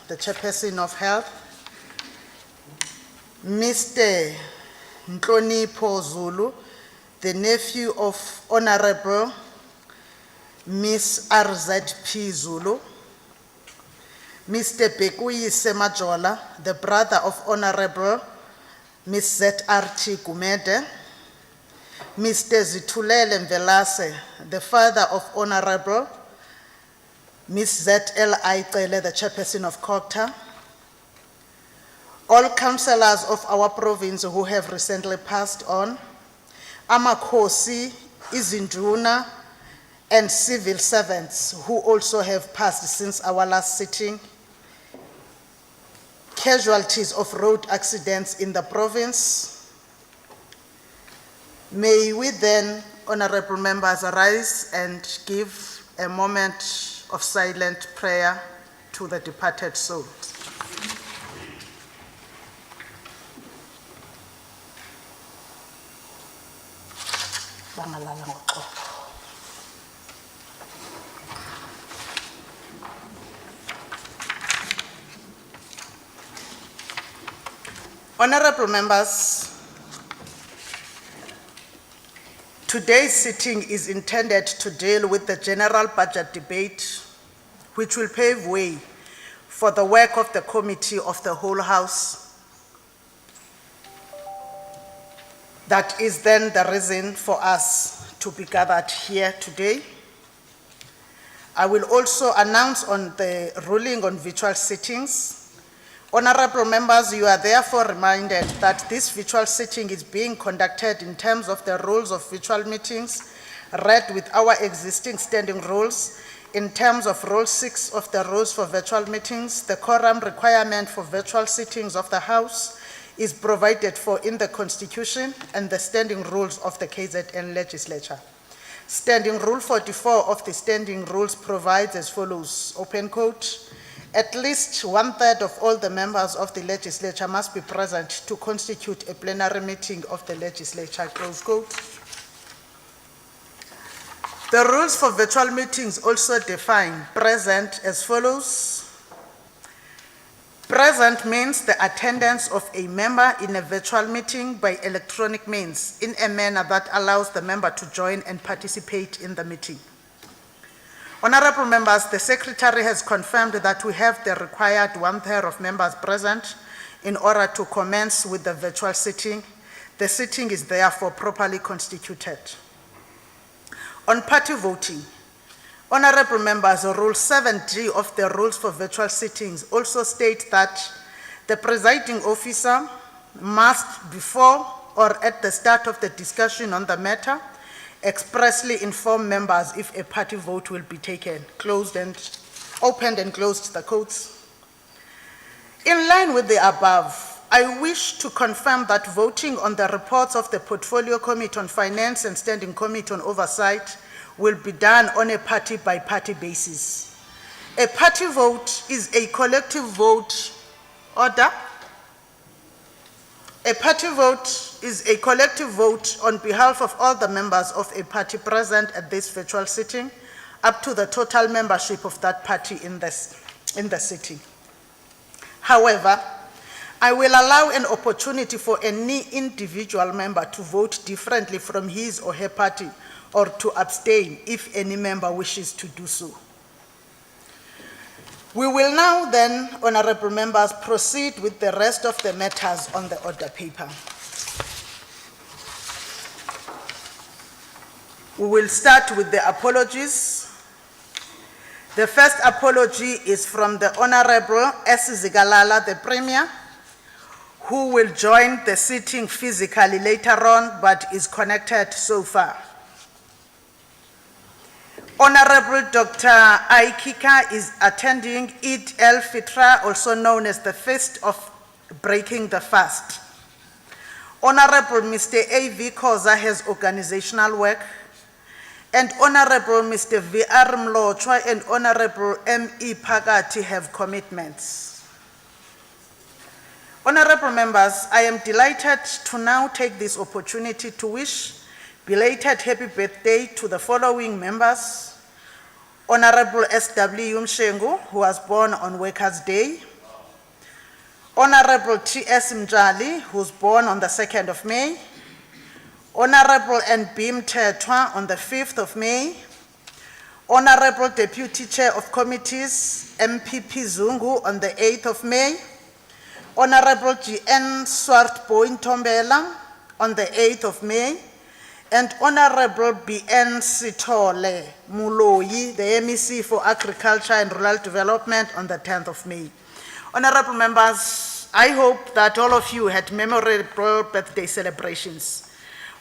the Chairperson of Health, Mr. Nhlonipho Zulu, the nephew of Honorable Miss RZP Zulu, Mr. Bekuyise Majola, the brother of Honorable Miss ZRT Gumede, Mr. Zitulele Mvelase, the father of Honorable Miss ZLI Cele, the Chairperson of COGTA, all councillors of our province who have recently passed on, Amakhosi, Izinduna, and civil servants who also have passed since our last sitting, casualties of road accidents in the province. May we then, honorable members, arise and give a moment of silent prayer to the departed souls. Honorable members, today's sitting is intended to deal with the general budget debate, which will pave way for the work of the Committee of the Whole House. That is then the reason for us to be gathered here today. I will also announce on the ruling on virtual sittings. Honorable members, you are therefore reminded that this virtual sitting is being conducted in terms of the rules of virtual meetings, read with our existing standing rules. In terms of Rule 6 of the rules for virtual meetings, the quorum requirement for virtual sittings of the House is provided for in the Constitution and the standing rules of the KZN Legislature. Standing Rule 44 of the standing rules provides as follows, open quote, at least 1/3 of all the members of the legislature must be present to constitute a plenary meeting of the legislature, close quote. The rules for virtual meetings also define present as follows. Present means the attendance of a member in a virtual meeting by electronic means in a manner that allows the member to join and participate in the meeting. Honorable members, the Secretary has confirmed that we have the required 1/3 of members present in order to commence with the virtual sitting. The sitting is therefore properly constituted. On party voting, honorable members, Rule 7G of the rules for virtual sittings also state that the presiding officer must, before or at the start of the discussion on the matter, expressly inform members if a party vote will be taken. Opened and closed the quotes. In line with the above, I wish to confirm that voting on the reports of the Portfolio Committee on Finance and Standing Committee on Oversight will be done on a party-by-party basis. A party vote is a collective vote. Order. A party vote is a collective vote on behalf of all the members of a party present at this virtual sitting, up to the total membership of that party in the sitting. However, I will allow an opportunity for any individual member to vote differently from his or her party or to abstain if any member wishes to do so. We will now then, honorable members, proceed with the rest of the matters on the order paper. We will start with the apologies. The first apology is from the Honorable S. Zigalala, the Premier, who will join the sitting physically later on but is connected so far. Honorable Dr. Aikika is attending Eid al-Fitra, also known as the Feast of Breaking the Fast. Honorable Mr. A.V. Koza has organizational work, and Honorable Mr. V.R. Mlochwa and Honorable M.E. Pagati have commitments. Honorable members, I am delighted to now take this opportunity to wish belated happy birthday to the following members. Honorable S.W. Mshengu, who was born on Workers' Day. Honorable T.S. Mjali, who's born on the 2nd of May. Honorable N.B. Mthethwa on the 5th of May. Honorable Deputy Chair of Committees, MPP Zungu on the 8th of May. Honorable G.N. Swartboy Ntombela on the 8th of May. And Honorable B.N. Sitole Muloyi, the MEC for Agriculture and Rural Development on the 10th of May. Honorable members, I hope that all of you had memorable birthday celebrations.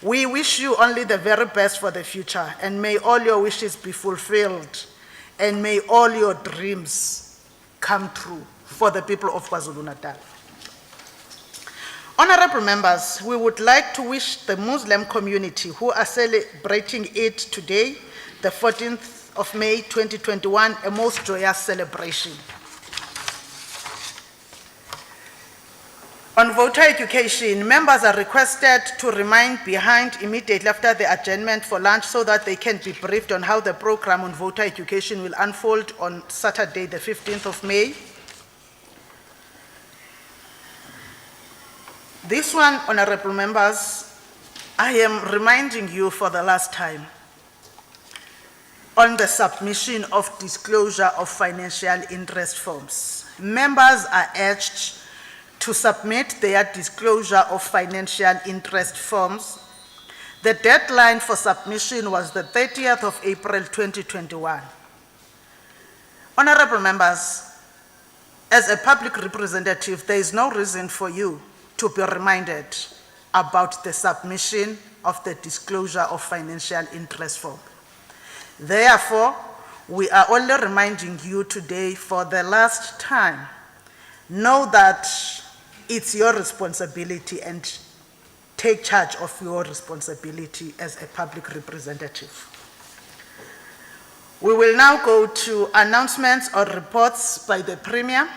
We wish you only the very best for the future, and may all your wishes be fulfilled, and may all your dreams come true for the people of KwaZulu-Natal. Honorable members, we would like to wish the Muslim community who are celebrating it today, the 14th of May 2021, a most joyous celebration. On voter education, members are requested to remain behind immediately after the adjournment for lunch so that they can be briefed on how the program on voter education will unfold on Saturday, the 15th of May. This one, honorable members, I am reminding you for the last time on the submission of disclosure of financial interest forms. Members are urged to submit their disclosure of financial interest forms. The deadline for submission was the 30th of April 2021. Honorable members, as a public representative, there is no reason for you to be reminded about the submission of the disclosure of financial interest form. Therefore, we are only reminding you today for the last time. Know that it's your responsibility and take charge of your responsibility as a public representative. We will now go to announcements or reports by the Premier.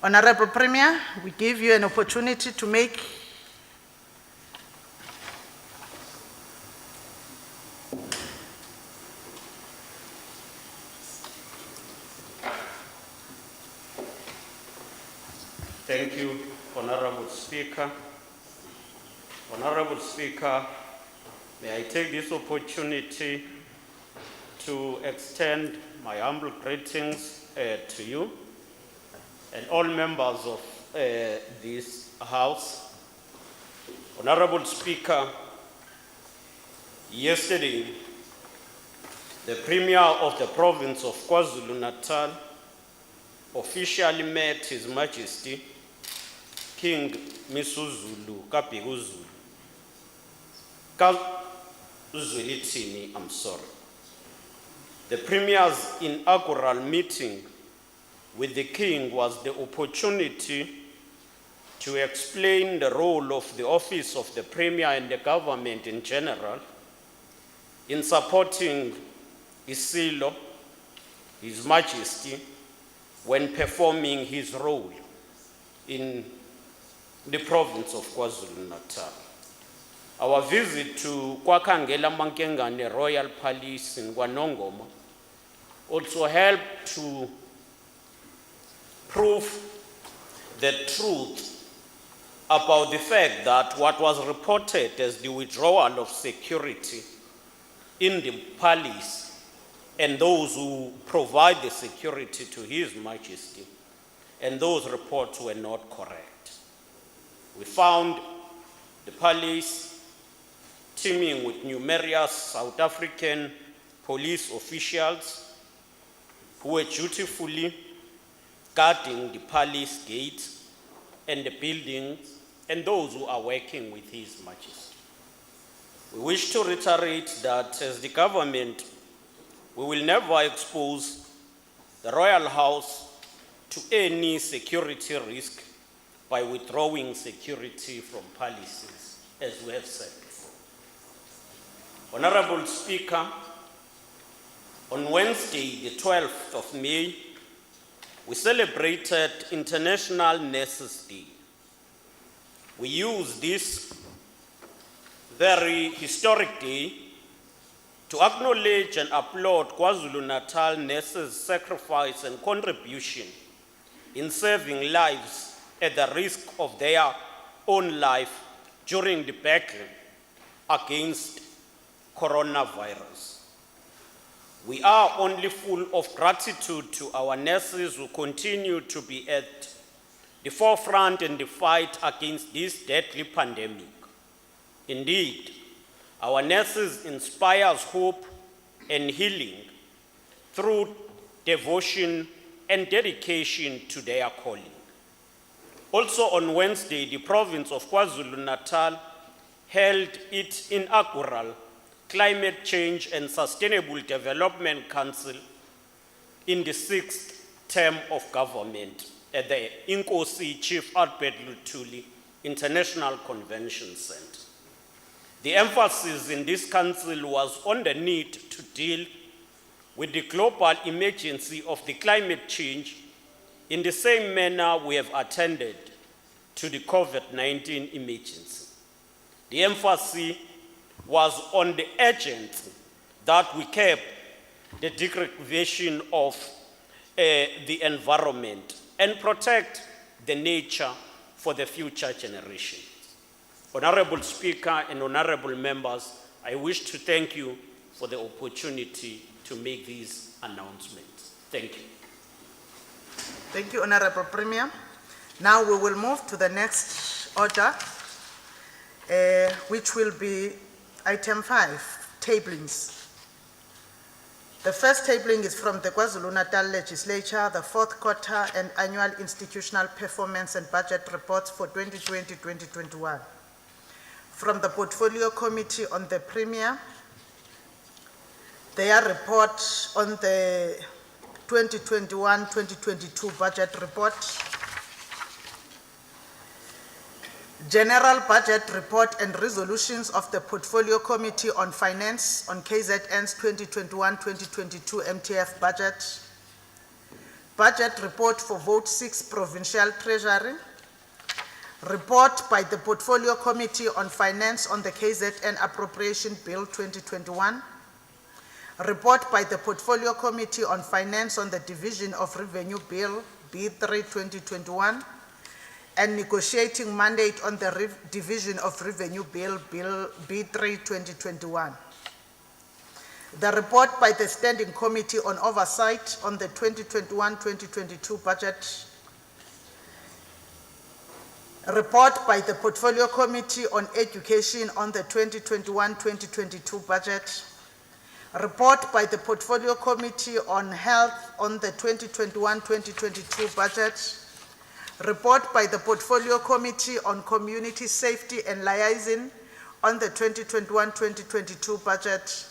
Honorable Premier, we give you an opportunity to make Thank you, Honorable Speaker. Honorable Speaker, may I take this opportunity to extend my humble greetings to you and all members of this House. Honorable Speaker, yesterday, the Premier of the province of KwaZulu-Natal officially met His Majesty King Misuzulu Kapiguzulu. Kazulitini, I'm sorry. The Premier's inaugural meeting with the King was the opportunity to explain the role of the office of the Premier and the government in general in supporting Isilo, His Majesty, when performing his role in the province of KwaZulu-Natal. Our visit to Kwakangela Mankengane Royal Palace in KwaNongoma also helped to prove the truth about the fact that what was reported as the withdrawal of security in the palace and those who provide the security to His Majesty, and those reports were not correct. We found the palace teeming with numerous South African police officials who were dutifully guarding the palace gates and the buildings and those who are working with His Majesty. We wish to reiterate that as the government, we will never expose the Royal House to any security risk by withdrawing security from palaces, as we have said before. Honorable Speaker, on Wednesday, the 12th of May, we celebrated International Nurses Day. We use this very historic day to acknowledge and applaud KwaZulu-Natal nurses' sacrifice and contribution in saving lives at the risk of their own life during the battle against coronavirus. We are only full of gratitude to our nurses who continue to be at the forefront in the fight against this deadly pandemic. Indeed, our nurses inspire hope and healing through devotion and dedication to their calling. Also on Wednesday, the province of KwaZulu-Natal held its inaugural Climate Change and Sustainable Development Council in the 6th term of government at the Inkosi Chief Albert Luthuli International Convention Center. The emphasis in this council was on the need to deal with the global emergency of the climate change in the same manner we have attended to the COVID-19 emergency. The emphasis was on the urgency that we keep the degradation of the environment and protect the nature for the future generations. Honorable Speaker and honorable members, I wish to thank you for the opportunity to make these announcements. Thank you. Thank you, Honorable Premier. Now we will move to the next order, which will be item 5, tablings. The first tabling is from the KwaZulu-Natal Legislature, the 4th quarter and annual institutional performance and budget reports for 2020-2021. From the Portfolio Committee on the Premier, their report on the 2021-2022 budget report, General Budget Report and resolutions of the Portfolio Committee on Finance on KZN's 2021-2022 MTF budget, Budget Report for Vote 6 Provincial Treasury, Report by the Portfolio Committee on Finance on the KZN Appropriation Bill 2021, Report by the Portfolio Committee on Finance on the Division of Revenue Bill B3 2021, and negotiating mandate on the Division of Revenue Bill B3 2021. The report by the Standing Committee on Oversight on the 2021-2022 budget, report by the Portfolio Committee on Education on the 2021-2022 budget, report by the Portfolio Committee on Health on the 2021-2022 budget, report by the Portfolio Committee on Community Safety and Liaison on the 2021-2022 budget,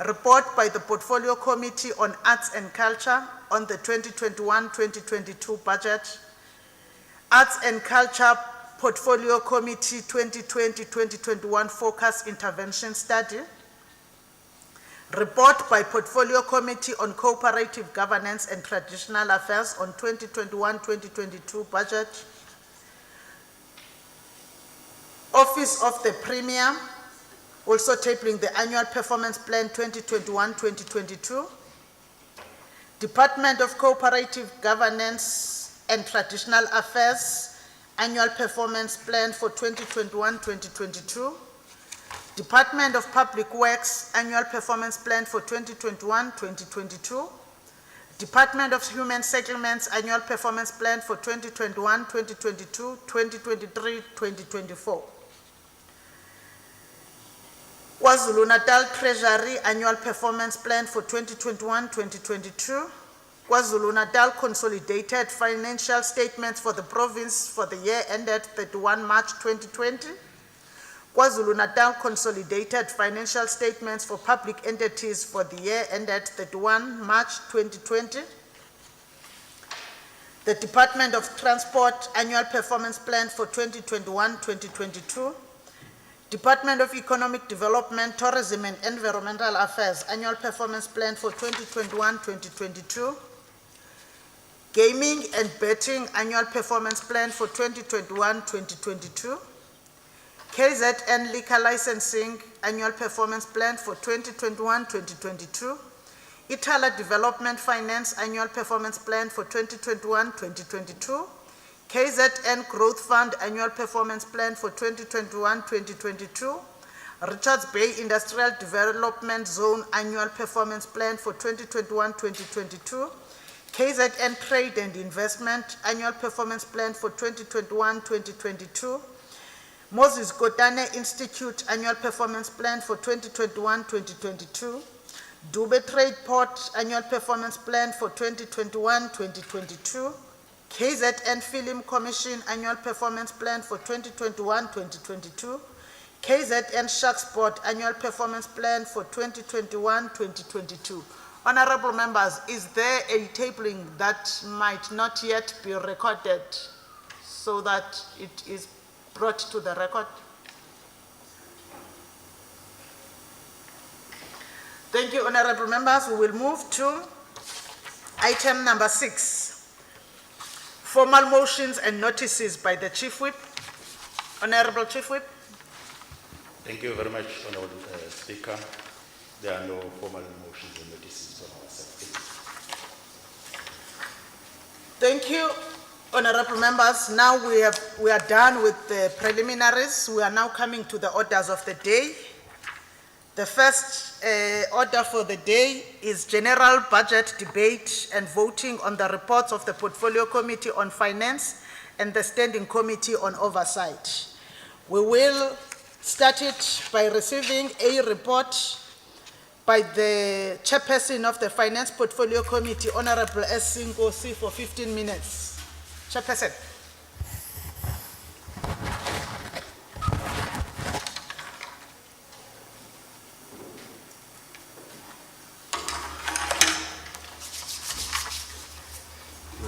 report by the Portfolio Committee on Arts and Culture on the 2021-2022 budget, Arts and Culture Portfolio Committee 2020-2021 Focus Intervention Study, report by Portfolio Committee on Cooperative Governance and Traditional Affairs on 2021-2022 budget, Office of the Premier, also tabling the Annual Performance Plan 2021-2022, Department of Cooperative Governance and Traditional Affairs, Annual Performance Plan for 2021-2022, Department of Public Works, Annual Performance Plan for 2021-2022, Department of Human Settlements, Annual Performance Plan for 2021-2022, 2023-2024. KwaZulu-Natal Treasury, Annual Performance Plan for 2021-2022, KwaZulu-Natal Consolidated Financial Statements for the province for the year ended 31 March 2020, KwaZulu-Natal Consolidated Financial Statements for public entities for the year ended 31 March 2020, the Department of Transport Annual Performance Plan for 2021-2022, Department of Economic Development, Tourism and Environmental Affairs Annual Performance Plan for 2021-2022, Gaming and Betting Annual Performance Plan for 2021-2022, KZN Liquor Licensing Annual Performance Plan for 2021-2022, Itala Development Finance Annual Performance Plan for 2021-2022, KZN Growth Fund Annual Performance Plan for 2021-2022, Richards Bay Industrial Development Zone Annual Performance Plan for 2021-2022, KZN Trade and Investment Annual Performance Plan for 2021-2022, Moses Kotane Institute Annual Performance Plan for 2021-2022, Dube Trade Port Annual Performance Plan for 2021-2022, KZN Film Commission Annual Performance Plan for 2021-2022, KZN Shark Sport Annual Performance Plan for 2021-2022. Honorable members, is there a tabling that might not yet be recorded so that it is brought to the record? Thank you, honorable members. We will move to item number 6. Formal motions and notices by the Chief Whip. Honorable Chief Whip. Thank you very much, Honorable Speaker. There are no formal motions and notices from our side. Thank you, honorable members. Now we are done with the preliminaries. We are now coming to the orders of the day. The first order for the day is general budget debate and voting on the reports of the Portfolio Committee on Finance and the Standing Committee on Oversight. We will start it by receiving a report by the chairperson of the Finance Portfolio Committee, Honorable S. Nkosi, for 15 minutes. Chairperson.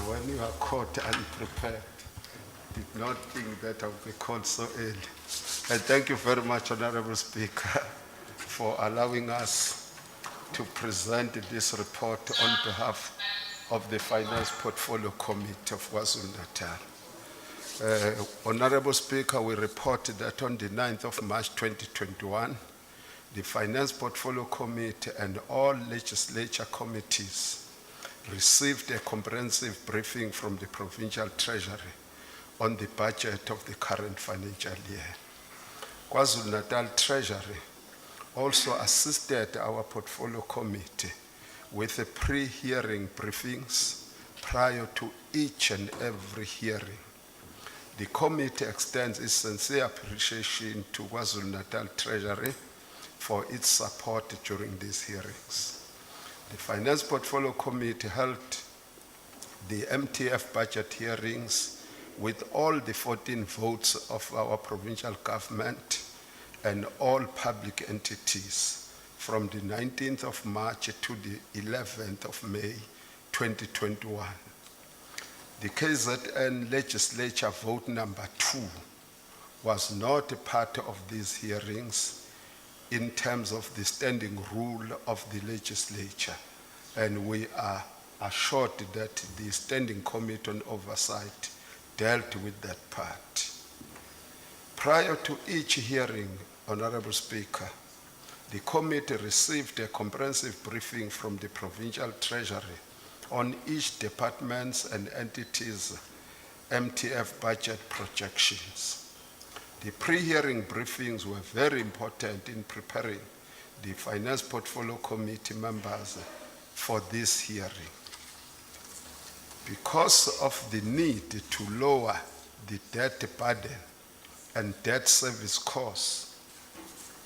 When you are caught unprepared, did not think that I would be called so early. And thank you very much, Honorable Speaker, for allowing us to present this report on behalf of the Finance Portfolio Committee of KwaZulu-Natal. Honorable Speaker, we reported that on the 9th of March 2021, the Finance Portfolio Committee and all legislature committees received a comprehensive briefing from the Provincial Treasury on the budget of the current financial year. KwaZulu-Natal Treasury also assisted our Portfolio Committee with the pre-hearing briefings prior to each and every hearing. The committee extends its sincere appreciation to KwaZulu-Natal Treasury for its support during these hearings. The Finance Portfolio Committee held the MTF budget hearings with all the 14 votes of our provincial government and all public entities from the 19th of March to the 11th of May 2021. The KZN legislature vote number 2 was not a part of these hearings in terms of the standing rule of the legislature, and we are assured that the Standing Committee on Oversight dealt with that part. Prior to each hearing, Honorable Speaker, the committee received a comprehensive briefing from the Provincial Treasury on each department's and entities' MTF budget projections. The pre-hearing briefings were very important in preparing the Finance Portfolio Committee members for this hearing. Because of the need to lower the debt burden and debt service costs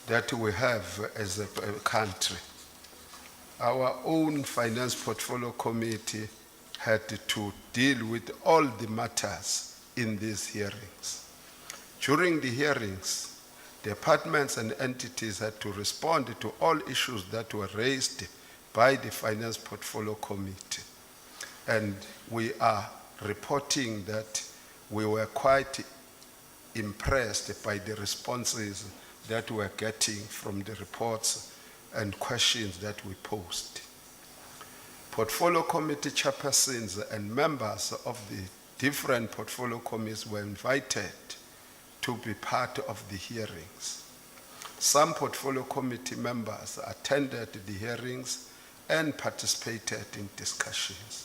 that we have as a country, our own Finance Portfolio Committee had to deal with all the matters in these hearings. During the hearings, departments and entities had to respond to all issues that were raised by the Finance Portfolio Committee. And we are reporting that we were quite impressed by the responses that we were getting from the reports and questions that we posed. Portfolio Committee chairpersons and members of the different portfolio committees were invited to be part of the hearings. Some Portfolio Committee members attended the hearings and participated in discussions.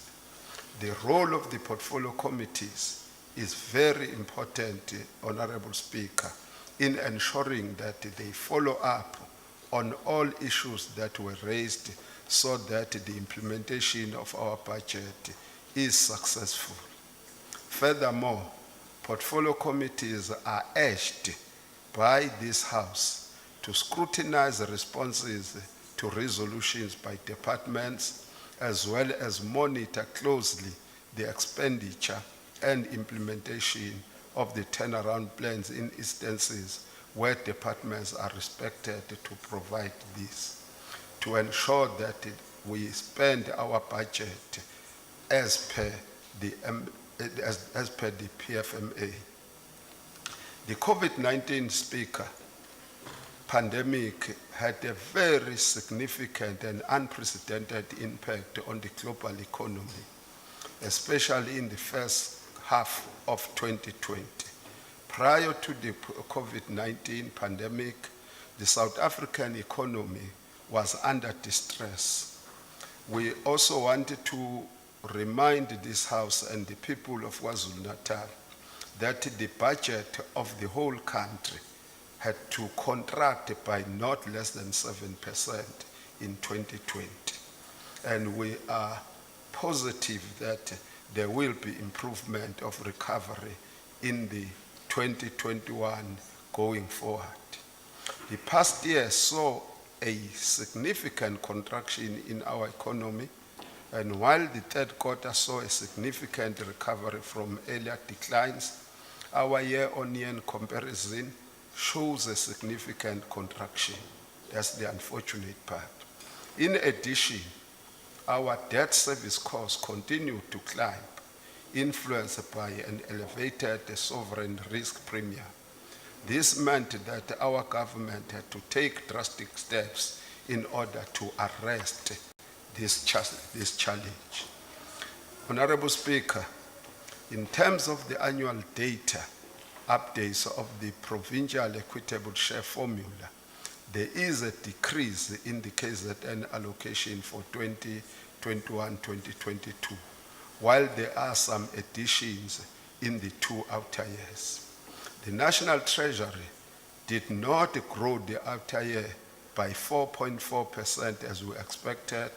The role of the Portfolio Committees is very important, Honorable Speaker, in ensuring that they follow up on all issues that were raised so that the implementation of our budget is successful. Furthermore, portfolio committees are urged by this House to scrutinize responses to resolutions by departments, as well as monitor closely the expenditure and implementation of the turnaround plans in instances where departments are expected to provide this, to ensure that we spend our budget as per the PFMA. The COVID-19 Speaker pandemic had a very significant and unprecedented impact on the global economy, especially in the first half of 2020. Prior to the COVID-19 pandemic, the South African economy was under distress. We also wanted to remind this House and the people of KwaZulu-Natal that the budget of the whole country had to contract by not less than 7% in 2020. And we are positive that there will be improvement of recovery in the 2021 going forward. The past year saw a significant contraction in our economy, and while the third quarter saw a significant recovery from earlier declines, our year-on-year comparison shows a significant contraction. That's the unfortunate part. In addition, our debt service costs continue to climb, influenced by an elevated sovereign risk premium. This meant that our government had to take drastic steps in order to arrest this challenge. Honorable Speaker, in terms of the annual data updates of the provincial equitable share formula, there is a decrease in the KZN allocation for 2021-2022, while there are some additions in the two outer years. The National Treasury did not grow the outer year by 4.4% as we expected,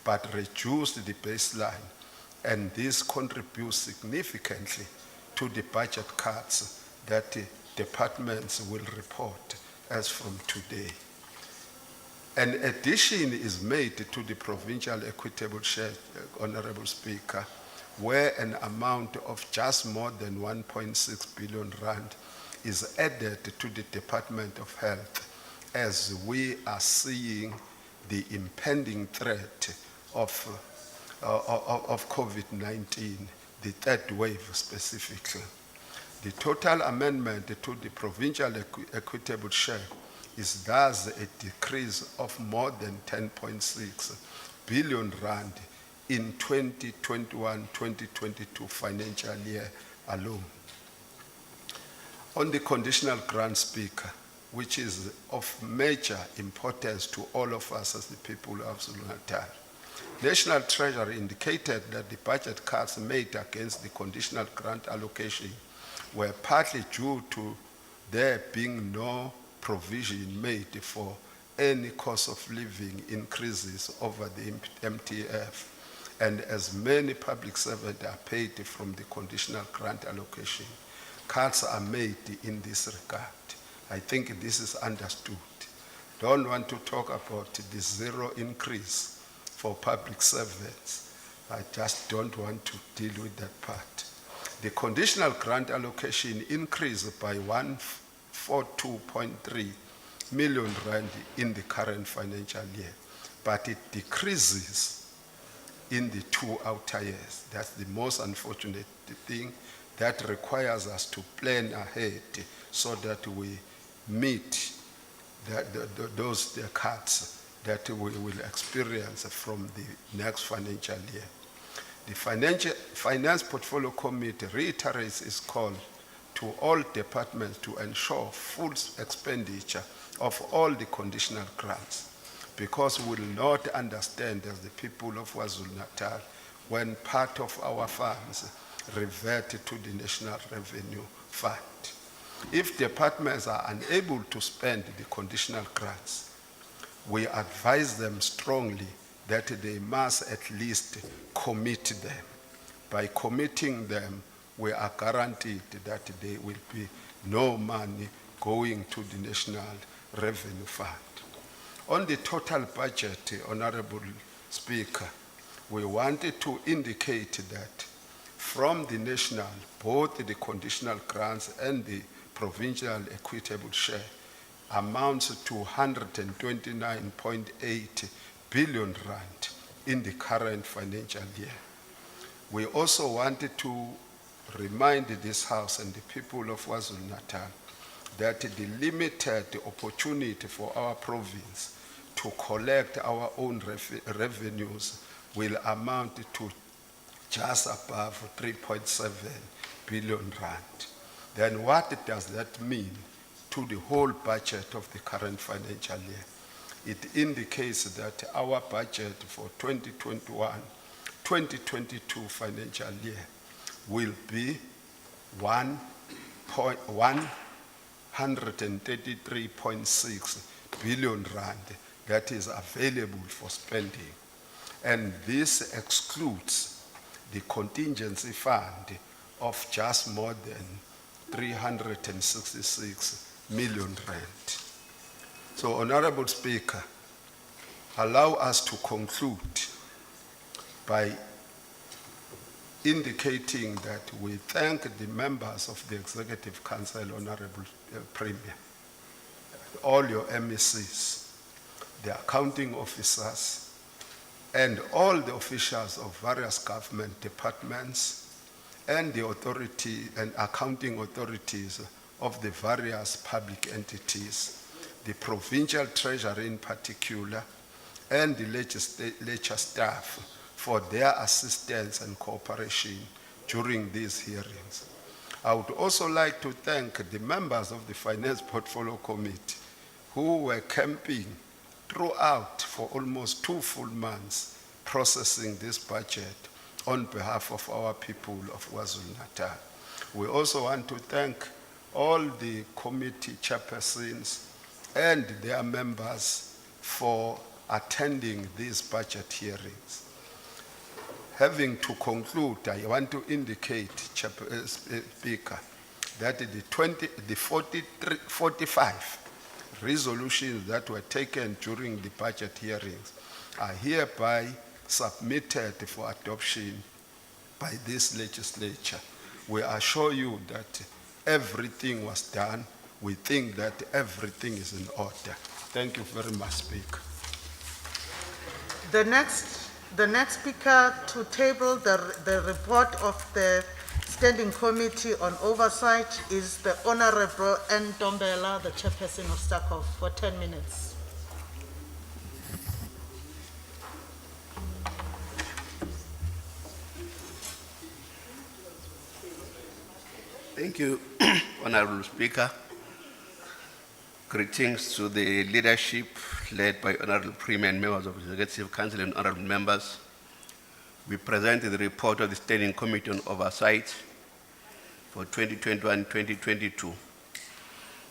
but reduced the baseline, and this contributes significantly to the budget cuts that departments will report as from today. An addition is made to the provincial equitable share, Honorable Speaker, where an amount of just more than 1.6 billion rand is added to the Department of Health, as we are seeing the impending threat of COVID-19, the third wave specifically. The total amendment to the provincial equitable share is thus a decrease of more than 10.6 billion rand in 2021-2022 financial year alone. On the conditional grant, Speaker, which is of major importance to all of us as the people of KwaZulu-Natal, National Treasury indicated that the budget cuts made against the conditional grant allocation were partly due to there being no provision made for any cost of living increases over the MTF, and as many public servants are paid from the conditional grant allocation, cuts are made in this regard. I think this is understood. Don't want to talk about the zero increase for public servants. I just don't want to deal with that part. The conditional grant allocation increased by 142.3 million rand in the current financial year, but it decreases in the two outer years. That's the most unfortunate thing that requires us to plan ahead so that we meet those cuts that we will experience from the next financial year. The Finance Portfolio Committee reiterates its call to all departments to ensure full expenditure of all the conditional grants, because we will not understand as the people of KwaZulu-Natal when part of our funds revert to the National Revenue Fund. If departments are unable to spend the conditional grants, we advise them strongly that they must at least commit them. By committing them, we are guaranteed that there will be no money going to the National Revenue Fund. On the total budget, Honorable Speaker, we wanted to indicate that from the national, both the conditional grants and the provincial equitable share amounts to 129.8 billion rand in the current financial year. We also wanted to remind this House and the people of KwaZulu-Natal that the limited opportunity for our province to collect our own revenues will amount to just above 3.7 billion rand. Then what does that mean to the whole budget of the current financial year? It indicates that our budget for 2021-2022 financial year will be 133.6 billion rand that is available for spending. And this excludes the contingency fund of just more than 366 million rand. So, Honorable Speaker, allow us to conclude by indicating that we thank the members of the Executive Council, Honorable Premier, all your MECs, the accounting officers, and all the officials of various government departments and the authority and accounting authorities of the various public entities, the provincial treasury in particular, and the legislature staff for their assistance and cooperation during these hearings. I would also like to thank the members of the Finance Portfolio Committee who were camping throughout for almost 2 full months processing this budget on behalf of our people of KwaZulu-Natal. We also want to thank all the committee chairpersons and their members for attending these budget hearings. Having to conclude, I want to indicate, Speaker, that the 45 resolutions that were taken during the budget hearings are hereby submitted for adoption by this legislature. We assure you that everything was done. We think that everything is in order. Thank you very much, Speaker. The next speaker to table the report of the Standing Committee on Oversight is the Honorable N. Ntombela, the chairperson of STACOF, for 10 minutes. Thank you, Honorable Speaker. Greetings to the leadership led by Honorable Premier and members of the Executive Council and honorable members. We present the report of the Standing Committee on Oversight for 2021-2022.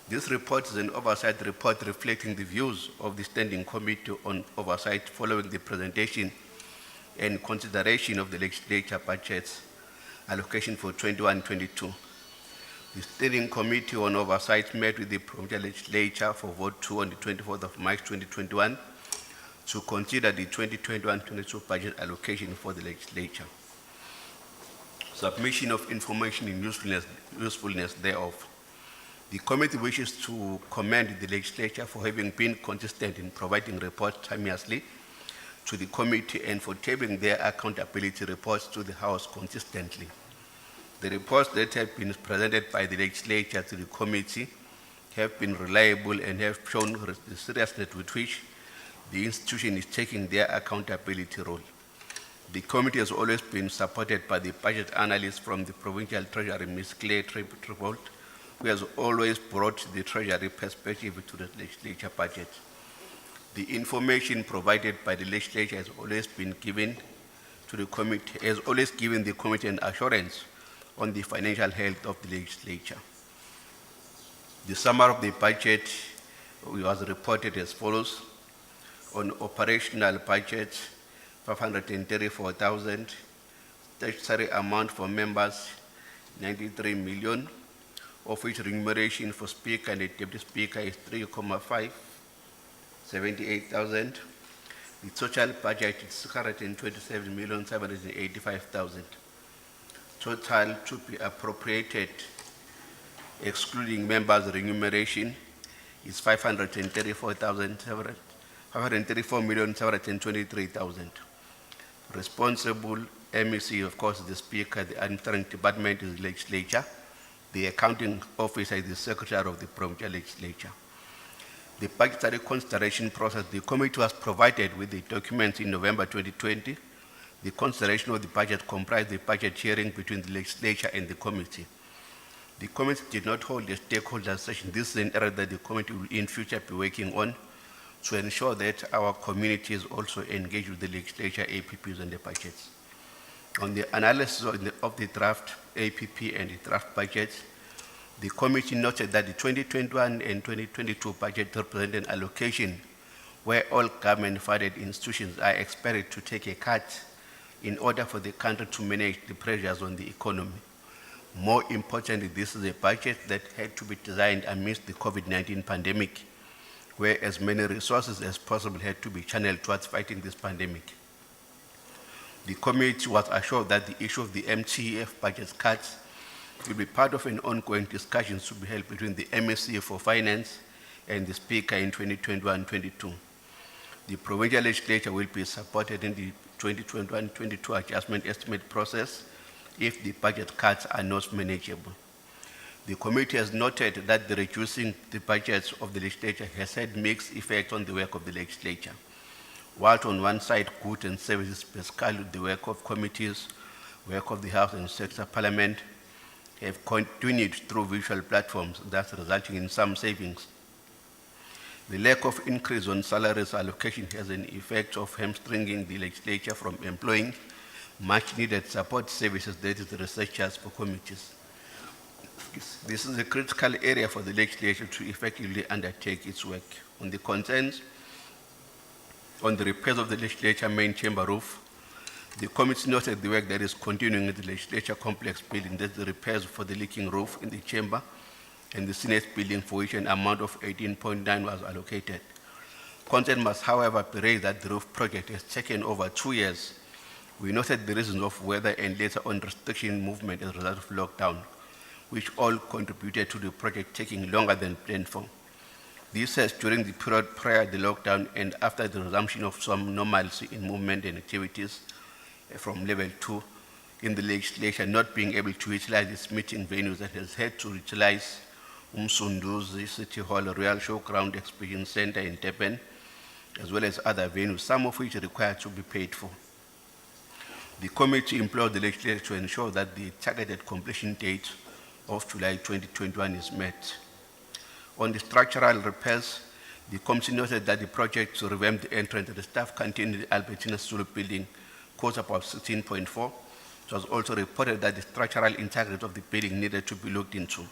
This report is an oversight report reflecting the views of the Standing Committee on Oversight following the presentation and consideration of the legislature budget's allocation for 21-22. The Standing Committee on Oversight met with the Provincial Legislature for Vote 2 on the 24th of March 2021 to consider the 2021-22 budget allocation for the legislature. Submission of information and usefulness thereof. The committee wishes to commend the legislature for having been consistent in providing reports timeously to the committee and for tabling their accountability reports to the House consistently. The reports that have been presented by the legislature to the committee have been reliable and have shown the seriousness with which the institution is taking their accountability role. The committee has always been supported by the budget analyst from the Provincial Treasury, Ms. Claire Tribolt, who has always brought the Treasury perspective to the legislature budget. The information provided by the legislature has always been given to the committee, has always given the committee an assurance on the financial health of the legislature. The summary of the budget was reported as follows. On operational budget, 534,000, statutory amount for members, 93 million, of which remuneration for speaker and the deputy speaker is 3,578,000. The total budget is 627,785,000. Total to be appropriated, excluding members' remuneration, is 534,723,000. Responsible MEC, of course, is the Speaker. The administrative department is the legislature. The accounting officer is the Secretary of the Provincial Legislature. The budgetary consideration process, the committee was provided with the documents in November 2020. The consideration of the budget comprised the budget hearing between the legislature and the committee. The committee did not hold a stakeholder session. This is an area that the committee will in future be working on to ensure that our communities also engage with the legislature, APPs, and the budgets. On the analysis of the draft APP and the draft budget, the committee noted that the 2021 and 2022 budget represent an allocation where all government-funded institutions are expected to take a cut in order for the country to manage the pressures on the economy. More importantly, this is a budget that had to be designed amidst the COVID-19 pandemic, where as many resources as possible had to be channeled towards fighting this pandemic. The committee was assured that the issue of the MTF budget cuts will be part of an ongoing discussion to be held between the MSC for Finance and the Speaker in 2021-22. The provincial legislature will be supported in the 2021-22 adjustment estimate process if the budget cuts are not manageable. The committee has noted that the reducing the budgets of the legislature has had mixed effects on the work of the legislature. While on one side, goods and services, basically the work of committees, work of the House and Sector Parliament, have continued through virtual platforms, thus resulting in some savings. The lack of increase on salaries allocation has an effect of hamstringing the legislature from employing much needed support services, that is, researchers for committees. This is a critical area for the legislature to effectively undertake its work. On the concerns on the repairs of the legislature main chamber roof, the committee noted the work that is continuing in the legislature complex building, that's the repairs for the leaking roof in the chamber and the Senate building, for which an amount of 18.9 was allocated. Concern must, however, be raised that the roof project has taken over 2 years. We noted the reasons of weather and later on restriction movement as a result of lockdown, which all contributed to the project taking longer than planned for. This has during the period prior to the lockdown and after the resumption of some normalcy in movement and activities from level 2 in the legislature not being able to utilize its meeting venues that has had to utilize Umsunduzi City Hall, Royal Showground Exhibition Center in Durban, as well as other venues, some of which are required to be paid for. The committee implored the legislature to ensure that the targeted completion date of July 2021 is met. On the structural repairs, the committee noted that the project to revamp the entrance of the staff canteen in the Albertina Sulu building cost about 16.4. It was also reported that the structural integrity of the building needed to be looked into.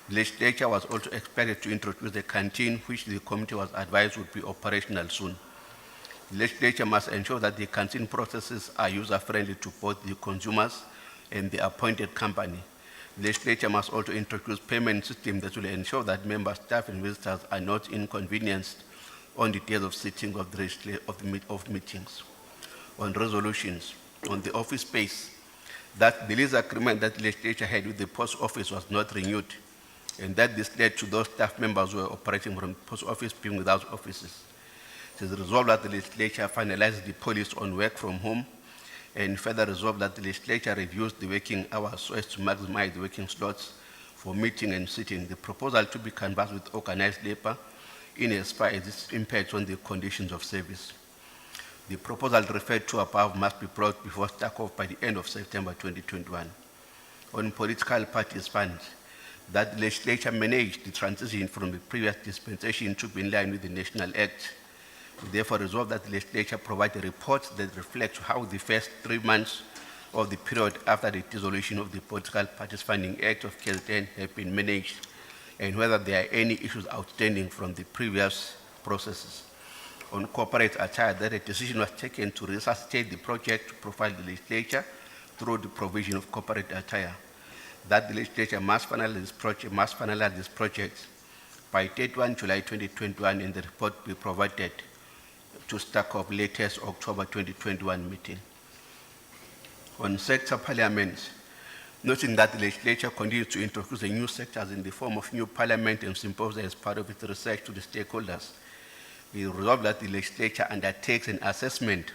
The legislature was also expected to introduce the canteen, which the committee was advised would be operational soon. The legislature must ensure that the canteen processes are user-friendly to both the consumers and the appointed company. The legislature must also introduce payment systems that will ensure that member staff and visitors are not inconvenienced on the days of sitting of meetings. On resolutions, on the office space, that the lease agreement that the legislature had with the post office was not renewed, and that this led to those staff members who were operating from the post office being without offices. It is resolved that the legislature finalizes the policy on work from home, and further resolved that the legislature reviews the working hours so as to maximize the working slots for meeting and sitting. The proposal to be canvassed with organized labor in as far as its impact on the conditions of service. The proposal referred to above must be brought before start-off by the end of September 2021. On political parties funds, that the legislature managed the transition from the previous dispensation to be in line with the National Act. We therefore resolve that the legislature provide a report that reflects how the first 3 months of the period after the dissolution of the Political Parties Funding Act of KZN have been managed and whether there are any issues outstanding from the previous processes. On corporate attire, that a decision was taken to resuscitate the project to profile the legislature through the provision of corporate attire. That the legislature must finalize this project by 31 July 2021 and the report be provided to stack of latest October 2021 meeting. On sector parliaments, noting that the legislature continues to introduce the new sectors in the form of new parliament and symposia as part of its research to the stakeholders, we resolve that the legislature undertakes an assessment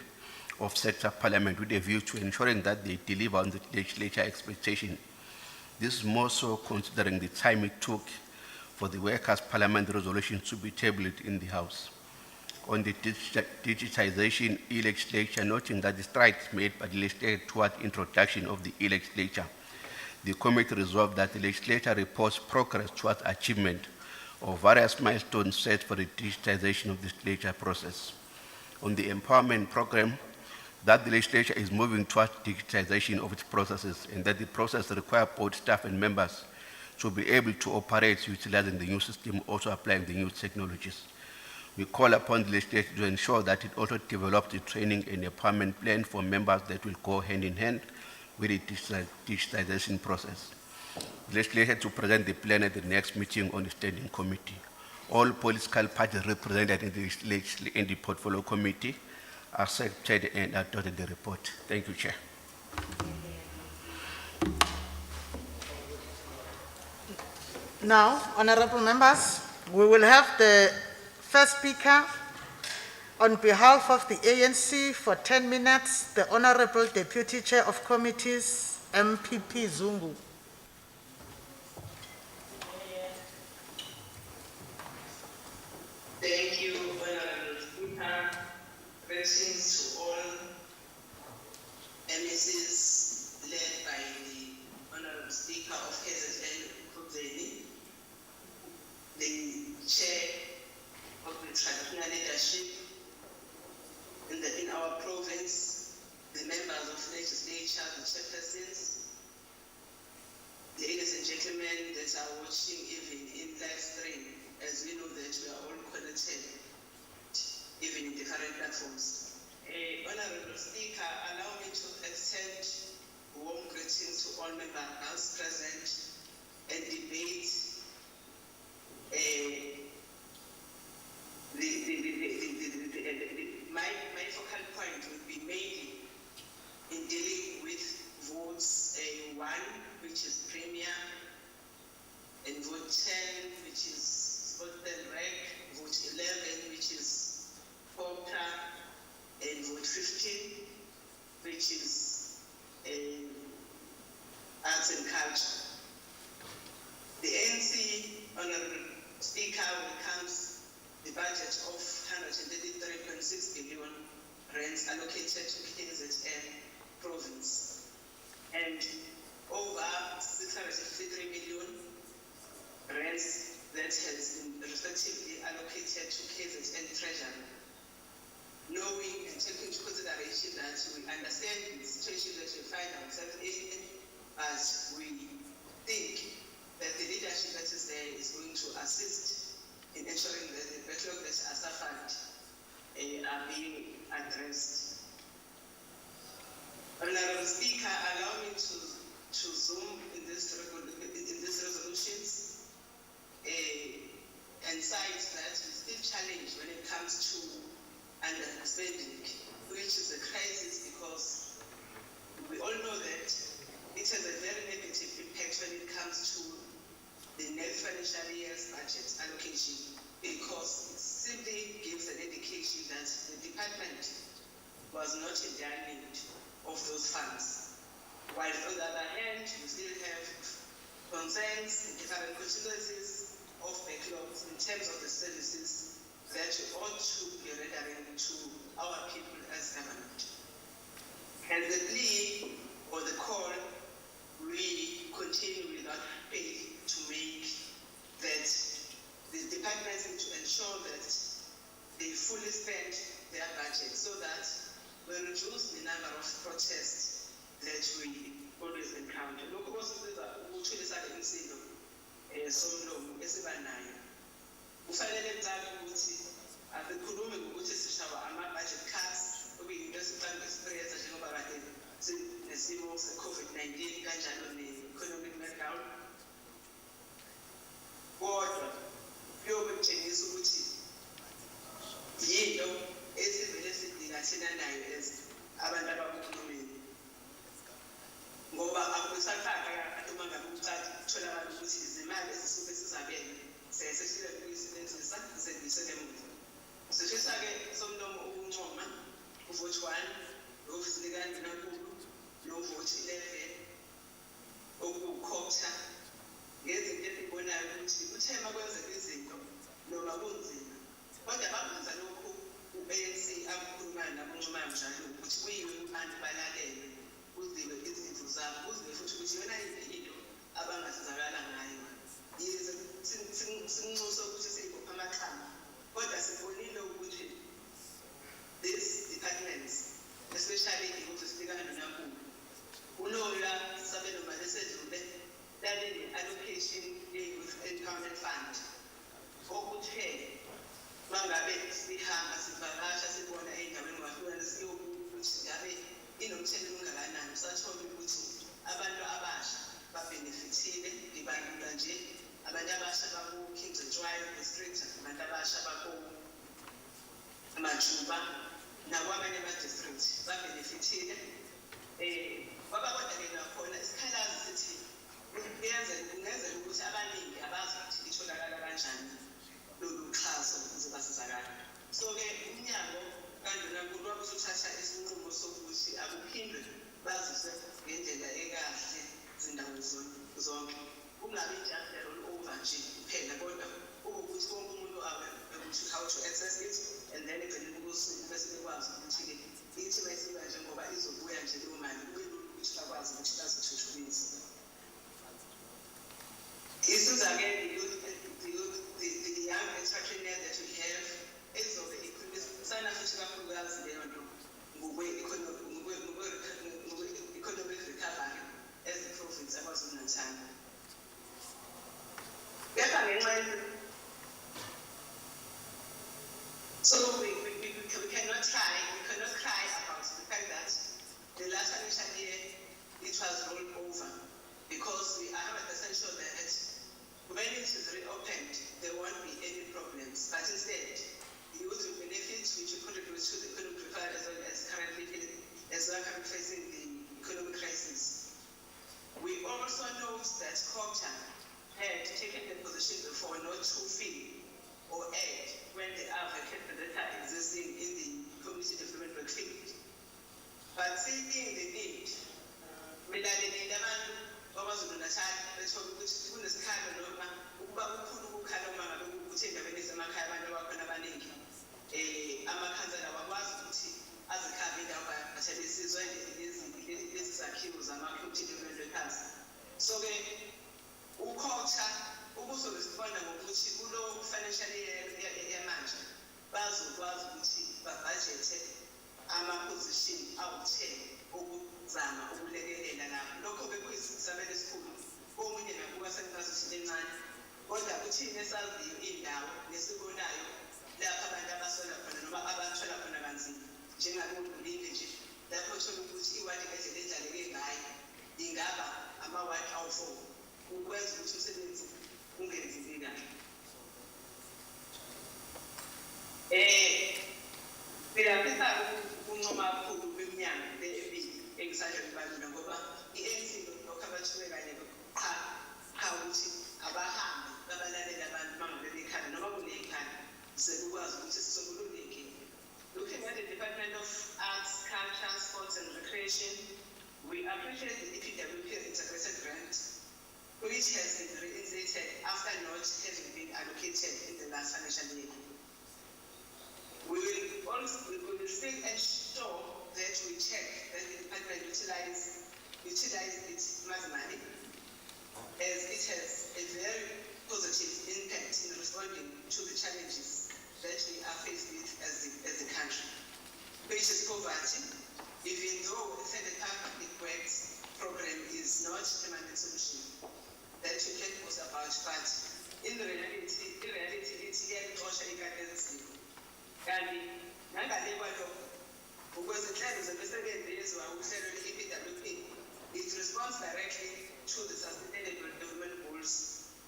of sector parliament with a view to ensuring that they deliver on the legislature expectation. This is more so considering the time it took for the Workers' Parliament resolution to be tabled in the House. On the digitization e-legislature, noting that the strides made by the legislature toward introduction of the e-legislature, the committee resolved that the legislature reports progress towards achievement of various milestones set for the digitization of the legislature process. On the empowerment program, that the legislature is moving towards digitization of its processes and that the process requires both staff and members to be able to operate utilizing the new system, also applying the new technologies. We call upon the legislature to ensure that it also develops the training and empowerment plan for members that will go hand in hand with the digitization process. The legislature to present the plan at the next meeting on the standing committee. All political parties represented in the portfolio committee accepted and adopted the report. Thank you, Chair. Now, honorable members, we will have the first speaker on behalf of the ANC for 10 minutes, the Honorable Deputy Chair of Committees, MPP Zungu. Thank you, Honorable Speaker. Greetings to all MECs led by the Honorable Speaker of KZN, Kudzeni, the Chair of the Traditional Leadership in our province, the members of legislature, the chairpersons, ladies and gentlemen that are watching even in live stream, as we know that we are all connected, even in different platforms. Honorable Speaker, allow me to extend warm greetings to all members present and debate my focal point would be mainly in dealing with votes 1, which is Premier, and vote 10, which is Scotland Reg, vote 11, which is Porter, and vote 15, which is Arts and Culture. The ANC, Honorable Speaker, welcomes the budget of 133.6 billion rands allocated to KZN province and over 653 million rands that has been respectively allocated to KZN Treasury. Knowing and taking into consideration that we understand the situation that we find ourselves in, but we think that the leadership that is there is going to assist in ensuring that the backlog that are suffered are being addressed. Honorable Speaker, allow me to zoom in these resolutions and cite that we still challenge when it comes to underspending, which is a crisis because we all know that it has a very negative impact when it comes to the next financial year's budget allocation, because it simply gives an indication that the department was not in dire need of those funds. While on the other hand, we still have concerns and different constituencies of backlogs in terms of the services that we ought to be rendering to our people as government. And the plea or the call, we continue without fail to make that the departments need to ensure that they fully spend their budget so that we reduce the number of protests that we always encounter. Lokho kosiza ukuthulisa le msindo somlomo esibanayo. Kufanele kuqale ukuthi asikhulume ngokuthi sishawa ama-budget cuts okuyinto esiqala ukusiphreza njengoba kade sinesimo se-COVID-19 kanjalo ne-economic meltdown. Kodwa kuyobe kutshengisa ukuthi yinto esivele sidinga thina nayo as abantu abakuhulumeni. Ngoba akusaqala uma ngabe kutholakala ukuthi izimali ezisuke sizabele sehluleka ukuyisebenzisa sendisele emuva. Sishisa-ke somlomo ukuncoma uvote 1 lo-ofisi likaNdunankulu novote 11 okuwukhokha ngezinto esibonayo ukuthi uthema kwenzeka izinto noma kunzima. Kodwa babuza lokhu u-ANC akukhulumayo nakuncomayo njalo ukuthi kuyiwe abantu balalele kuziwe izimvu zabo kuziwe futhi ukuthi yona yiphi into abangasizakala ngayo. Yize sinxusa ukuthi siyibopha amaxamba kodwa sibonile ukuthi these departments especially i-ofisi likaNdunankulu ulola sabelo mali esedlule allocation ye-youth empowerment fund okuthe mangabe sihamba sivakasha sibona ey'ndaweni ngahlukana siyokuthi ngabe inomthelela ongakanani. Sathola ukuthi abantu abasha babhenefithile ngibandlula nje abantu abasha baku-Kings and Tshwane district abantu abasha baku-Majuba nakwamanye ama-district babhenefithile. Kwaba kodwa-ke nakhona isikhalazo sithi kungenzeka ukuthi abaningi abazi ukuthi itholakala kanjani lolu xhaso ukuze basizakale. So-ke umnyango kaNdunankulu wabe usuthatha isinqumo sokuthi akuphindwe bazise ngendlela ekahle zindawo zonke. Kungabi just a roll over nje kuphela kodwa ukuthi wonke umuntu abe ukuthi how to access it and then ekugcineni kosuku bese bekwazi ukuthi-ke ithi mayisiba njengoba izobuya nje leyo mali kube lula ukuthi bakwazi ukuthi bazithuthukise. Isiza-ke the young entrepreneur that we have ezobe ikhulumisana futhi kakhulukazi leyo nto ngokwe-economic recovery as the province yaKwaZulu-Natal. Kepha ngenxa so we cannot cry about the fact that the last financial year it was rolled over because we are 100% sure that when it is reopened, there won't be any problems. But instead, the youth will benefit, which will contribute to the economic recovery as well as currently facing the economic crisis. We also note that COGTA had taken the position before not to fee or add when the advocate that are existing in the community development work field. But seeing the need, KwaZulu-Natal bethola ukuthi kunesikhalo noma ukuba kukhulu ukukhala uma ngabe ukuthi endaweni ezemakhaya abantu abakhona abaningi amakhansela wakwazi ukuthi azikhave indawo bathele isizwe lezi zakhiwo zama-community development workers. So-ke ukhotha ukuzobe sibona ngokuthi kulo financial year yamanje bazokwazi ukuthi babhajethe ama-position awu-10 ukuzama ukulekelela lapho. Lokho bekuyisizabelo esikhulu omunye nakuba sengiqasisile encane kodwa kuthina esaziyo indawo nesibonayo lapho abantu abasola khona noma abathola khona kanzima njengakundulile nje lapho uthola ukuthi iwadi ngendlela edlaleke ngayo ingaba ama-1 out of 4 ukwenza ukuthi umsebenzi ungenzeki kahle. Ngiyafisa ukuncoma kakhulu kweminyango le emibili engisanda kubalula ngoba i-ANC lokho abathume kanye qha ukuthi abahambe babalalele abantu mangabe bekhaya noma kunekhaya sekukwazi ukuthi sisokulule inkinga. Looking at the Department of Arts, Culture, Sports and Recreation, we appreciate the EPWP integrated grant, which has been reinstated after not having been allocated in the last financial year. We will still ensure that we check that the department utilize its money as it has a very positive impact in responding to the challenges that we are faced with as a country, which is poverty, even though the public works program is not a permanent solution that you can post about, but in reality, it's here to show you guys. Kanti nangale kwalokho ukwezinhlelo zemisebenzi eyenziwa uhlelo lwe-EPWP, it responds directly to the Sustainable Development Goals.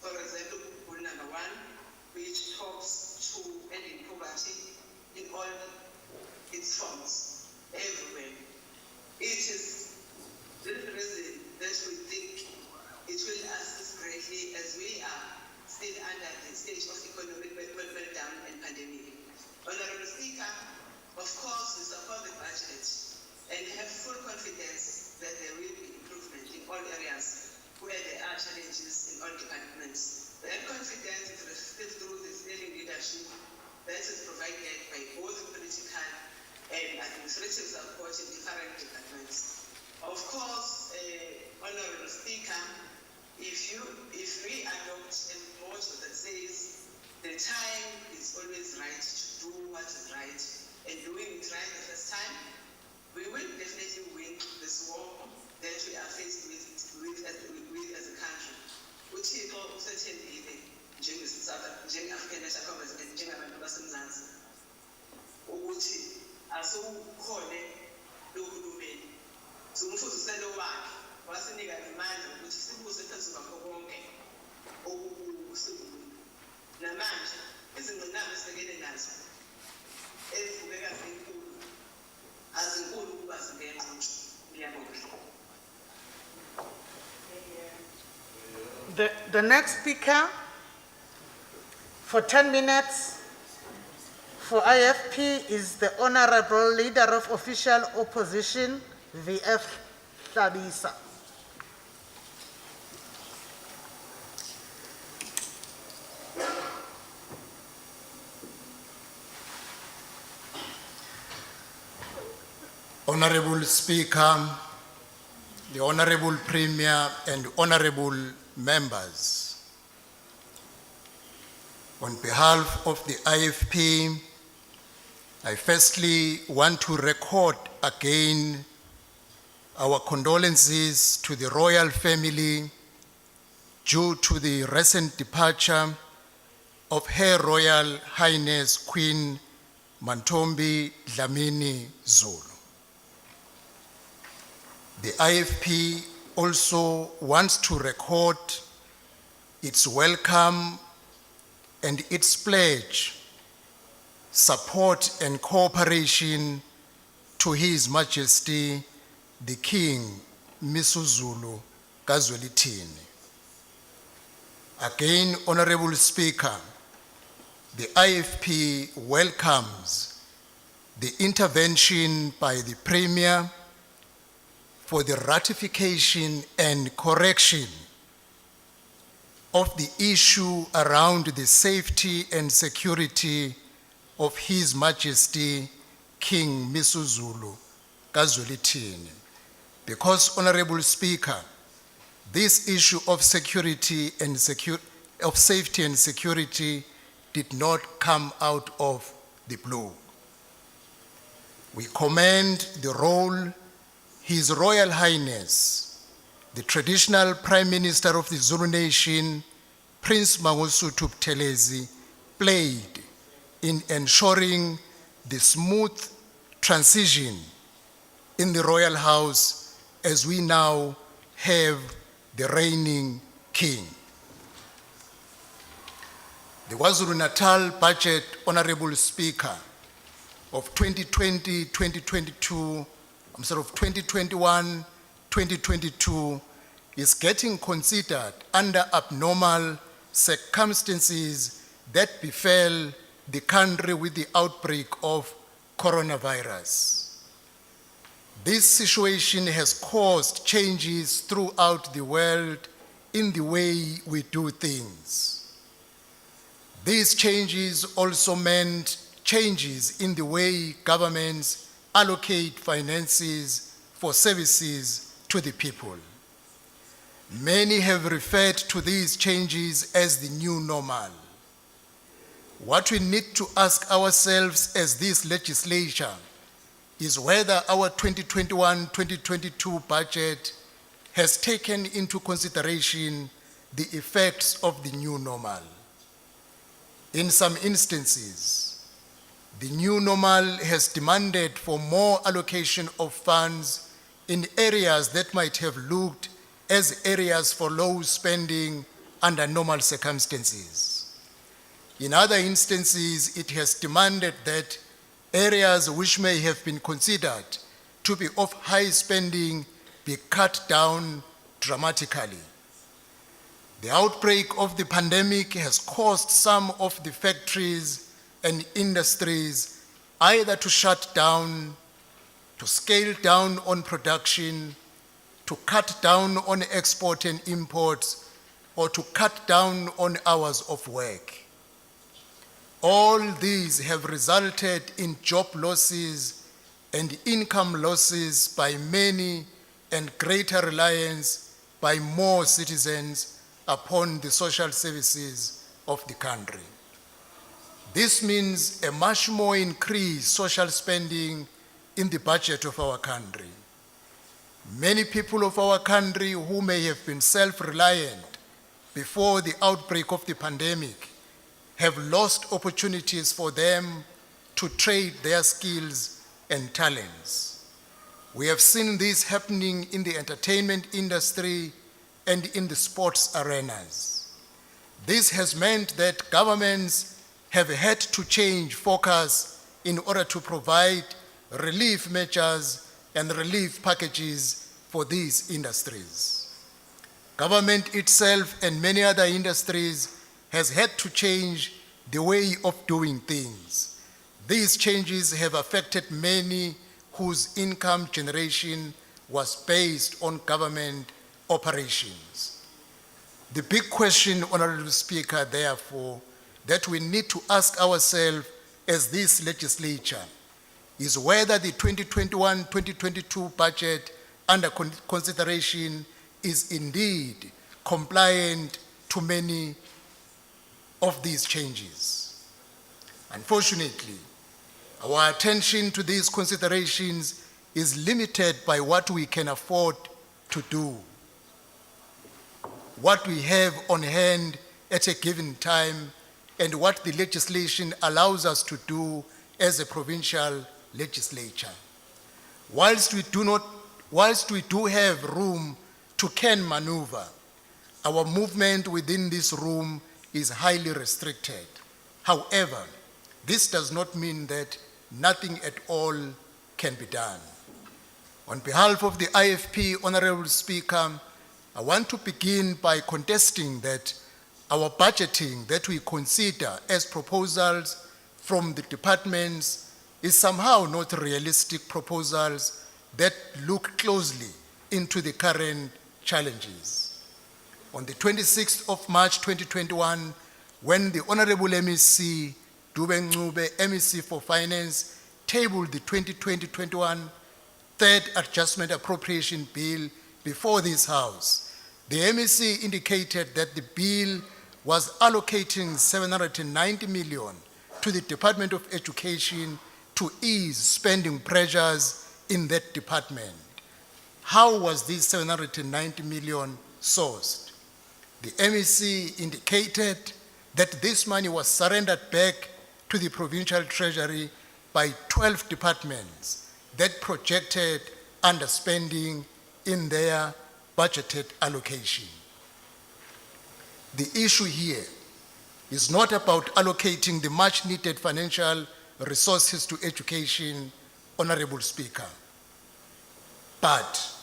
For example, goal number 1, which talks to ending poverty in all its forms, everywhere. It is this reason that we think it will assist greatly as we are still under the stage of economic meltdown and pandemic. Honorable Speaker, of course, we support the budget and have full confidence that there will be improvement in all areas where there are challenges in all departments. That confidence is received through the steering leadership that is provided by both political and administrative support in different departments. Of course, Honorable Speaker, if we adopt a motto that says the time is always right to do what is right, and doing it right the first time, we will definitely win this war that we are faced with as a country. UThixo usethembile njenge-African National Congress and njengabantu baseMzansi ukuthi asukhone lohulumeni sumfuziselo wakhe wasinika nemandla ukuthi sibuse phezu kwakho konke okubuhlungu. Namanje izingqinamba esibhekene nazo ezibukeka zinkulu azinkulu ukuba zingenqutshwa. Ngiyabonga. The next speaker for 10 minutes for IFP is the Honorable Leader of Official Opposition, VF Hlabisa. Honorable Speaker, the Honorable Premier and Honorable Members, on behalf of the IFP, I firstly want to record again our condolences to the royal family due to the recent departure of Her Royal Highness Queen Mantombi Dlamini Zulu. The IFP also wants to record its welcome and its pledge, support and cooperation to His Majesty the King Misuzulu Kazwelithini. Again, Honorable Speaker, the IFP welcomes the intervention by the Premier for the ratification and correction of the issue around the safety and security of His Majesty King Misuzulu Kazwelithini. Because, Honorable Speaker, this issue of security and safety and security did not come out of the blue. We commend the role His Royal Highness, the traditional Prime Minister of the Zulu Nation, Prince Mangosuthu Buthelezi, played in ensuring the smooth transition in the Royal House as we now have the reigning king. The KwaZulu-Natal budget, Honorable Speaker, of 2020-2022, of 2021-2022 is getting considered under abnormal circumstances that befell the country with the outbreak of coronavirus. This situation has caused changes throughout the world in the way we do things. These changes also meant changes in the way governments allocate finances for services to the people. Many have referred to these changes as the new normal. What we need to ask ourselves as this legislature is whether our 2021-2022 budget has taken into consideration the effects of the new normal. In some instances, the new normal has demanded for more allocation of funds in areas that might have looked as areas for low spending under normal circumstances. In other instances, it has demanded that areas which may have been considered to be of high spending be cut down dramatically. The outbreak of the pandemic has caused some of the factories and industries either to shut down, to scale down on production, to cut down on export and imports, or to cut down on hours of work. All these have resulted in job losses and income losses by many and greater reliance by more citizens upon the social services of the country. This means a much more increased social spending in the budget of our country. Many people of our country who may have been self-reliant before the outbreak of the pandemic have lost opportunities for them to trade their skills and talents. We have seen this happening in the entertainment industry and in the sports arenas. This has meant that governments have had to change focus in order to provide relief measures and relief packages for these industries. Government itself and many other industries has had to change the way of doing things. These changes have affected many whose income generation was based on government operations. The big question, Honorable Speaker, therefore, that we need to ask ourselves as this legislature is whether the 2021-2022 budget under consideration is indeed compliant to many of these changes. Unfortunately, our attention to these considerations is limited by what we can afford to do, what we have on hand at a given time, and what the legislation allows us to do as a provincial legislature. Whilst we do have room to can maneuver, our movement within this room is highly restricted. However, this does not mean that nothing at all can be done. On behalf of the IFP, Honorable Speaker, I want to begin by contesting that our budgeting that we consider as proposals from the departments is somehow not realistic proposals that look closely into the current challenges. On the 26th of March 2021, when the Honorable MEC Dube Ncube, MEC for Finance, tabled the 2020-21 Third Adjustment Appropriation Bill before this House, the MEC indicated that the bill was allocating 790 million to the Department of Education to ease spending pressures in that department. How was this 790 million sourced? The MEC indicated that this money was surrendered back to the provincial treasury by 12 departments that projected underspending in their budgeted allocation. The issue here is not about allocating the much needed financial resources to education, Honorable Speaker, but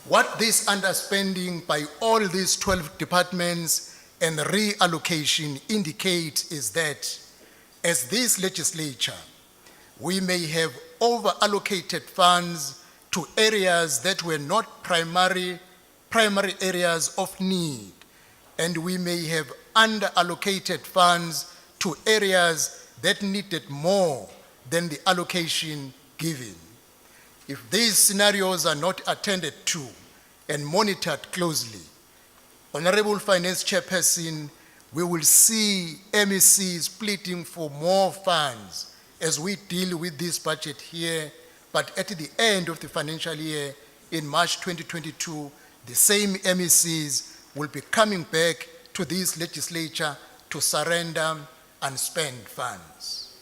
what this underspending by all these 12 departments and reallocation indicates is that as this legislature, we may have over-allocated funds to areas that were not primary areas of need, and we may have under-allocated funds to areas that needed more than the allocation given. If these scenarios are not attended to and monitored closely, Honorable Finance Chairperson, we will see MECs pleading for more funds as we deal with this budget here, but at the end of the financial year, in March 2022, the same MECs will be coming back to this legislature to surrender unspent funds.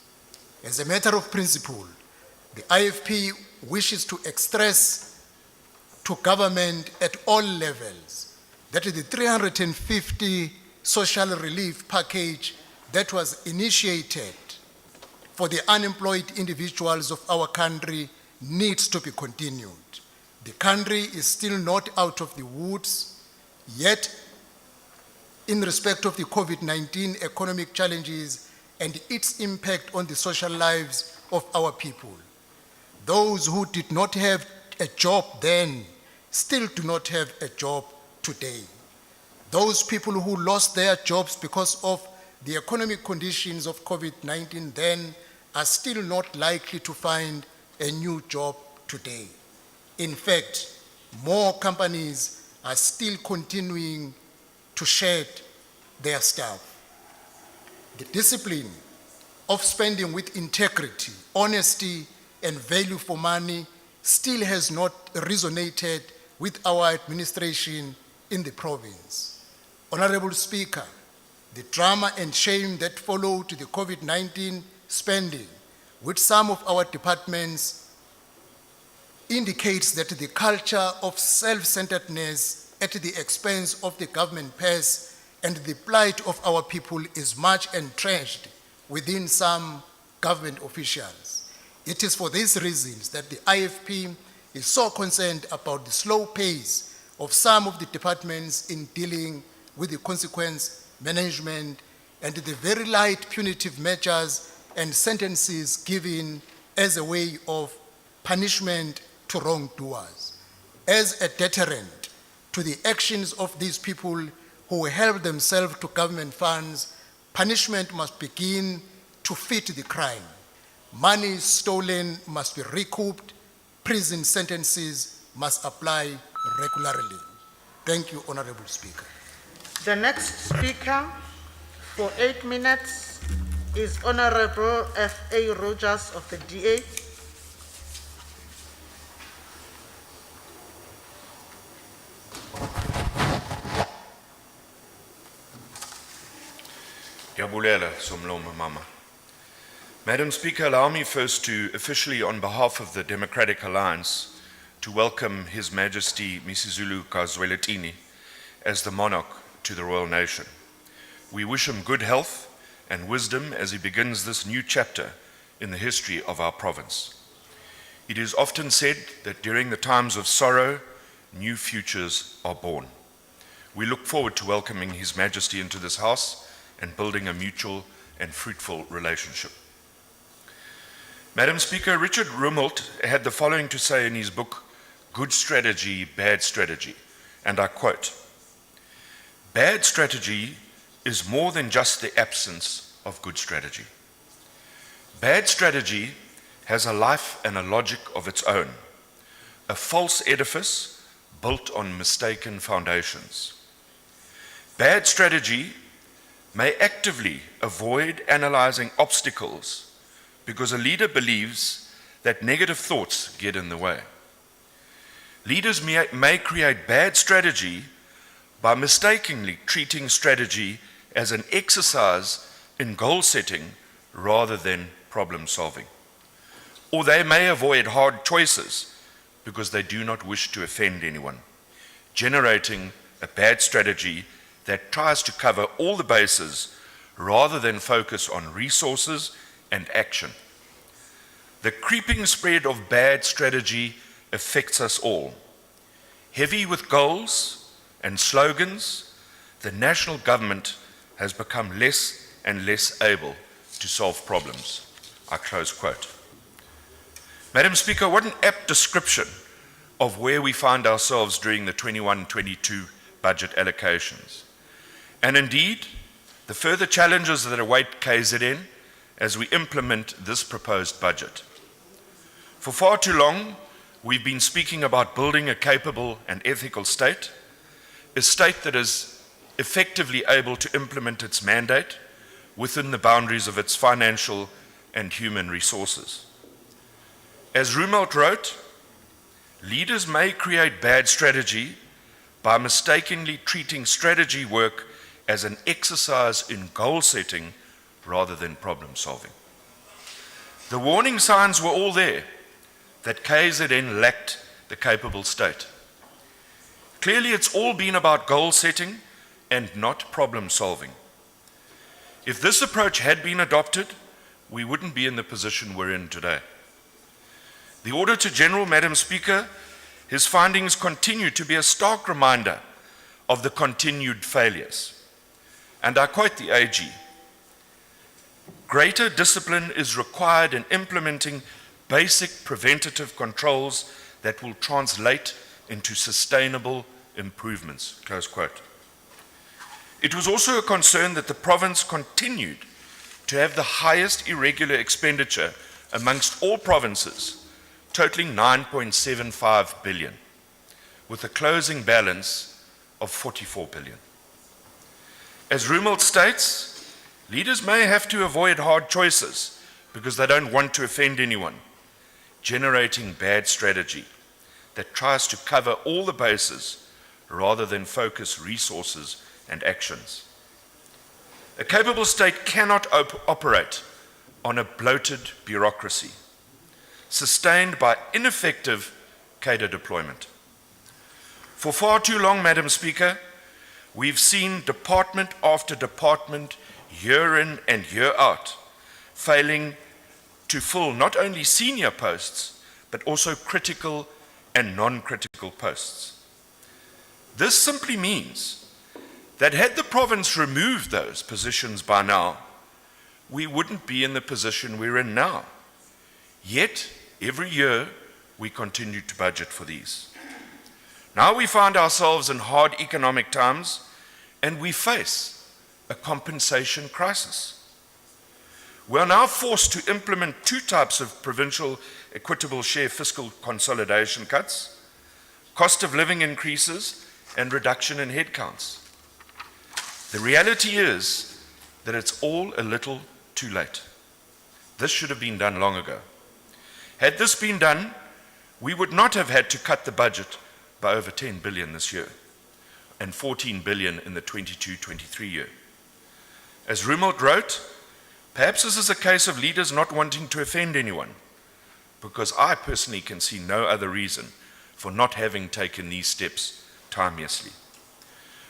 As a matter of principle, the IFP wishes to express to government at all levels that the 350 social relief package that was initiated for the unemployed individuals of our country needs to be continued. The country is still not out of the woods, yet in respect of the COVID-19 economic challenges and its impact on the social lives of our people. Those who did not have a job then still do not have a job today. Those people who lost their jobs because of the economic conditions of COVID-19 then are still not likely to find a new job today. In fact, more companies are still continuing to shed their staff. The discipline of spending with integrity, honesty, and value for money still has not resonated with our administration in the province. Honorable Speaker, the drama and shame that followed the COVID-19 spending with some of our departments indicates that the culture of self-centeredness at the expense of the government purse and the plight of our people is much entrenched within some government officials. It is for these reasons that the IFP is so concerned about the slow pace of some of the departments in dealing with the consequence management and the very light punitive measures and sentences given as a way of punishment to wrongdoers. As a deterrent to the actions of these people who help themselves to government funds, punishment must begin to fit the crime. Money stolen must be recouped. Prison sentences must apply regularly. Thank you, Honorable Speaker. The next speaker for 8 minutes is Honorable F.A. Rogers of the DA. Yabulela Somloma Mama. Madam Speaker, allow me first to officially, on behalf of the Democratic Alliance, to welcome His Majesty Misuzulu Kazwelithini as the monarch to the royal nation. We wish him good health and wisdom as he begins this new chapter in the history of our province. It is often said that during the times of sorrow, new futures are born. We look forward to welcoming His Majesty into this house and building a mutual and fruitful relationship. Madam Speaker, Richard Rumelt had the following to say in his book, Good Strategy, Bad Strategy, and I quote, "Bad strategy is more than just the absence of good strategy. Bad strategy has a life and a logic of its own, a false edifice built on mistaken foundations. Bad strategy may actively avoid analyzing obstacles because a leader believes that negative thoughts get in the way. Leaders may create bad strategy by mistakenly treating strategy as an exercise in goal setting rather than problem solving. Or they may avoid hard choices because they do not wish to offend anyone, generating a bad strategy that tries to cover all the bases rather than focus on resources and action. The creeping spread of bad strategy affects us all. Heavy with goals and slogans, the national government has become less and less able to solve problems." I close quote. Madam Speaker, what an apt description of where we find ourselves during the 21-22 budget allocations. And indeed, the further challenges that await KZN as we implement this proposed budget. For far too long, we've been speaking about building a capable and ethical state, a state that is effectively able to implement its mandate within the boundaries of its financial, and human resources. As Rumelt wrote, leaders may create bad strategy by mistakenly treating strategy work as an exercise in goal setting rather than problem solving. The warning signs were all there that KZN lacked the capable state. Clearly, it's all been about goal setting and not problem solving. If this approach had been adopted, we wouldn't be in the position we're in today. The Auditor General, Madam Speaker, his findings continue to be a stark reminder of the continued failures. And I quote the AG, "Greater discipline is required in implementing basic preventative controls that will translate into sustainable improvements," close quote. It was also a concern that the province continued to have the highest irregular expenditure amongst all provinces, totaling 9.75 billion, with a closing balance of 44 billion. As Rumelt states, leaders may have to avoid hard choices because they don't want to offend anyone, generating bad strategy that tries to cover all the bases rather than focus resources and actions. A capable state cannot operate on a bloated bureaucracy, sustained by ineffective cadre deployment. For far too long, Madam Speaker, we've seen department after department, year in and year out, failing to fill not only senior posts, but also critical and non-critical posts. This simply means that had the province removed those positions by now, we wouldn't be in the position we're in now. Yet, every year, we continue to budget for these. Now we find ourselves in hard economic times, and we face a compensation crisis. We are now forced to implement two types of provincial equitable share fiscal consolidation cuts, cost of living increases, and reduction in headcounts. The reality is that it's all a little too late. This should have been done long ago. Had this been done, we would not have had to cut the budget by over 10 billion this year and 14 billion in the 22-23 year. As Rumelt wrote, perhaps this is a case of leaders not wanting to offend anyone, because I personally can see no other reason for not having taken these steps timeously.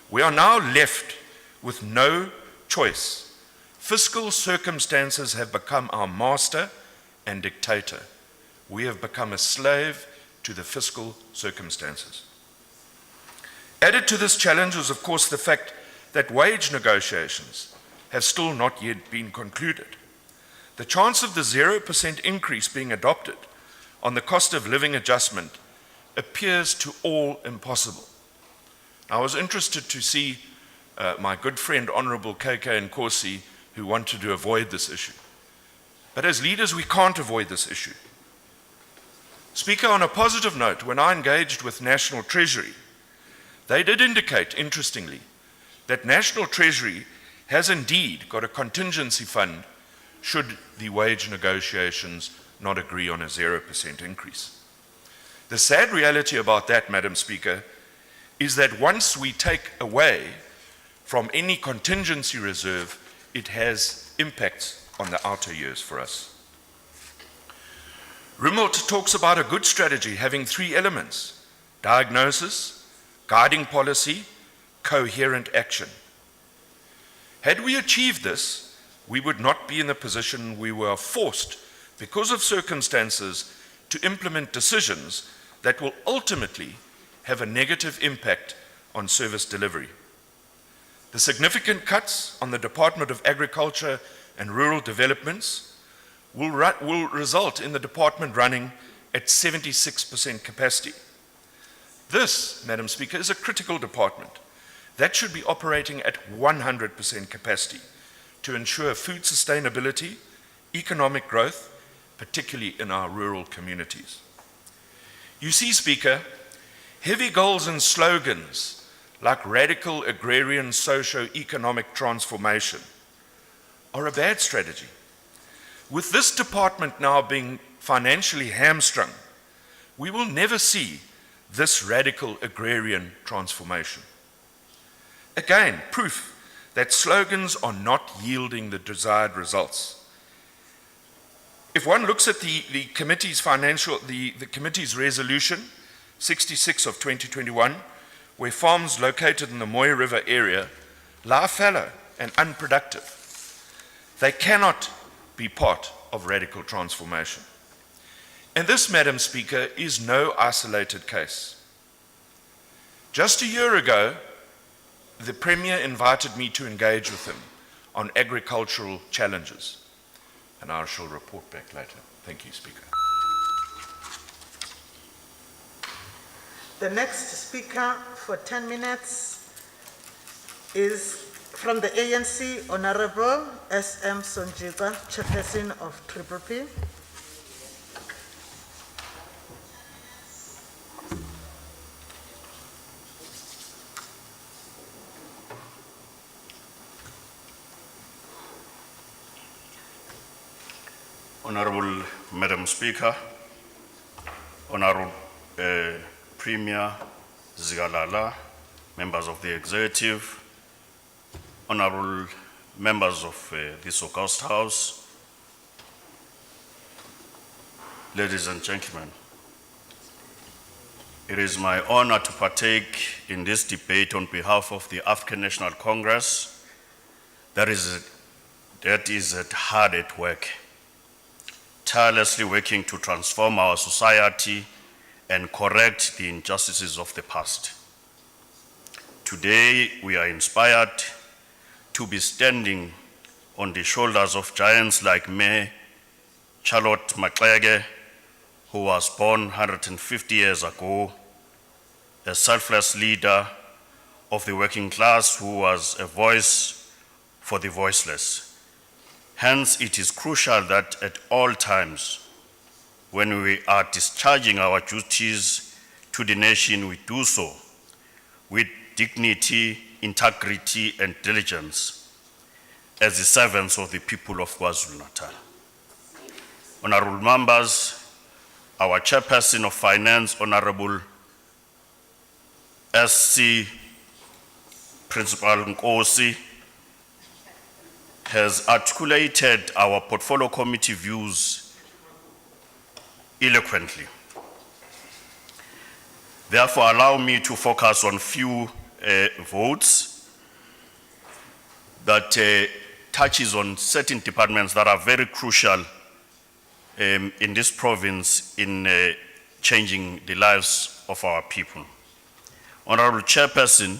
We are now left with no choice. Fiscal circumstances have become our master and dictator. We have become a slave to the fiscal circumstances. Added to this challenge was, of course, the fact that wage negotiations have still not yet been concluded. The chance of the 0% increase being adopted on the cost of living adjustment appears to all impossible. I was interested to see my good friend, Honorable KK Nkosi, who wanted to avoid this issue. But as leaders, we can't avoid this issue. Speaker, on a positive note, when I engaged with National Treasury, they did indicate, interestingly, that National Treasury has indeed got a contingency fund should the wage negotiations not agree on a 0% increase. The sad reality about that, Madam Speaker, is that once we take away from any contingency reserve, it has impacts on the outer years for us. Rumelt talks about a good strategy having three elements: diagnosis, guiding policy, coherent action. Had we achieved this, we would not be in the position we were forced, because of circumstances, to implement decisions that will ultimately have a negative impact on service delivery. The significant cuts on the Department of Agriculture and Rural Developments will result in the department running at 76% capacity. This, Madam Speaker, is a critical department that should be operating at 100% capacity to ensure food sustainability, economic growth, particularly in our rural communities. You see, Speaker, heavy goals and slogans like radical agrarian socio-economic transformation are a bad strategy. With this department now being financially hamstrung, we will never see this radical agrarian transformation. Again, proof that slogans are not yielding the desired results. If one looks at the committee's the committee's resolution 66 of 2021, where farms located in the Moy River area lie fallow and unproductive, they cannot be part of radical transformation. And this, Madam Speaker, is no isolated case. Just a year ago, the Premier invited me to engage with him on agricultural challenges, and I shall report back later. Thank you, Speaker. The next speaker for 10 minutes is from the ANC, Honorable S.M. Sonjika, Chairperson of Triple P. Honorable Madam Speaker, Honorable Premier Zigalala, members of the Executive, Honorable members of this august House, ladies and gentlemen, it is my honor to partake in this debate on behalf of the African National Congress that is hard at work, tirelessly working to transform our society and correct the injustices of the past. Today, we are inspired to be standing on the shoulders of giants like me, Charlotte Maxeke, who was born 150 years ago, a selfless leader of the working class who was a voice for the voiceless. Hence, it is crucial that at all times, when we are discharging our duties to the nation, we do so with dignity, integrity, and diligence as the servants of the people of KwaZulu-Natal. Honorable members, our Chairperson of Finance, Honorable SC Principal Nkosi, has articulated our portfolio committee views eloquently. Therefore, allow me to focus on few votes that touches on certain departments that are very crucial in this province in changing the lives of our people. Honorable Chairperson,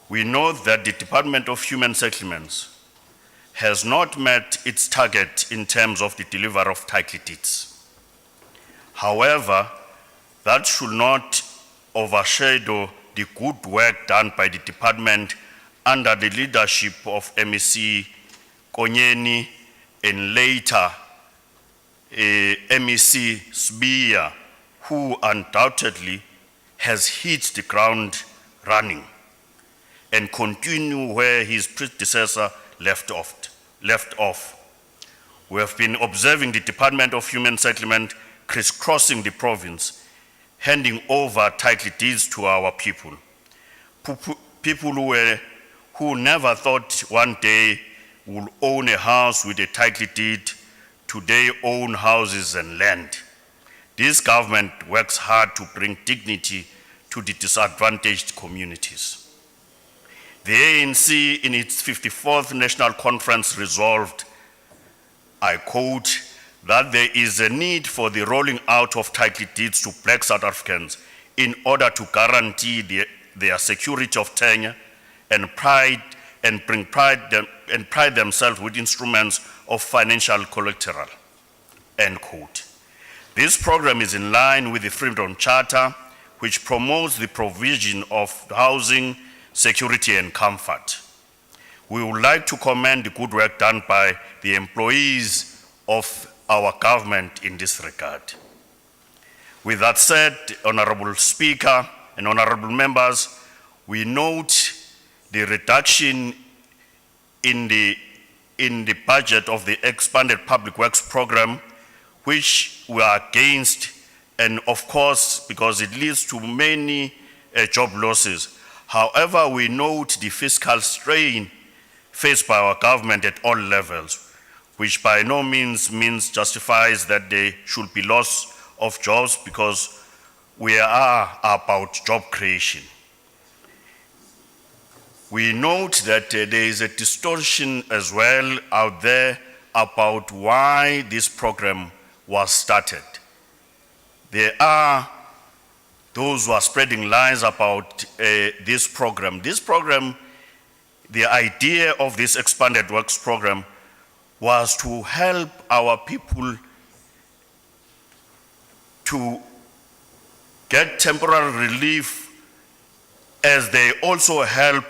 we know that the Department of Human Settlements has not met its target in terms of the delivery of title deeds. However, that should not overshadow the good work done by the department under the leadership of MEC Konyeni and later MEC Sbiya, who undoubtedly has hit the ground running and continue where his predecessor left off. We have been observing the Department of Human Settlement crisscrossing the province, handing over title deeds to our people. People who never thought one day would own a house with a title deed, today own houses and land. This government works hard to bring dignity to the disadvantaged communities. The ANC in its 54th National Conference resolved, I quote, that there is a need for the rolling out of title deeds to Black South Africans in order to guarantee their security of tenure and pride themselves with instruments of financial collateral, end quote. This program is in line with the Freedom Charter, which promotes the provision of housing, security, and comfort. We would like to commend the good work done by the employees of our government in this regard. With that said, Honorable Speaker and honorable members, we note the reduction in the in the budget of the expanded public works program, which we are against, and of course, because it leads to many job losses. However, we note the fiscal strain faced by our government at all levels, which by no means justifies that there should be loss of jobs, because we are about job creation. We note that there is a distortion as well out there about why this program was started. There are those who are spreading lies about this program. This program, the idea of this expanded works program was to help our people to get temporary relief as they also help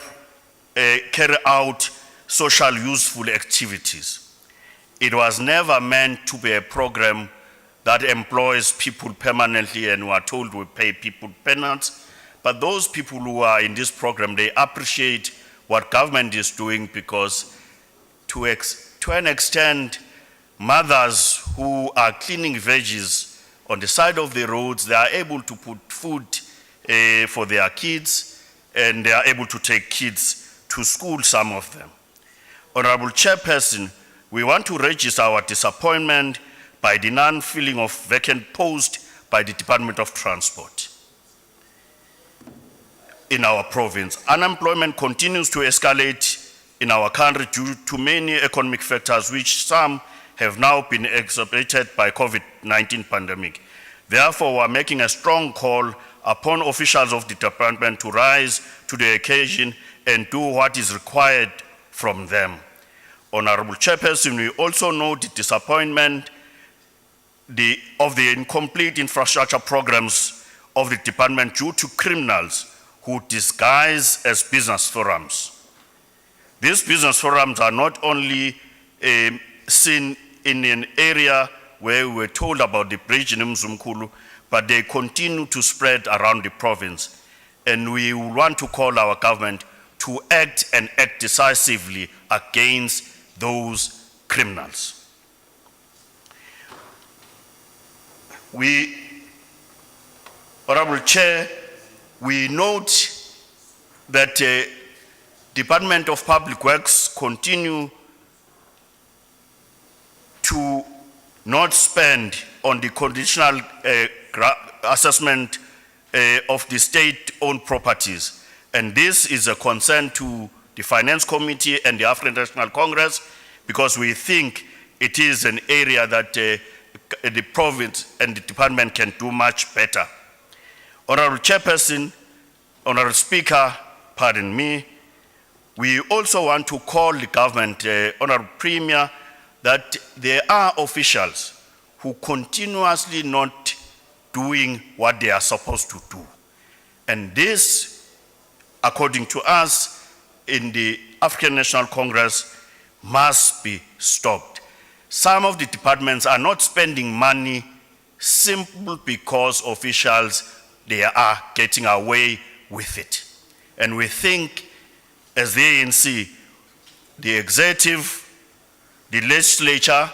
carry out social useful activities. It was never meant to be a program that employs people permanently and we are told we pay people penance. But those people who are in this program, they appreciate what government is doing, because to an extent, mothers who are cleaning veggies on the side of the roads, they are able to put food for their kids, and they are able to take kids to school, some of them. Honorable Chairperson, we want to register our disappointment by the non-filling of vacant posts by the Department of Transport in our province. Unemployment continues to escalate in our country due to many economic factors, which some have now been exacerbated by COVID-19 pandemic. Therefore, we are making a strong call upon officials of the department to rise to the occasion and do what is required from them. Honorable Chairperson, we also note the disappointment of the incomplete infrastructure programs of the department due to criminals who disguise as business forums. These business forums are not only seen in an area where we were told about the bridge in Mzumkulu, but they continue to spread around the province. And we want to call our government to act and act decisively against those criminals. Honorable Chair, we note that Department of Public Works continue to not spend on the conditional assessment of the state-owned properties. And this is a concern to the Finance Committee and the African National Congress, because we think it is an area that the province and the department can do much better. Honorable Chairperson, Honorable Speaker, pardon me, we also want to call the government, Honorable Premier, that there are officials who continuously not doing what they are supposed to do. And this, according to us in the African National Congress, must be stopped. Some of the departments are not spending money simply because officials, they are getting away with it. And we think, as the ANC, the executive, the legislature,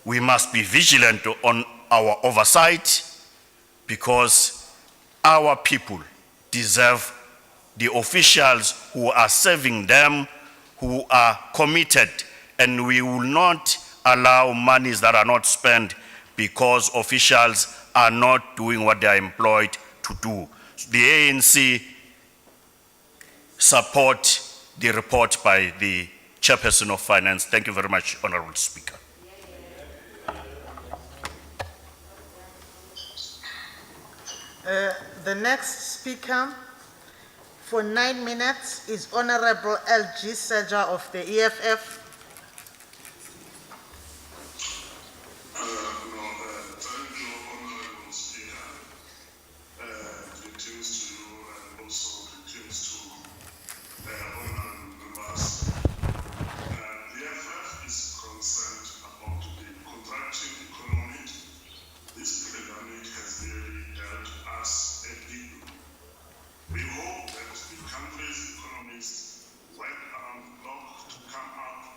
we must be vigilant on our oversight, because our people deserve the officials who are serving them, who are committed, and we will not allow monies that are not spent because officials are not doing what they are employed to do. The ANC support the report by the Chairperson of Finance. Thank you very much, Honorable Speaker. The next speaker for 9 minutes is Honorable L.G. Seja of the EFF. Thank you, Honorable Speaker. Greetings to you and also greetings to honorable members. The EFF is concerned about the contracting economy. This pandemic has really dealt us a big blow. We hope that the country's economists work around the clock to come up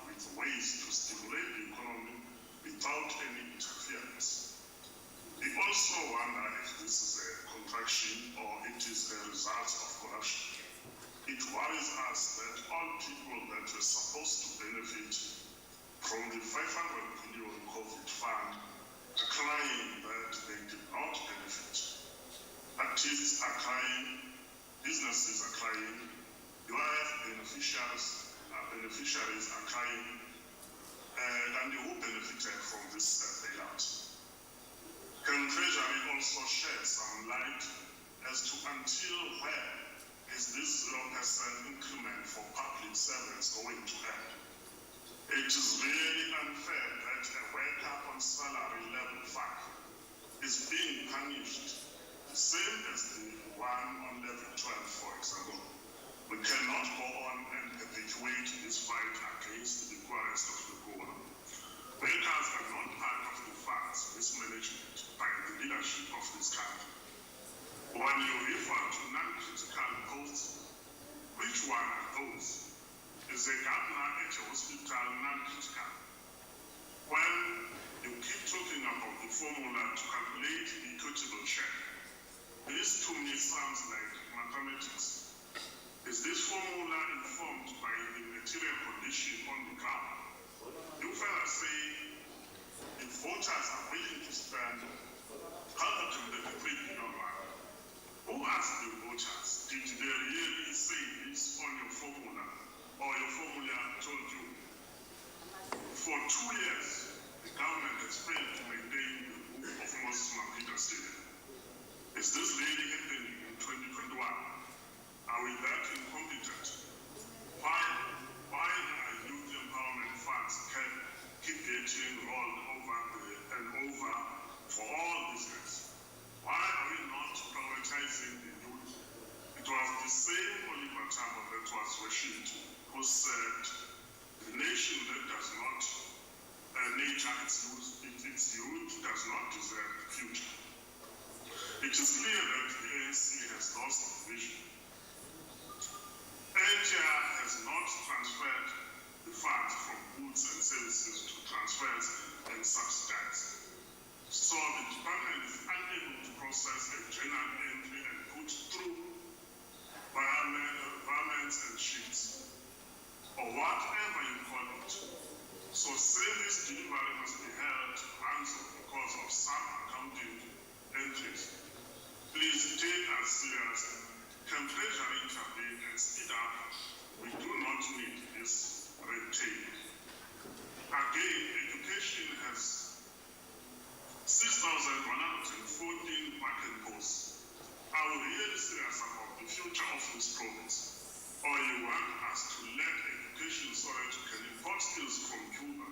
500 million COVID fund are crying that they did not benefit. Artists are crying, businesses are crying, UIF beneficiaries are crying, and who benefited from this bailout. Can Treasury also shed some light as to until where is this 0% increment for public servants going to end? It is really unfair that a worker on salary level 5 is being punished the same as the one on level 12, for example. We cannot go on and perpetuate this fight against the poorest of the poor. Workers are not part of the funds mismanagement by the leadership of this country. When you refer to non-critical posts, which one are those? Is a gardener at a hospital non-critical? When you keep talking about the formula to calculate the equitable share, this to me sounds like mathematics. Is this formula informed by the material condition on the ground? You fellas say if voters are willing to spend 133 billion, who asked the voters? Did they really say this on your formula, or your formula told you? For 2 years, the government has failed to maintain the roof of Moses Mabhida Stadium. Is this really happening in 2021? Are we that incompetent? Why are youth empowerment funds keep getting rolled over and over for all business? Why are we not prioritizing the youth? It was the same Oliver Tambo that was worshipped who said, the nation that does not nurture its youth does not deserve the future. It is clear that the ANC has lost vision. AGR has not transferred the funds from goods and services to transfers and subsidies. So the department is unable to process a journal entry and put through garments and sheets, or whatever you call it. So service delivery must be held ransom because of some accounting entries. Please take us seriously. Can Treasury intervene and speed up? We do not need this red tape. Again, education has 6,114 vacant posts. Are we really serious about the future of this province? Or you want us to let education storage can import skills from Cuba?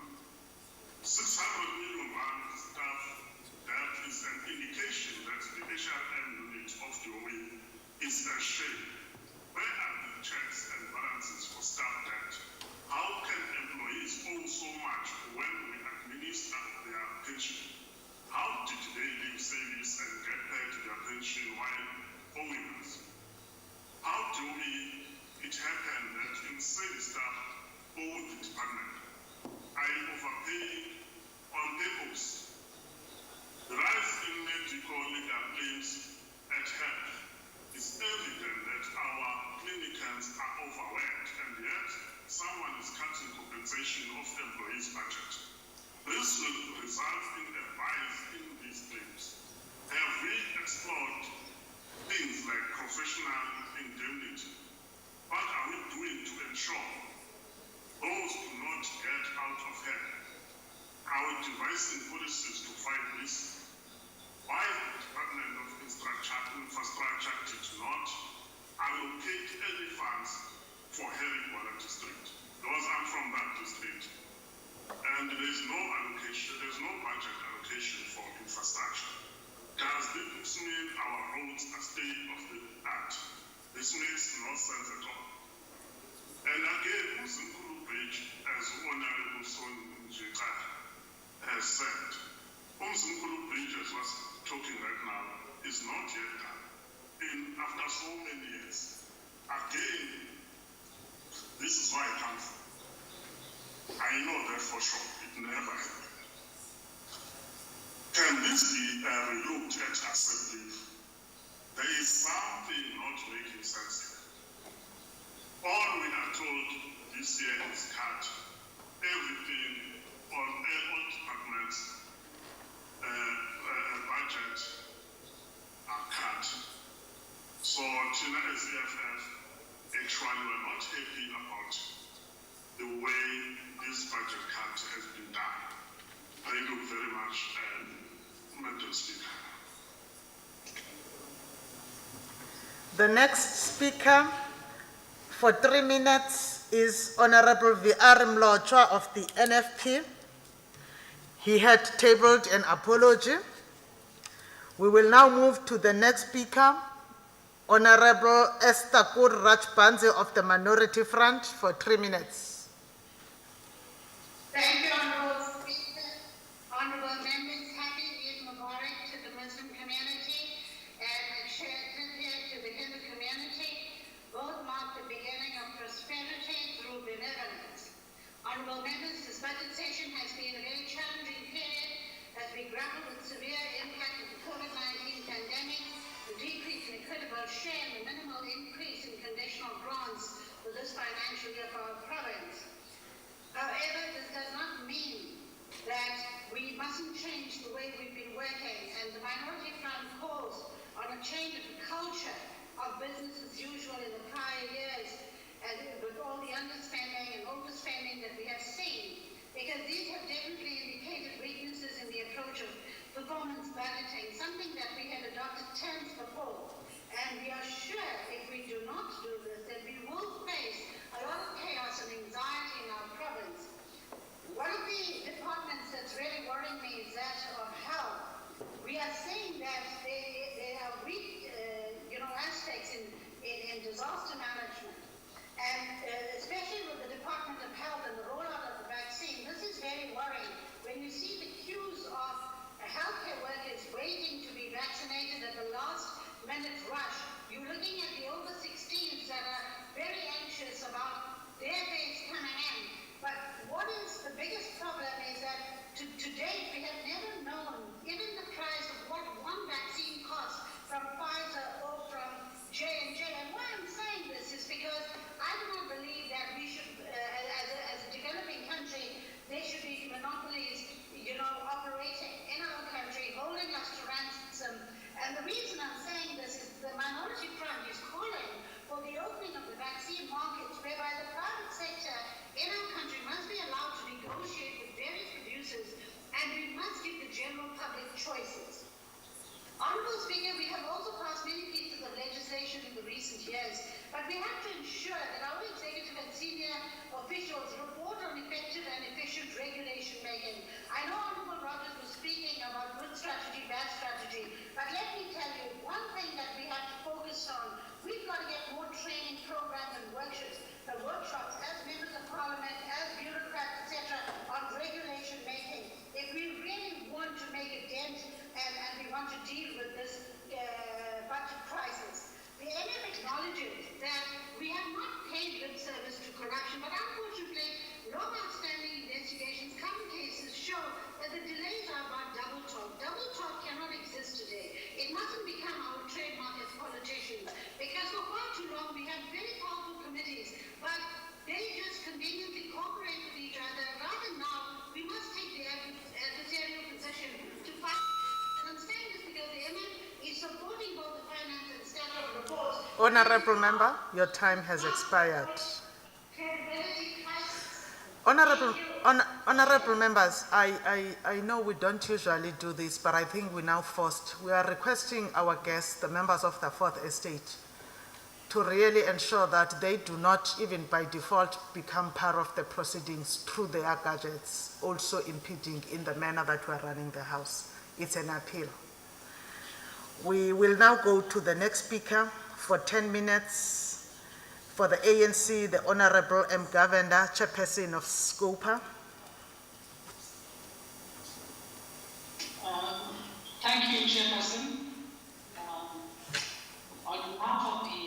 600 million rand staff, that is an indication that the HRM unit of the OE is a shame. Where are the checks and balances for staff debt? How can employees owe so much when we administer their pension? How did they leave service and get paid their pension while owing us? How do it happen that insane staff owe the department? I overpay on purpose. The rise in medical legal claims at health. It's evident that our clinicians are overworked, and yet someone is cutting compensation of employees' budget. This will result in a rise in these claims. Have we explored things like professional indemnity? What are we doing to ensure those do not get out of hand? Are we devising policies to fight this? Why the Department of Infrastructure did not allocate any funds for Harry district? Because I'm from that district, and there's no allocation, there's no budget allocation for infrastructure. Does this mean our roads are state of the art? This makes no sense at all. And again, Umzimkhulu Bridge, as Honorable Sonjeka has said, Umzimkhulu Bridge, as was talking right now, is not yet done. After so many years. Again, this is where I come from. I know that for sure. It never happened. Can this be relooked at acceptably? There is something not making sense here. All we are told this year is cut. Everything all departments' budget are cut. So Tina as EFF actually were not happy about the way this budget cut has been done. Thank you very much, Madam Speaker. The next speaker for 3 minutes is Honorable VR Mlotshwa of the NFP. He had tabled an apology. We will now move to the next speaker, Honorable Esther Kur Rajbanzi of the Minority Front for 3 minutes. Thank you, Honorable Speaker. Honorable members, happy Eid Mubarak to the Muslim community and shared to the Hindu community. Both mark the beginning of prosperity through benevolence. Honorable members, this budget session has been a very challenging period as we grapple with severe impact of the COVID-19 pandemic, the decrease in equitable share, and the minimal increase in conditional grants for this financial year for our province. However, this does not mean that we mustn't change the way we've been working, and the Minority Front calls on a change of the culture of business as usual in the prior years, and with all the underspending and overspending that we have seen, because these have definitely indicated weaknesses in the approach of performance budgeting, something that we had adopted terms before. And we are sure if we do not do this, that we will face a lot of chaos and anxiety in our province. One of the departments that's really worrying me is that of health. We are seeing that there are weak, aspects in disaster management, and especially with the Department of Health and the rollout of the vaccine. This is very worrying. When you see the queues of healthcare workers waiting to be vaccinated at the last minute rush, you're looking at the over 16s that are very anxious about their days coming in. But what is the biggest problem is that to date we have never known even the price of what one vaccine costs from Pfizer or from J&J. And why I'm saying this is because I do not believe that we should, as a developing country, there should be monopolies, operating in our country, holding us to ransom. And the reason I'm saying this is the Minority Front is calling for the opening of the vaccine markets, whereby the private sector in our country must be allowed to negotiate with various producers, and we must give the general public choices. Honorable Speaker, we have also passed many pieces of legislation in the recent years, but we have to ensure that our executive and senior officials report on effective and efficient regulation making. I know Honorable Rogers was speaking about good strategy, bad strategy, but let me tell you one thing that we have to focus on. We've got to get more training programs and workshops as members of parliament, as bureaucrats, etc., on regulation making. If we really want to make a dent and we want to deal with this budget crisis, the NF acknowledges that we have not paid lip service to corruption, but unfortunately, long outstanding investigations, common cases show that the delays are about double talk. Double talk cannot exist today. It mustn't become our trademark as politicians, because for far too long we have very powerful committees, but they just conveniently cooperate with each other. Rather now, we must take the adversarial position to fight. And I'm saying this because the MF is supporting both the finance and statutory reports. Honorable Member, your time has expired. Credibility crisis. Honorable members, I know we don't usually do this, but I think we're now forced. We are requesting our guests, the members of the Fourth Estate, to really ensure that they do not, even by default, become part of the proceedings through their gadgets, also impeding in the manner that we're running the House. It's an appeal. We will now go to the next speaker for 10 minutes. For the ANC, the Honorable M. Govender, Chairperson of SCOPA. Thank you, Chairperson. On behalf of the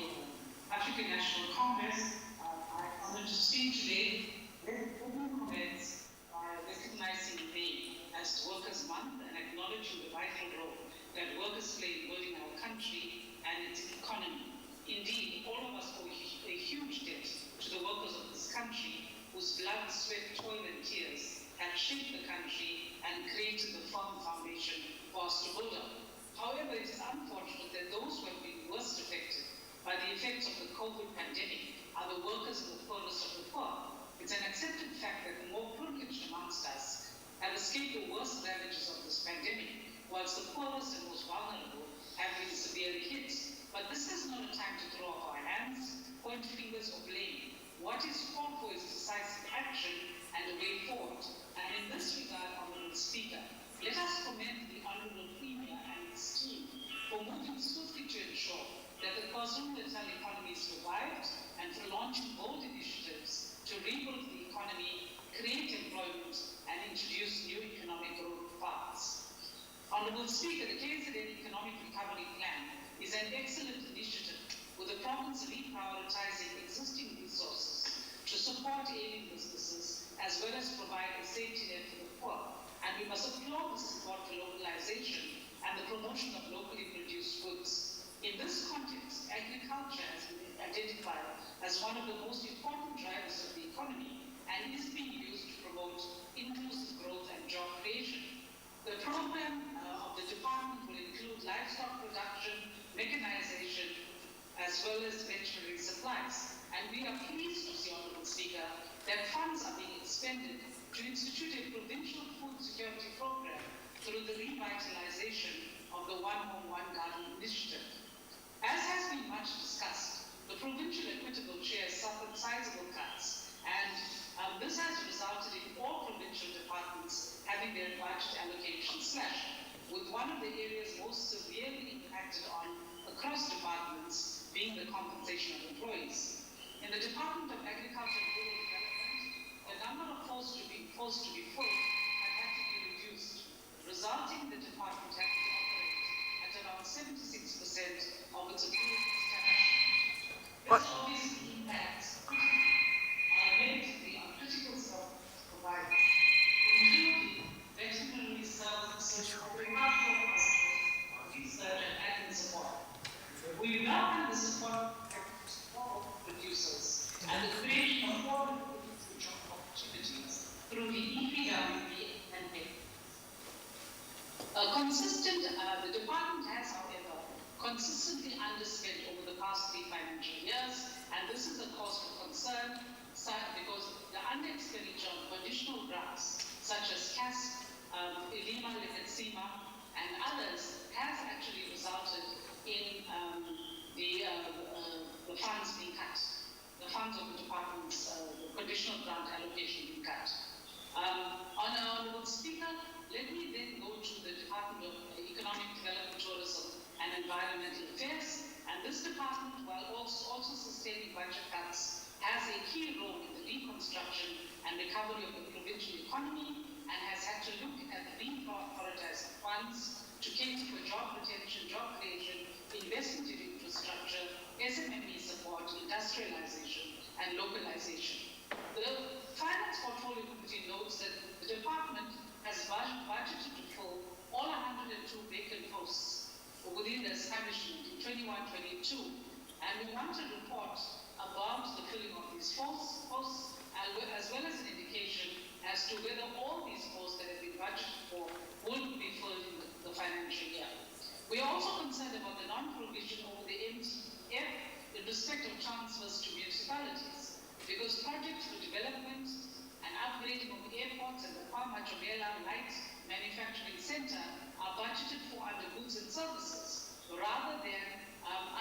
African National Congress, I wanted to speak today. Let me commence by recognizing May as Workers' Month and acknowledging the vital role that workers play in building our country and its economy. Indeed, all of us owe a huge debt to the workers of this country whose blood, sweat, toil, and tears have shaped the country and created the firm foundation for us to build on. However, it is unfortunate that those who have been worst affected by the effects of the COVID pandemic are the workers and the poorest of the poor. It's an accepted fact that the more privileged amongst us have escaped the worst ravages of this pandemic, whilst the poorest and most vulnerable have been severely hit. But this is not a time to throw up our hands, point fingers, or blame. What is called for is decisive action and a way forward. And in this regard, Honourable Speaker, let us commend the Honourable Premier and his team for moving swiftly to ensure that the KwaZulu-Natal economy survived and for launching bold initiatives to rebuild the economy, create employment, and introduce new economic growth paths. Honourable Speaker, the KZN Economic Recovery Plan is an excellent initiative with the province reprioritizing existing resources to support ailing businesses as well as provide a safety net for the poor. And we must applaud the support for localization and the promotion of locally produced goods. In this context, agriculture has been identified as one of the most important drivers of the economy and is being used to promote inclusive growth and job creation. The program of the department will include livestock production, mechanization, as well as veterinary supplies. And we are pleased to see, Honourable Speaker, that funds are being expended to institute a provincial food security program through the revitalization of the One Home, One Garden initiative. As has been much discussed, the provincial equitable share suffered sizable cuts, and this has resulted in all provincial departments having their budget allocation slashed, with one of the areas most severely impacted on across departments being the compensation of employees. In the Department of Agriculture and Rural Development, the number of posts to be full have had to be reduced, resulting in the department having to operate at around 76% of its approved staff. This obviously impacts negatively on critical service providers, including veterinary services, research and admin support. We welcome the support for producers and the creation of more job opportunities through the EPWP and PIC. The department has, however, consistently underspent over the past 3 financial years, and this is a cause for concern because the under-expenditure of conditional grants such as CASP, Elima, Leketsima, and others has actually resulted in the funds being cut, the funds of the department's conditional grant allocation being cut. Honourable Speaker, let me then go to the Department of Economic Development, Tourism and Environmental Affairs. And this department, while also sustaining budget cuts, has a key role in the reconstruction and recovery of the provincial economy and has had to look at reprioritizing funds to cater for job retention, job creation, investment in infrastructure, SMME support, industrialization, and localization. The Finance Portfolio Committee notes that the department has budgeted to fill all 102 vacant posts within the establishment in 21-22, and we want to report about the filling of these posts as well as an indication as to whether all these posts that have been budgeted for will be filled in the financial year. We are also concerned about the non-provision over the MTF in respect of transfers to municipalities, because projects for development and upgrading of airports and the Machobela Light Manufacturing Center are budgeted for under goods and services rather than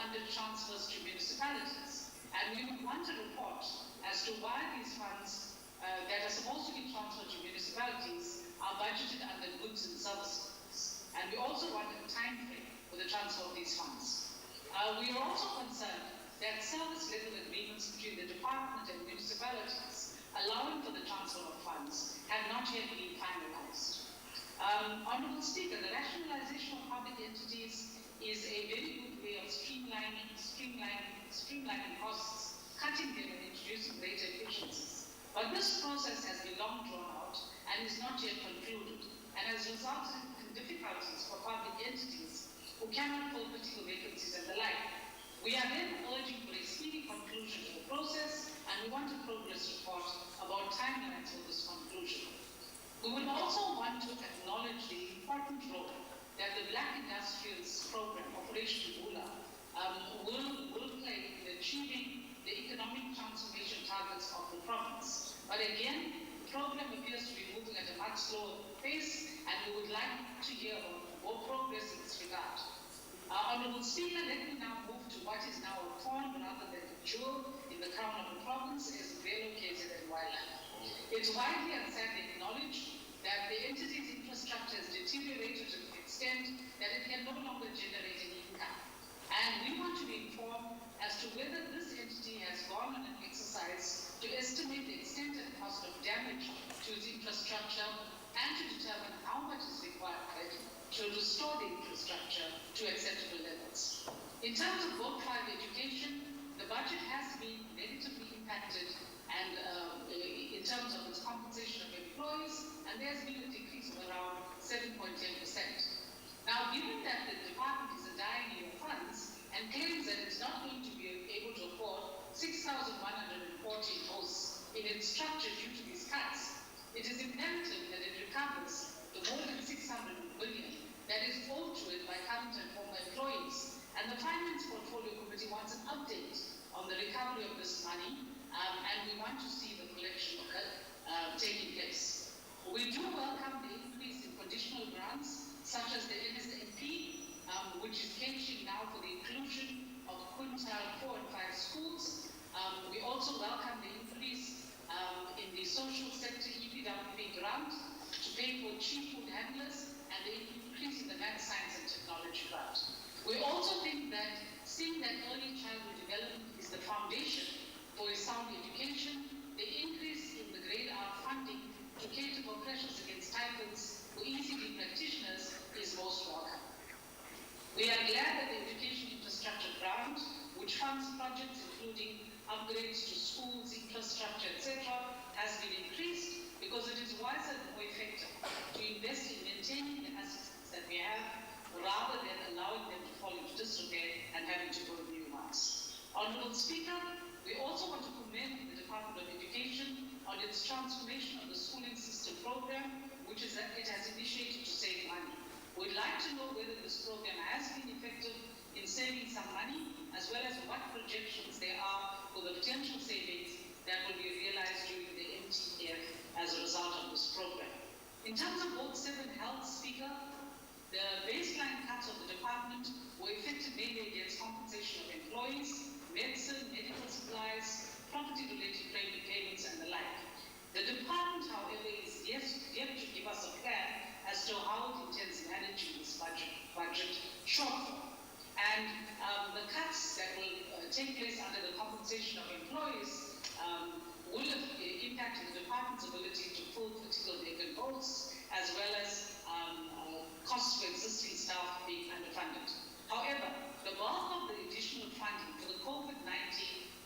under transfers to municipalities. And we would want a report as to why these funds that are supposed to be transferred to municipalities are budgeted under goods and services. And we also want a time frame for the transfer of these funds. We are also concerned that service level agreements between the department and municipalities allowing for the transfer of funds have not yet been finalized. Honourable Speaker, the rationalization of public entities is a very good way of streamlining costs, cutting them and introducing greater efficiencies. But this process has been long drawn out and is not yet concluded and has resulted in difficulties for public entities who cannot fill critical vacancies and the like. We are then urging for a speedy conclusion to the process, and we want a progress report about timelines for this conclusion. We would also want to acknowledge the important role that the Black Industrials Program, Operation Bula, will play in achieving the economic transformation targets of the province. But again, the program appears to be moving at a much slower pace, and we would like to hear of more progress in this regard. Honourable Speaker, let me now move to what is now a thorn rather than a jewel in the crown of the province, is relocated at Wailand. It's widely and sadly acknowledged that the entity's infrastructure has deteriorated to the extent that it can no longer generate any income. And we want to be informed as to whether this entity has gone on an exercise to estimate the extent and cost of damage to its infrastructure and to determine how much is required to restore the infrastructure to acceptable levels. In terms of Board 5 education, the budget has been negatively impacted and in terms of its compensation of employees, and there's been a decrease of around 7.10%. Now, given that the department is a dying year of funds and claims that it's not going to be able to afford 6,140 posts in its structure due to these cuts, it is imperative that it recovers the more than 600 billion that is owed to it by current and former employees. And the Finance Portfolio Committee wants an update on the recovery of this money, and we want to see the collection taking place. We do welcome the increase in conditional grants, such as the NSNP, which is catering now for the inclusion of quintile 4 and 5 schools. We also welcome the increase in the social sector EPWP grant to pay for cheap food handlers, and the increase in the math, science and technology grant. We also think that seeing that early childhood development is the foundation for a sound education, the increase in the grade R funding to cater for pressures against typhoons for ECD practitioners is most welcome. We are glad that the education infrastructure grant, which funds projects including upgrades to schools, infrastructure, etc., has been increased because it is wiser and more effective to invest in maintaining the assets that we have rather than allowing them to fall into disrepair and having to build new ones. Honourable Speaker, we also want to commend the Department of Education on its transformation of the schooling system program, which is that it has initiated to save money. We'd like to know whether this program has been effective in saving some money, as well as what projections there are for the potential savings that will be realized during the MTF as a result of this program. In terms of Board 7 Health, Speaker, the baseline cuts of the department were effected mainly against compensation of employees, medicine, medical supplies, property-related payments, and the like. The department, however, is yet to give us a plan as to how it intends managing this budget shortfall. And the cuts that will take place under the compensation of employees will have impacted the department's ability to fill critical vacant posts, as well as costs for existing staff being underfunded. However, the bulk of the additional funding for the COVID-19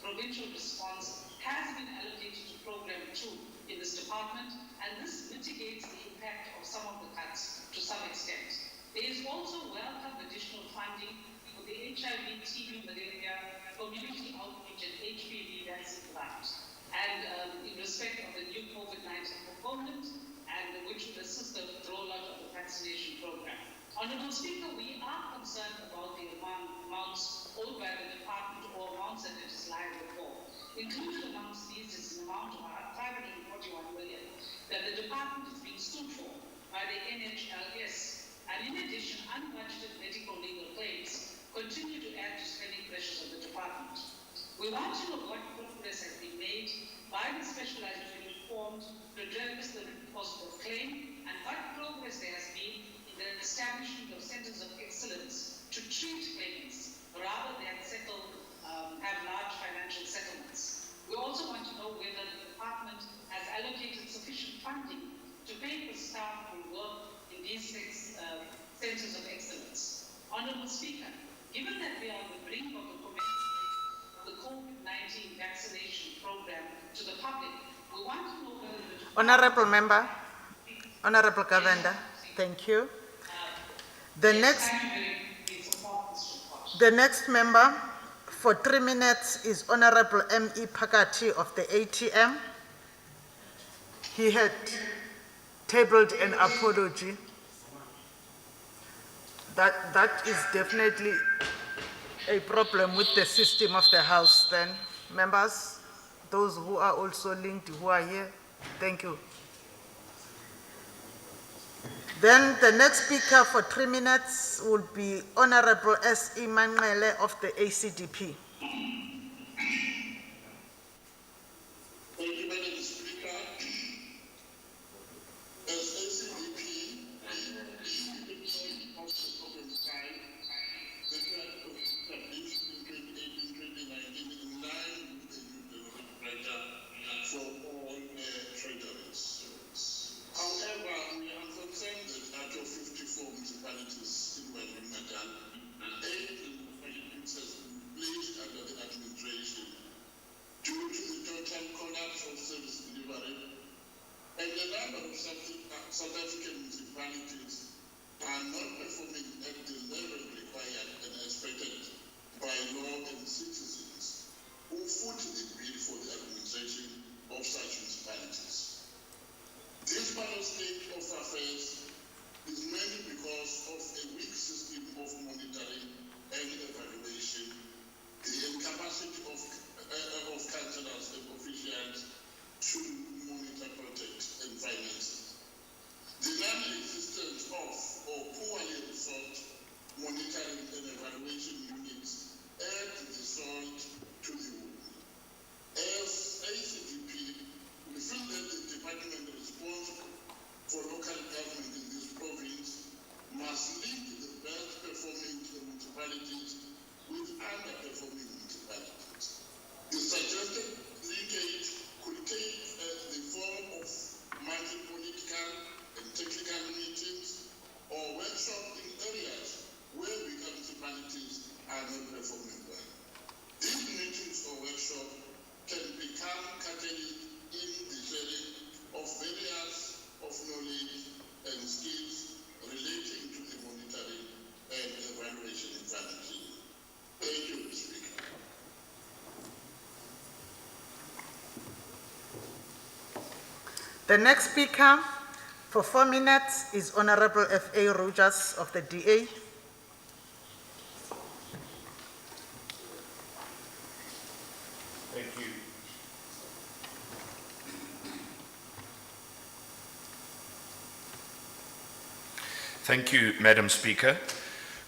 provincial response has been allocated to Program 2 in this department, and this mitigates the impact of some of the cuts to some extent. There is also welcome additional funding for the HIV, TB, malaria, community outreach, and HPV vaccine grant, and in respect of the new COVID-19 component, and which will assist the rollout of the vaccination program. Honourable Speaker, we are concerned about the amounts owed by the department or amounts that it is liable for. Included amongst these is an amount of 541 million that the department is being sued for by the NHLS, and in addition, unbudgeted medical legal claims continue to add to spending pressures of the department. We want to know what progress has been made by the specialized unit formed to address the possible claim, and what progress there has been in the establishment of centers of excellence to treat claims rather than have large financial settlements. We also want to know whether the department has allocated sufficient funding to pay for staff who work in these centers of excellence. Honourable Speaker, given that we are on the brink of the commencement of the COVID-19 vaccination program to the public, we want to know whether the Honourable Member, Honourable Govender, thank you. The next member for 3 minutes is Honourable M.E. Pakati of the ATM. He had tabled an apology. That is definitely a problem with the system of the House then. Members, those who are also linked, who are here, thank you. Then the next speaker for 3 minutes will be Honorable S.E. Manqele of the ACDP. Thank you, Madam Speaker. As ACDP, the process of inside the draft of established in 2018-2019 in line with the new development for all treasuries. However, we are concerned that out of 54 municipalities in KwaZulu-Natal, 8 municipalities has been placed under the administration due to the total collapse of service delivery, and the number of South African municipalities are not performing at the level required and expected by law and citizens who foot the bill for the administration of such municipalities. This parallel state of affairs is mainly because of a weak system of monitoring and evaluation, the incapacity of councillors and officials to monitor, protect, and finance, the non-existence of or poorly resourced monitoring and evaluation units add the salt to the wound. As ACDP, we feel that the department responsible for local government in this province must link the best performing municipalities with underperforming municipalities. The suggested linkage could take the form of multi-political and technical meetings or workshops in areas where weaker municipalities are not performing well. These meetings or workshops can become catalysts in the sharing of various of knowledge and skills relating to the monitoring and evaluation environment. Thank you, Mr. Speaker. The next speaker for 4 minutes is Honorable F.A. Rogers of the DA. Thank you. Thank you, Madam Speaker.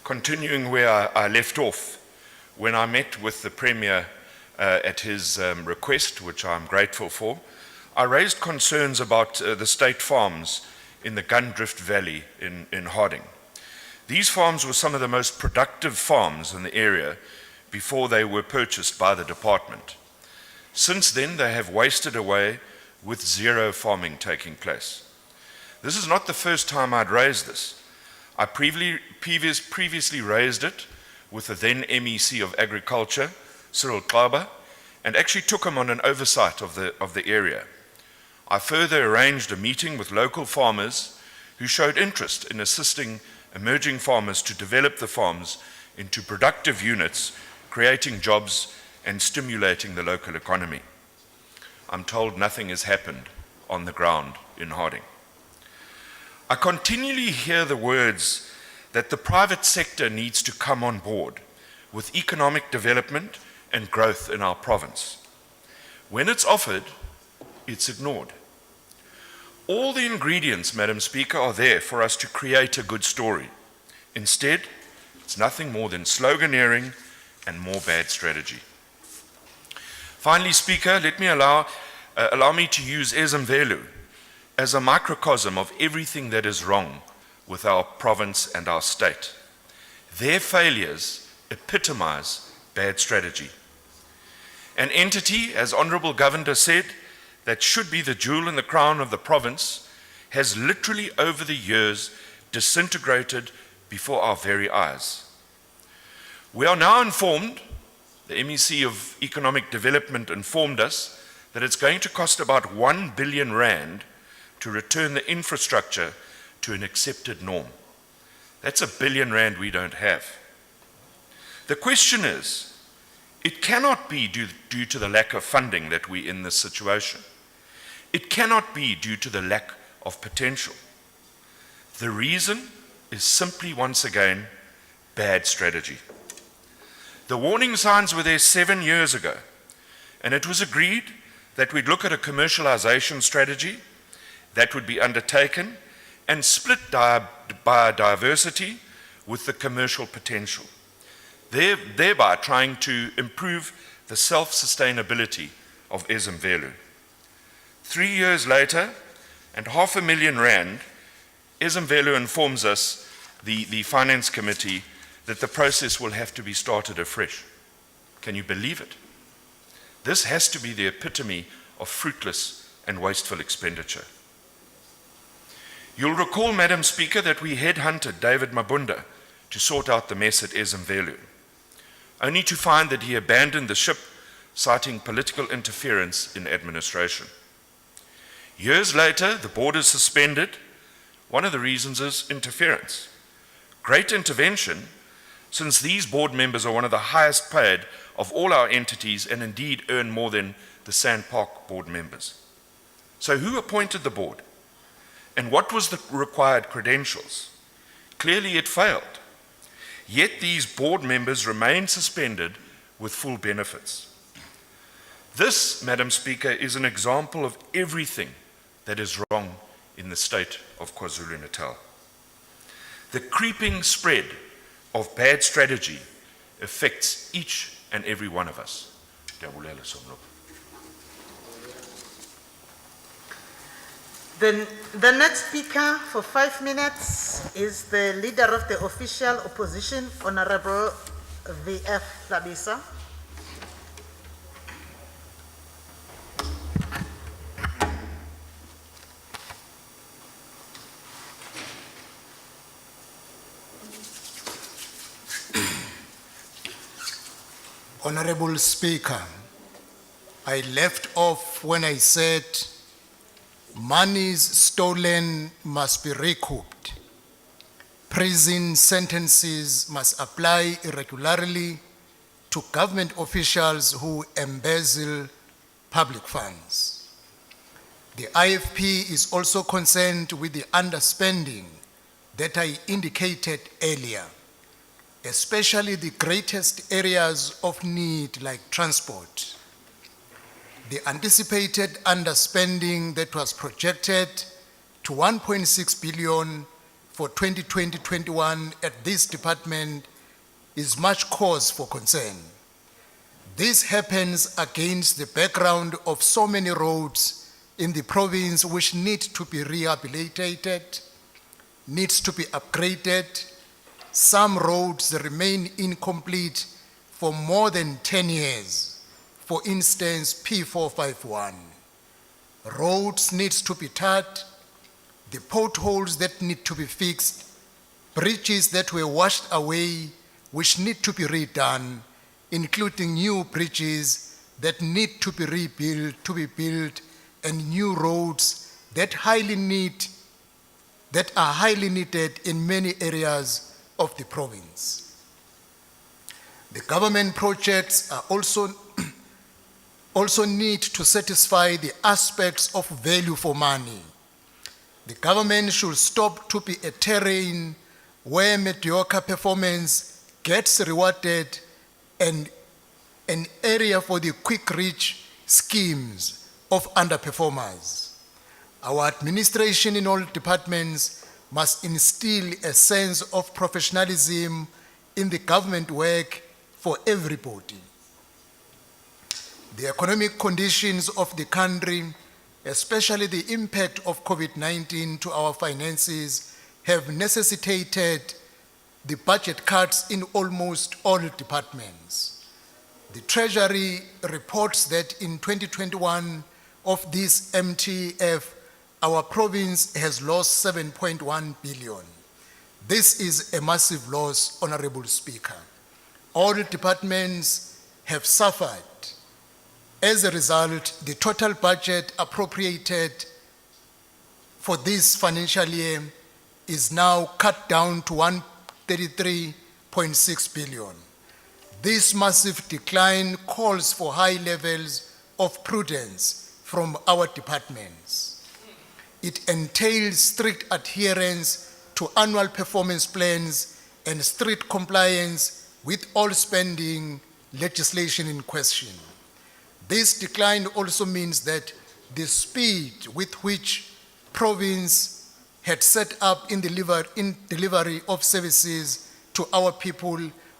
Continuing where I left off, when I met with the Premier at his request, which I'm grateful for, I raised concerns about the state farms in the Gundrift Valley in Harding. These farms were some of the most productive farms in the area before they were purchased by the department. Since then, they have wasted away with zero farming taking place. This is not the first time I'd raised this. I previously raised it with the then MEC of Agriculture, Cyril Xaba, and actually took him on an oversight of the area. I further arranged a meeting with local farmers who showed interest in assisting emerging farmers to develop the farms into productive units, creating jobs and stimulating the local economy. I'm told nothing has happened on the ground in Harding. I continually hear the words that the private sector needs to come on board with economic development and growth in our province. When it's offered, it's ignored. All the ingredients, Madam Speaker, are there for us to create a good story. Instead, it's nothing more than sloganeering and more bad strategy. Finally, Speaker, let me allow me to use Ezemvelo as a microcosm of everything that is wrong with our province and our state. Their failures epitomize bad strategy. An entity, as Honourable Governor said, that should be the jewel in the crown of the province has literally over the years disintegrated before our very eyes. We are now informed, the MEC of Economic Development informed us, that it's going to cost about 1 billion rand to return the infrastructure to an accepted norm. That's 1 billion rand we don't have. The question is, it cannot be due to the lack of funding that we're in this situation. It cannot be due to the lack of potential. The reason is simply, once again, bad strategy. The warning signs were there 7 years ago, and it was agreed that we'd look at a commercialization strategy that would be undertaken and split biodiversity with the commercial potential, thereby trying to improve the self-sustainability of Ezemvelo. 3 years later, and R500,000, Ezemvelo informs us, the Finance Committee, that the process will have to be started afresh. Can you believe it? This has to be the epitome of fruitless and wasteful expenditure. You'll recall, Madam Speaker, that we headhunted David Mabunda to sort out the mess at Ezemvelo, only to find that he abandoned the ship, citing political interference in administration. Years later, the board is suspended. One of the reasons is interference. Great intervention, since these board members are one of the highest paid of all our entities and indeed earn more than the Sandpark board members. So who appointed the board? And what was the required credentials? Clearly it failed. Yet these board members remain suspended with full benefits. This, Madam Speaker, is an example of everything that is wrong in the state of KwaZulu-Natal. The creeping spread of bad strategy affects each and every one of us. Ndiyabulela, Somlomo. The next speaker for 5 minutes is the leader of the official opposition, Honorable V.F. Labisa. Honorable Speaker, I left off when I said monies stolen must be recouped. Prison sentences must apply irregularly to government officials who embezzle public funds. The IFP is also concerned with the underspending that I indicated earlier, especially the greatest areas of need like transport. The anticipated underspending that was projected to 1.6 billion for 2020-21 at this department is much cause for concern. This happens against the background of so many roads in the province which need to be rehabilitated, needs to be upgraded. Some roads remain incomplete for more than 10 years. For instance, P451. Roads need to be tarred, the potholes that need to be fixed, bridges that were washed away which need to be redone, including new bridges that need to be built, and new roads that are highly needed in many areas of the province. The government projects are also need to satisfy the aspects of value for money. The government should stop to be a terrain where mediocre performance gets rewarded and an area for the quick reach schemes of underperformers. Our administration in all departments must instill a sense of professionalism in the government work for everybody. The economic conditions of the country, especially the impact of COVID-19 to our finances, have necessitated the budget cuts in almost all departments. The Treasury reports that in 2021 of this MTF, our province has lost 7.1 billion. This is a massive loss, Honorable Speaker. All departments have suffered. As a result, the total budget appropriated for this financial year is now cut down to 133.6 billion. This massive decline calls for high levels of prudence from our departments. It entails strict adherence to annual performance plans and strict compliance with all spending legislation in question. This decline also means that the speed with which province had set up in delivery of services to our people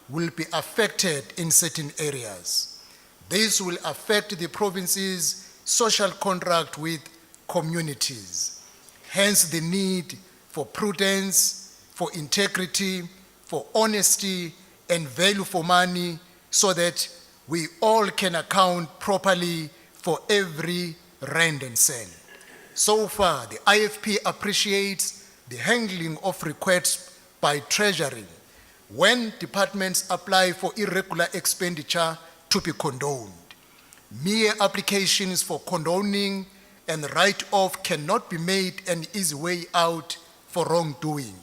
will be affected in certain areas. This will affect the province's social contract with communities. Hence the need for prudence, for integrity, for honesty, and value for money so that we all can account properly for every rand and cent. So far, the IFP appreciates the handling of requests by Treasury when departments apply for irregular expenditure to be condoned. Mere applications for condoning and write-off cannot be made an easy way out for wrongdoing.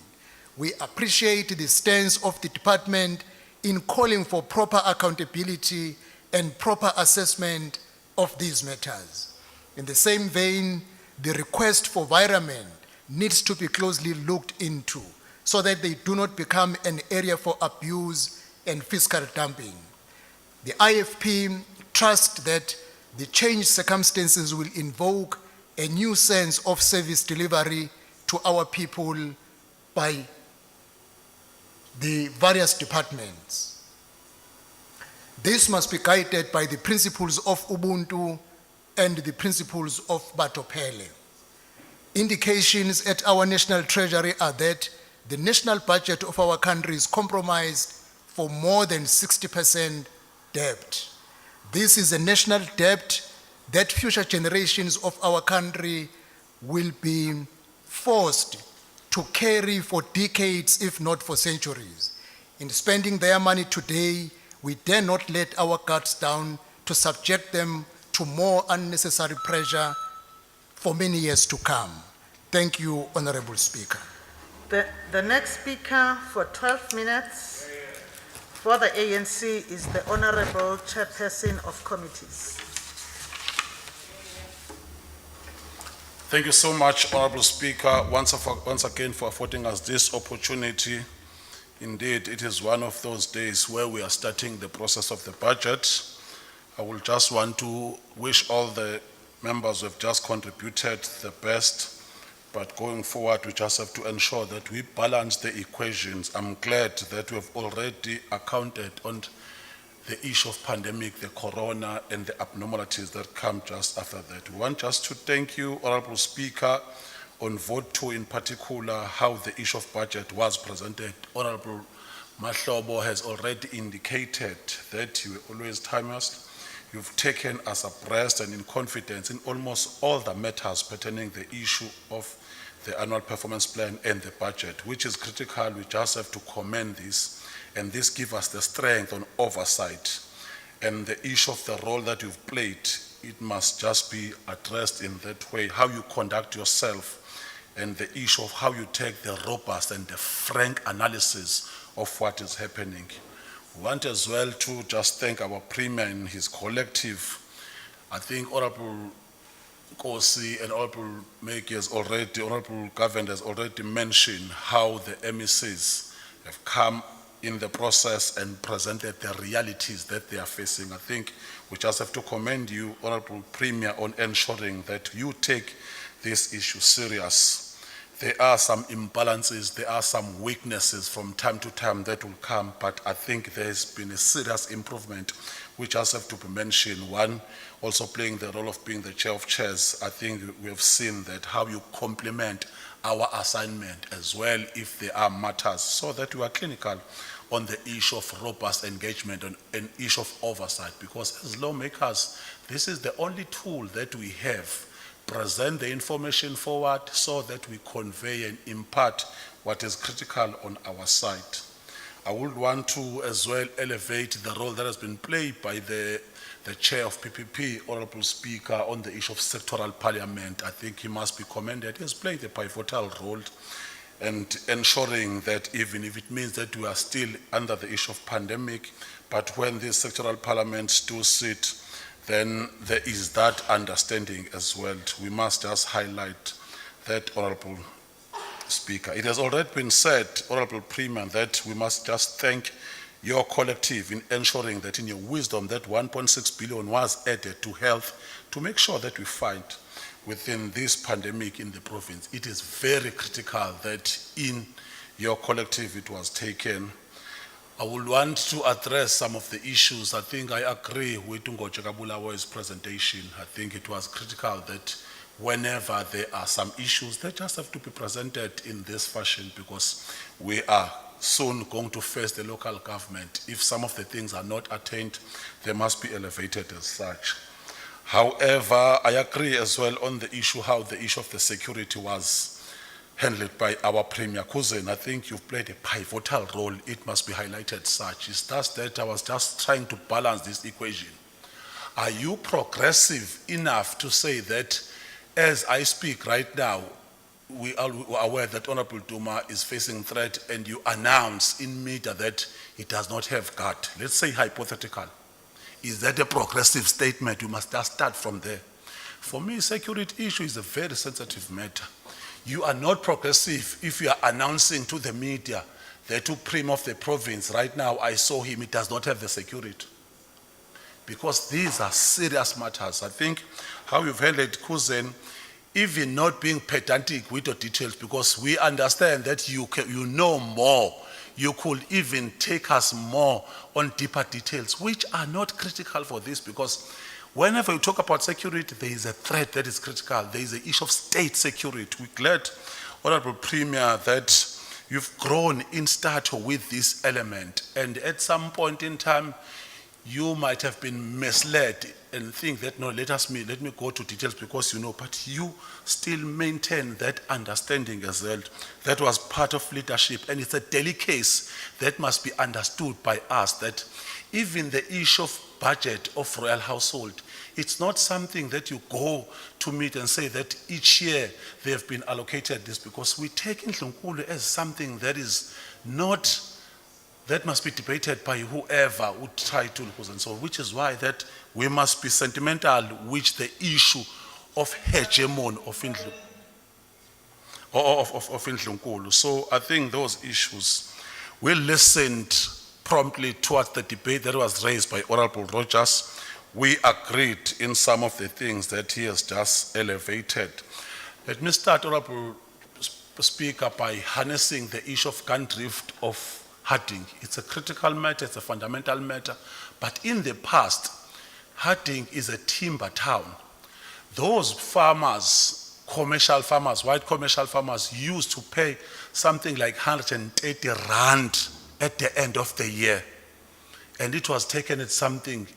We appreciate the stance of the department in calling for proper accountability and proper assessment of these matters. In the same vein, the request for virement needs to be closely looked into so that they do not become an area for abuse and fiscal dumping. The IFP trusts that the changed circumstances will invoke a new sense of service delivery to our people by the various departments. This must be guided by the principles of Ubuntu and the principles of Batophele. Indications at our National Treasury are that the national budget of our country is compromised for more than 60% debt. This is a national debt that future generations of our country will be forced to carry for decades, if not for centuries. In spending their money today, we dare not let our guards down to subject them to more unnecessary pressure for many years to come. Thank you, Honorable Speaker. The next speaker for 12 minutes for the ANC is the Honorable Chairperson of Committees. Thank you so much, Honorable Speaker, once again for affording us this opportunity. Indeed, it is one of those days where we are starting the process of the budget. I will just want to wish all the members who have just contributed the best, but going forward, we just have to ensure that we balance the equations. I'm glad that we have already accounted on the issue of pandemic, the corona, and the abnormalities that come just after that. We want just to thank you, Honorable Speaker, on vote 2 in particular, how the issue of budget was presented. Honorable Mahlobo has already indicated that you were always timeless. You've taken us abreast and in confidence in almost all the matters pertaining the issue of the annual performance plan and the budget, which is critical. We just have to commend this. And this gives us the strength on oversight. And the issue of the role that you've played, it must just be addressed in that way, how you conduct yourself, and the issue of how you take the robust and the frank analysis of what is happening. We want as well to just thank our Premier and his collective. I think Honorable Kosi and Honorable Honorable Governor has already mentioned how the MECs have come in the process and presented the realities that they are facing. I think we just have to commend you, Honorable Premier, on ensuring that you take this issue serious. There are some imbalances, there are some weaknesses from time to time that will come, but I think there's been a serious improvement which just have to be mentioned. One, also playing the role of being the chair of chairs. I think we have seen that how you complement our assignment as well if there are matters, so that we are clinical on the issue of robust engagement and an issue of oversight, because as lawmakers, this is the only tool that we have. Present the information forward so that we convey and impart what is critical on our side. I would want to as well elevate the role that has been played by the chair of PPP, Honorable Speaker, on the issue of sectoral parliament. I think he must be commended. He has played a pivotal role and ensuring that even if it means that we are still under the issue of pandemic, but when these sectoral parliaments do sit, then there is that understanding as well. We must just highlight that, Honourable Speaker. It has already been said, Honourable Premier, that we must just thank your collective in ensuring that in your wisdom that 1.6 billion was added to health to make sure that we fight within this pandemic in the province. It is very critical that in your collective it was taken. I would want to address some of the issues. I think I agree with Ngoche Kabulawa's presentation. I think it was critical that whenever there are some issues, they just have to be presented in this fashion because we are soon going to face the local government. If some of the things are not attained, they must be elevated as such. However, I agree as well on the issue, how the issue of the security was handled by our Premier Kuzen. I think you've played a pivotal role. It must be highlighted such. It's just that I was just trying to balance this equation. Are you progressive enough to say that as I speak right now, we are aware that Honorable Duma is facing threat and you announce in media that he does not have guard? Let's say hypothetical. Is that a progressive statement? You must just start from there. For me, security issue is a very sensitive matter. You are not progressive if you are announcing to the media that to Premier of the province, right now I saw him, he does not have the security. Because these are serious matters. I think how you've handled Kuzen, even not being pedantic with your details, because we understand that you know more. You could even take us more on deeper details, which are not critical for this, because whenever you talk about security, there is a threat that is critical. There is an issue of state security. We're glad, Honourable Premier, that you've grown in stature with this element. And at some point in time, you might have been misled and think that, no, let me go to details because you know, but you still maintain that understanding as well. That was part of leadership, and it's a daily case that must be understood by us, that even the issue of budget of royal household, it's not something that you go to meet and say that each year they have been allocated this, because we take Ndlunkulu as something that is not, that must be debated by whoever would try to, and so, which is why that we must be sentimental with the issue of hegemony of Ndlunkulu. So I think those issues, we listened promptly towards the debate that was raised by Honourable Rogers. We agreed in some of the things that he has just elevated. Let me start, Honourable Speaker, by harnessing the issue of gun drift of Harding. It's a critical matter, it's a fundamental matter, but in the past, Harding is a timber town. Those farmers, commercial farmers, white commercial farmers, used to pay something like 130 rand at the end of the year. And it was taken as something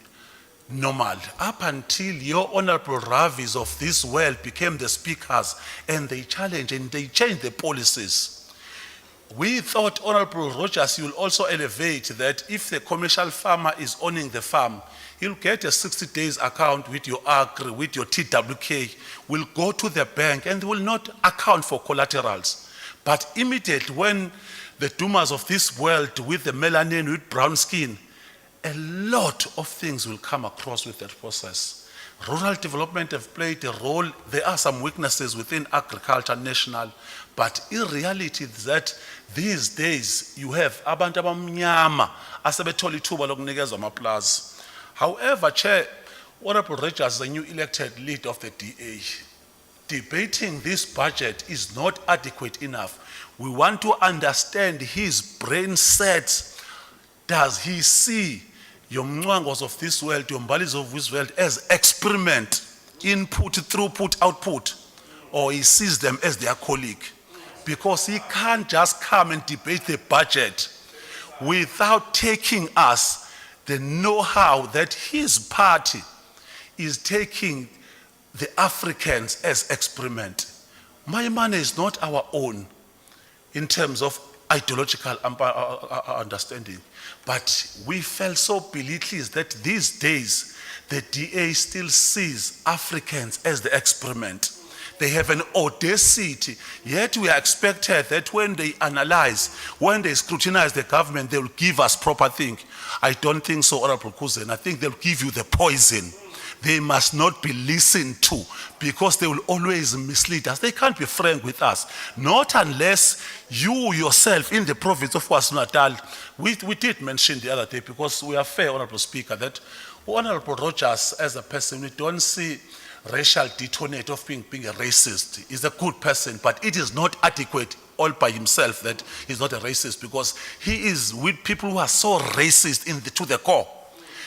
normal, up until your Honourable Ravis of this world became the speakers, and they challenged and they changed the policies. We thought Honourable Rogers will also elevate that if the commercial farmer is owning the farm, he'll get a 60 days account with your Agri, with your TWK, will go to the bank and will not account for collaterals. But immediately when the Dumas of this world with the melanin, with brown skin, a lot of things will come across with that process. Rural development have played a role. There are some weaknesses within agriculture national, but in reality is that these days you have abantu abamnyama asebethola ithuba lokunikezwa amaplaza. However, Chair, Honourable Rogers, the new elected lead of the DA, debating this budget is not adequate enough. We want to understand his brain sets. Does he see Yomngwangos of this world, Yombalis of this world as experiment, input, throughput, output, or he sees them as their colleague? Because he can't just come and debate the budget without taking us the know-how that his party is taking the Africans as experiment. My money is not our own in terms of ideological understanding, but we felt so belittled that these days the DA still sees Africans as the experiment. They have an audacity, yet we are expected that when they analyze, when they scrutinize the government, they will give us proper thing. I don't think so, Honourable Kuzen. I think they'll give you the poison, they must not be listened to because they will always mislead us. They can't be frank with us. Not unless you yourself in the province of KwaZulu-Natal, we did mention the other day, because we are fair, Honorable Speaker, that Honorable Rogers as a person, we don't see racial detonate of being a racist. He's a good person, but it is not adequate all by himself that he's not a racist, because he is with people who are so racist to the core.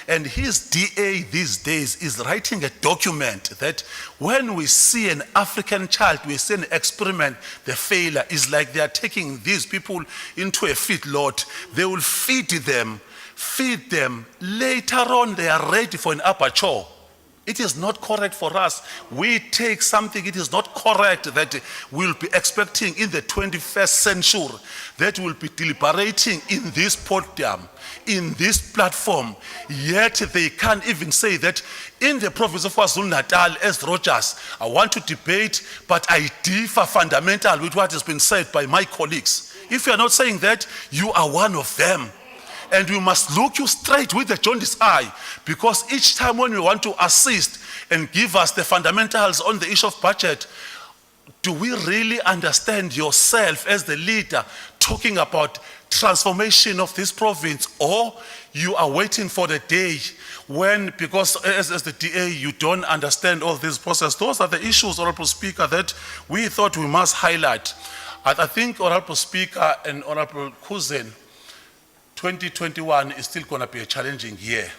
And his DA these days is writing a document that when we see an African child, we see an experiment, the failure is like they are taking these people into a feedlot. They will feed them. Later on, they are ready for an aperture. It is not correct for us. We take something, it is not correct that we'll be expecting in the 21st century that we'll be deliberating in this podium, in this platform, yet they can't even say that in the province of KwaZulu-Natal, as Rogers, I want to debate, but I differ fundamental with what has been said by my colleagues. If you are not saying that, you are one of them. And we must look you straight with the jaundiced eye, because each time when we want to assist and give us the fundamentals on the issue of budget, do we really understand yourself as the leader talking about transformation of this province, or you are waiting for the day when, because as the DA, you don't understand all this process? Those are the issues, Honorable Speaker, that we thought we must highlight. I think, Honorable Speaker and Honorable Cousin, 2021 is still going to be a challenging year.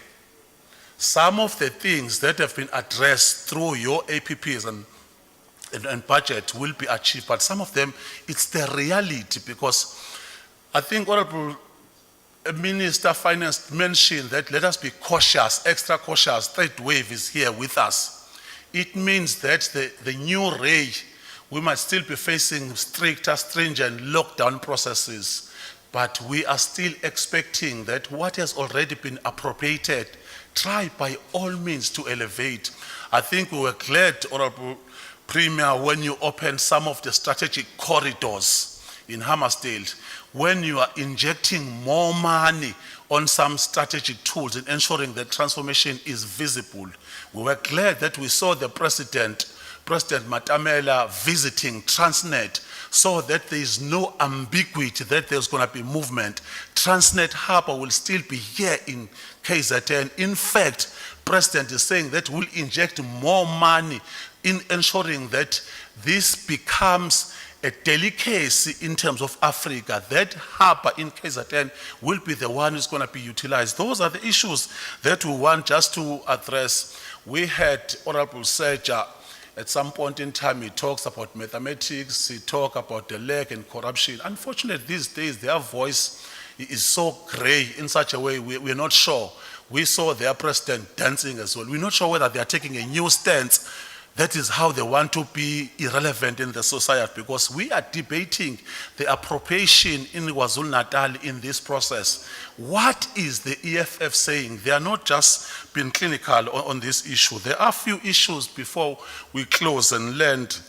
Some of the things that have been addressed through your APPs and budget will be achieved, but some of them, it's the reality, because I think Honorable Minister of Finance mentioned that let us be cautious, extra cautious. Third wave is here with us. It means that the new ray, we might still be facing stricter, stringent lockdown processes. But we are still expecting that what has already been appropriated, try by all means to elevate. I think we were glad, Honorable Premier, when you opened some of the strategic corridors in Hammersdale, when you are injecting more money on some strategic tools and ensuring that transformation is visible. We were glad that we saw the President Matamela visiting Transnet, so that there is no ambiguity that there's going to be movement. Transnet Harbour will still be here in KZN. In fact, President is saying that we'll inject more money in ensuring that this becomes a delicacy in terms of Africa. That harbour in KZN will be the one who's going to be utilized. Those are the issues that we want just to address. We had Honorable Serja. At some point in time, he talks about mathematics, he talks about the lack and corruption. Unfortunately, these days, their voice is so gray in such a way, we're not sure. We saw their president dancing as well. We're not sure whether they are taking a new stance. That is how they want to be irrelevant in the society, because we are debating the appropriation in KwaZulu-Natal in this process. What is the EFF saying? They are not just being clinical on this issue. There are a few issues before we close and land,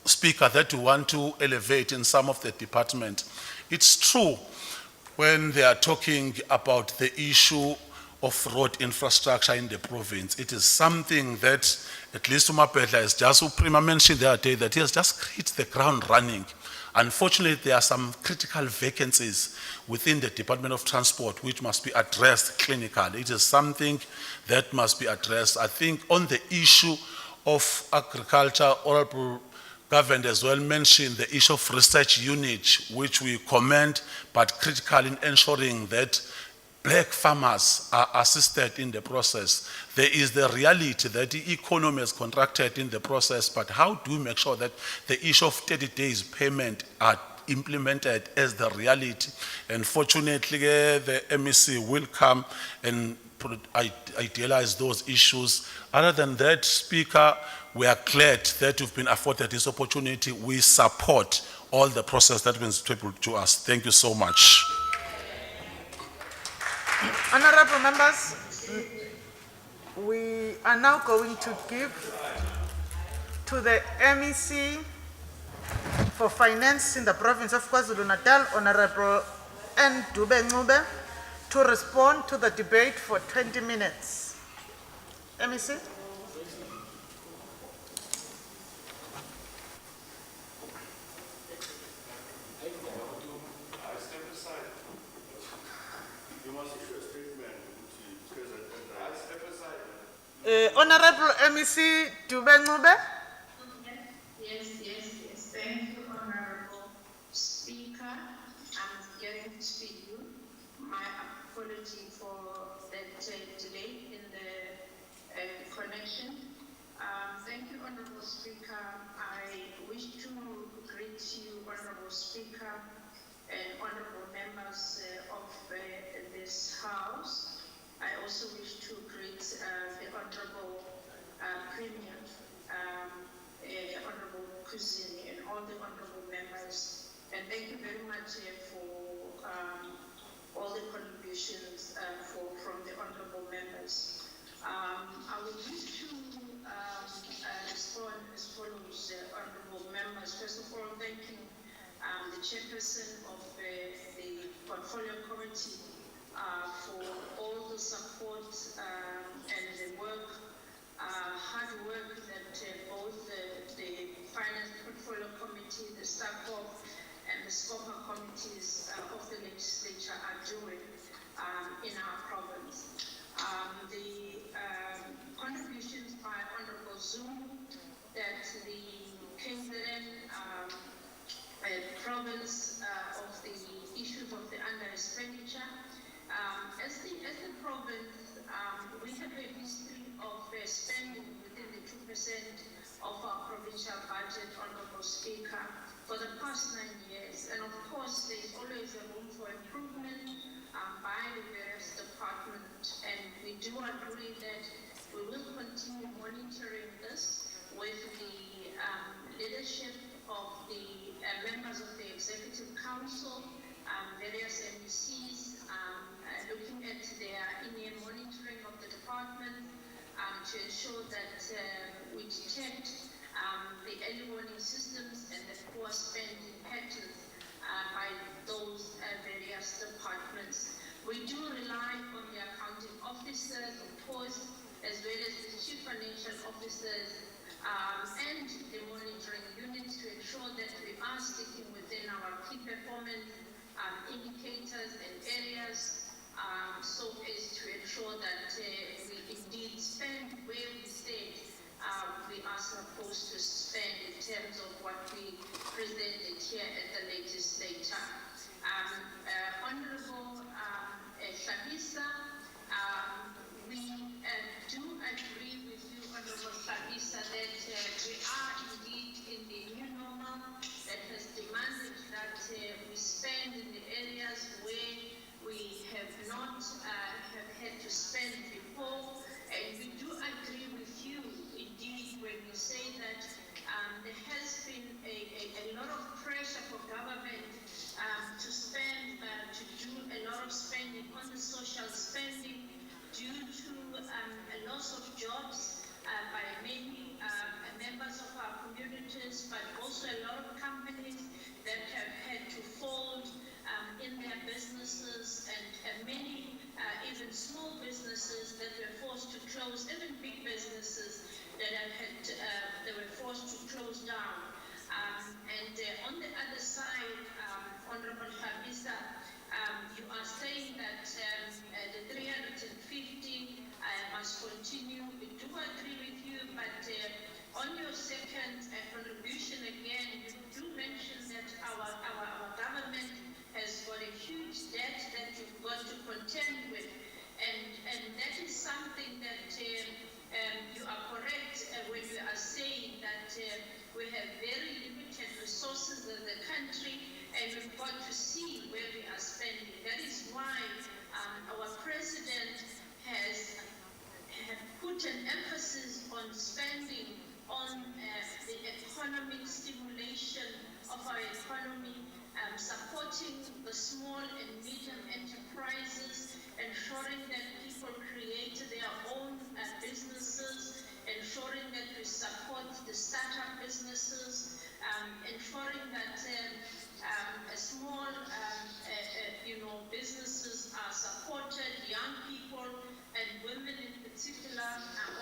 Speaker, that we want to elevate in some of the departments. It's true when they are talking about the issue of road infrastructure in the province. It is something that, at least Umapedla is just, who Prima mentioned the other day, that he has just hit the ground running. Unfortunately, there are some critical vacancies within the Department of Transport which must be addressed clinically. It is something that must be addressed. I think on the issue of agriculture, Honorable Governor as well mentioned the issue of research unit, which we commend, but critical in ensuring that black farmers are assisted in the process. There is the reality that the economy has contracted in the process, but how do we make sure that the issue of 30 days payment are implemented as the reality? And fortunately, the MEC will come and idealize those issues. Other than that, Speaker, we are glad that we've been afforded this opportunity. We support all the process that has been tabled to us. Thank you so much. Honorable members, we are now going to give to the MEC for Finance in the province of KwaZulu-Natal, Honorable N. Dube Ncube, to respond to the debate for 20 minutes. MEC? Honorable MEC Dube Ncube? Yes. Thank you, Honorable Speaker. I'm getting to you. My apology for that delay in the connection. Thank you, Honorable Speaker. I wish to greet you, Honorable Speaker, and honorable members of this House. I also wish to greet the Honorable Premier, Honorable Kuzini, and all the honorable members. And thank you very much for all the contributions from the honorable members. I would wish to respond as follows, honorable members. First of all, thanking the chairperson of the Portfolio Committee for all the support and the work, hard work that both the Finance Portfolio Committee, the STACOP, and the SCOPA committees of the legislature are doing in our province. The contributions by Honorable Zulu that the KZN province of the issues of the under-expenditure. As the province, we have a history of spending within the 2% of our provincial budget, Honorable Speaker, for the past 9 years. And of course, there is always a room for improvement by the various departments. And we do agree that we will continue monitoring this with the leadership of the members of the Executive Council, various MECs, looking at their in-year monitoring of the department to ensure that we detect the early warning systems and the poor spending patterns by those various departments. We do rely on the accounting officers, of course, as well as the chief financial officers and the monitoring units to ensure that we are sticking within our key performance indicators and areas so as to ensure that we indeed spend where we said we are supposed to spend in terms of what we presented here at the legislature. Honorable Shabisa, we do agree with you, Honorable Shabisa, that we are indeed in the new normal that has demanded that we spend in the areas where we have not have had to spend before. And we do agree with you, indeed, when you say that there has been a lot of pressure for government to spend, to do a lot of spending on the social spending due to a loss of jobs by many members of our communities, but also a lot of companies that have had to fold in their businesses, and many even small businesses that were forced to close, even big businesses that have had they were forced to close down. And on the other side, Honorable Shabisa, you are saying that the 350 must continue. We do agree with you, but on your second contribution again, you do mention that our government has got a huge debt that you've got to contend with, and that is something that you are correct when you are saying that we have very limited resources in the country, and we've got to see where we are spending. That is why our president has put an emphasis on spending on the economic stimulation of our economy, supporting the small and medium enterprises, ensuring that people create their own businesses, ensuring that we support the startup businesses, ensuring that small businesses are supported, young people and women in particular are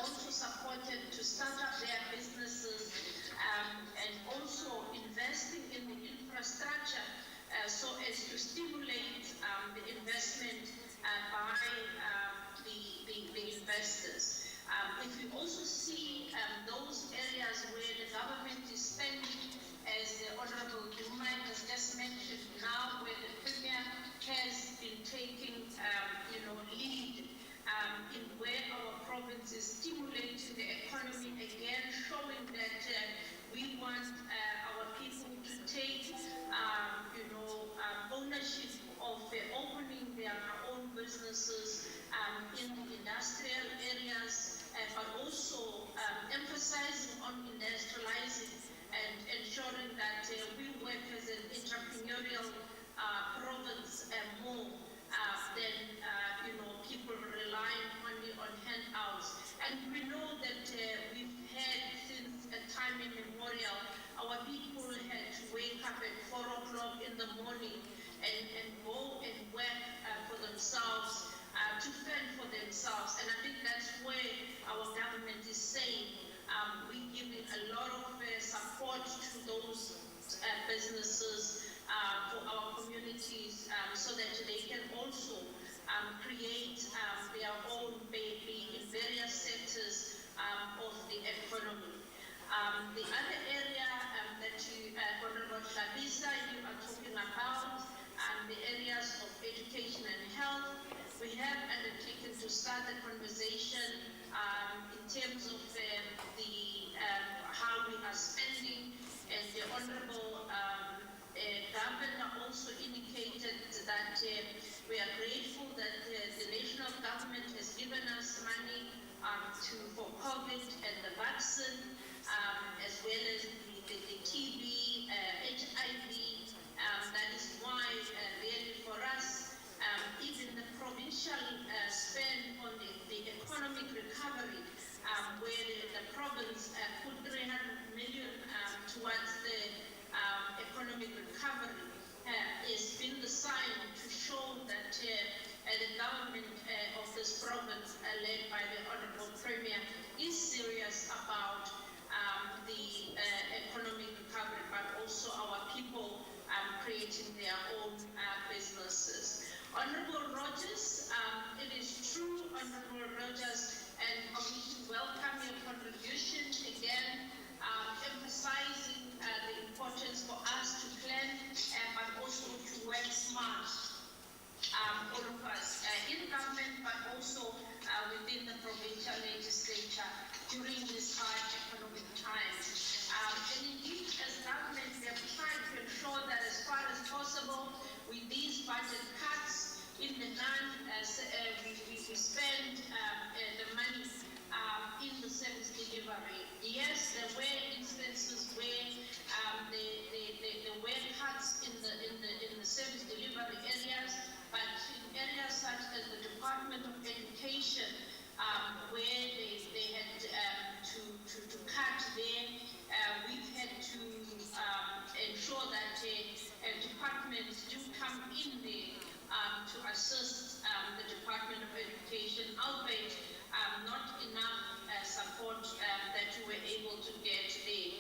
the morning and go and work for themselves, to fend for themselves. And I think that's where our government is saying we're giving a lot of support to those businesses for our communities so that they can also create their own baby in various sectors of the economy. The other area that you, Honorable Shabisa, you are talking about, the areas of education and health. We have undertaken to start a conversation in terms of how we are spending, and the Honorable Governor also indicated that we are grateful that the national government has given us money for COVID and the vaccine, as well as the TB, HIV. That is why really for us, even the provincial spend on the economic recovery, where the province put 300 million towards the economic recovery, has been the sign to show that the government of this province, led by the Honorable Premier, is serious about the economic recovery, but also our people creating their own businesses. Honorable Rogers, it is true, Honorable Rogers, and Commission welcome your contribution again, emphasizing the importance for us to plan, but also to work smart. All of us in government, but also within the provincial legislature during this hard economic times. And indeed, as government, we have tried to ensure that as far as possible, with these budget cuts in the we spend the money in the service delivery. Yes, there were instances where there were cuts in the service delivery areas, but in areas such as the Department of Education, where they had to cut there, we've had to ensure that departments do come in there to assist the Department of Education, albeit not enough support that you were able to get there.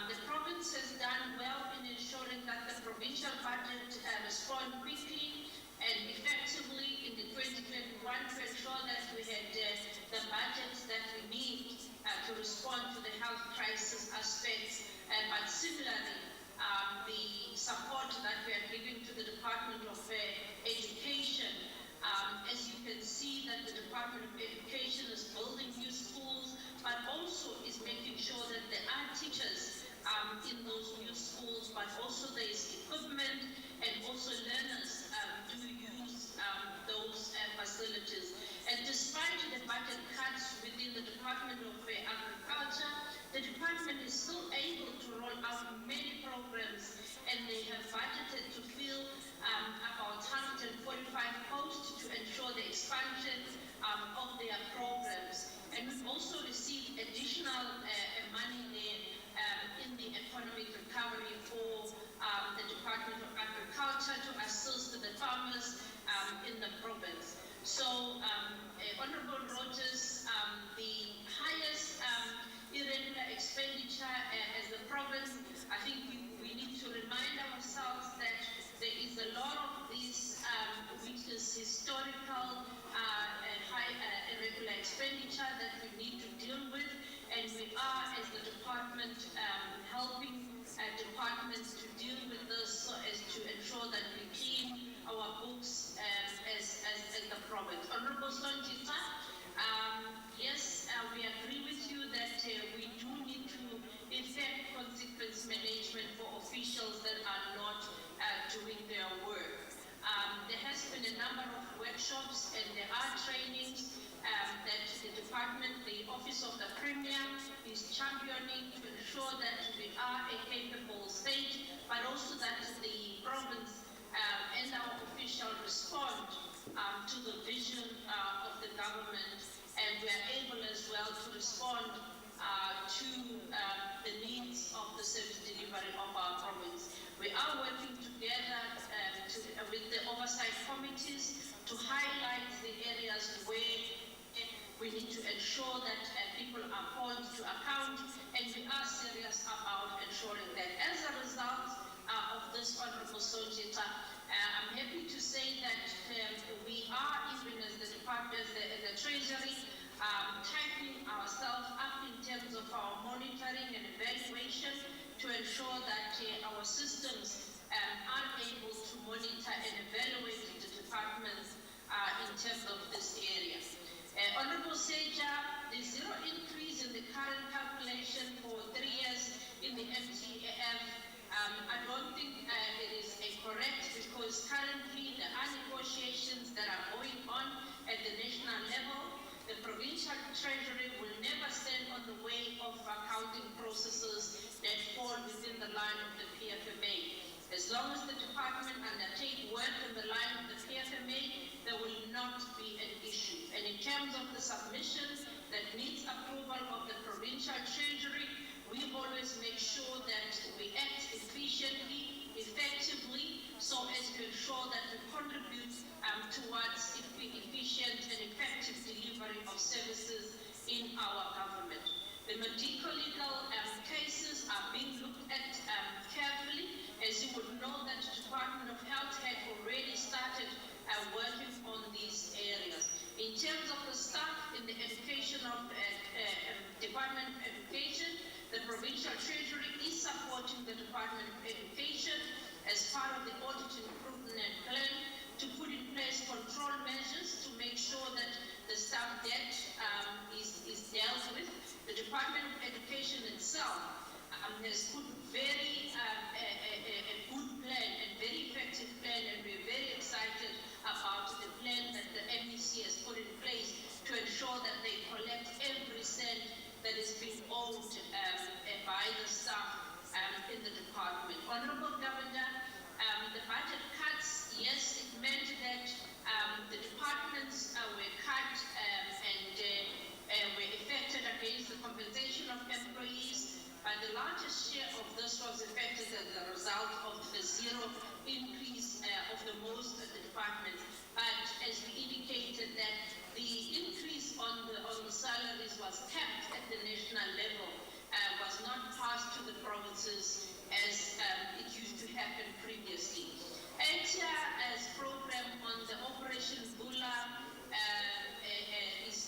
The province has done well in ensuring that the provincial budget respond quickly and effectively in the 2021 to ensure that we had the budgets that we need to respond to the health crisis aspects, but similarly, the support that we are giving to the Department of Education. As you can see that the Department of Education is building new schools, but also is making sure that there are teachers in those new schools, but also there is equipment and also learners do use those facilities. And despite the budget cuts within the Department of Agriculture, the department is still able to roll out many programs, and they have budgeted to fill about 145 posts to ensure the expansion of their programs. And we've also received additional money there in the economic recovery for the Department of Agriculture to assist the farmers in the province. So, Honorable Rogers, the highest irregular expenditure as the province, I think we need to remind ourselves that there is a lot of this which is historical high irregular expenditure that we need to deal with, and we are as the department helping departments to deal with this so as to ensure that we clean our books as the province. Honorable Sonjita, yes, we agree with you that we do need to effect consequence management for officials that are not doing their work. There has been a number of workshops and there are trainings that the department, the Office of the Premier, is championing to ensure that we are a capable state, but also that the province and our officials respond to the vision of the government, and we are able as well to respond to the needs of the service delivery of our province. We are working together together with the oversight committees to highlight the areas where we need to ensure that people are called to account, and we are serious about ensuring that. As a result of this, Honorable Sojita, I'm happy to say that we are, even as the department, the Treasury, tightening ourselves up in terms of our monitoring and evaluation to ensure that our systems are able to monitor and evaluate the departments in terms of this area. Honorable Seja, the zero increase in the current calculation for 3 years in the MTF, I don't think it is correct, because currently there are negotiations that are going on at the national level. The provincial treasury will never stand on the way of accounting processes that fall within the line of the PFMA. As long as the department undertake work in the line of the PFMA, there will not be an issue. And in terms of the submission that needs approval of the provincial treasury, we always make sure that we act efficiently, effectively, so as to ensure that we contribute towards efficient and effective delivery of services in our government. The medical legal cases are being looked at carefully. As you would know, that the Department of Health had already started working on these areas. In terms of the staff in the education of Department of Education, the Provincial Treasury is supporting the Department of Education as part of the audit improvement plan to put in place control measures to make sure that the staff debt is dealt with. The Department of Education itself has put very a good plan and very effective plan, and we're very excited about the plan that the MEC has put in place to ensure that they collect every cent that is being owed by the staff in the department. Honorable Governor, the budget cuts, yes, it meant that the departments were cut and were affected against the compensation of employees. But the largest share of this was affected as a result of the zero increase of the most of the departments. But as we indicated, that the increase on the salaries was kept at the national level, was not passed to the provinces as it used to happen previously. ATIA's program on the Operation Bula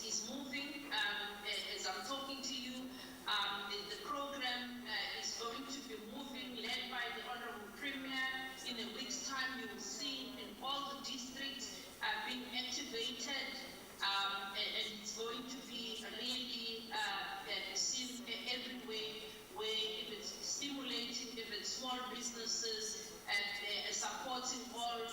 is moving. As I'm talking to you, the program is going to be moving, led by the Honorable Premier. In a week's time, you will see in all the districts being activated, and it's going to be really seen everywhere, where if it's stimulating, if it's small businesses, and supporting all the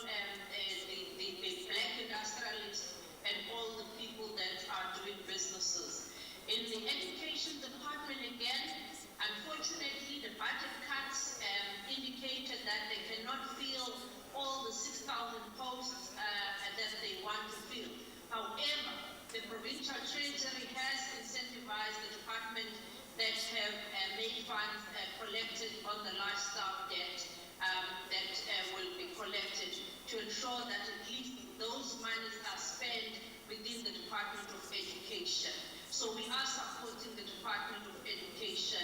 black industrialists and all the people that are doing businesses. In the education department, again, unfortunately, the budget cuts indicated that they cannot fill all the 6,000 posts that they want to fill. However, the provincial treasury has incentivized the department that have made funds collected on the large staff debt that will be collected to ensure that at least those monies are spent within the Department of Education. So we are supporting the Department of Education,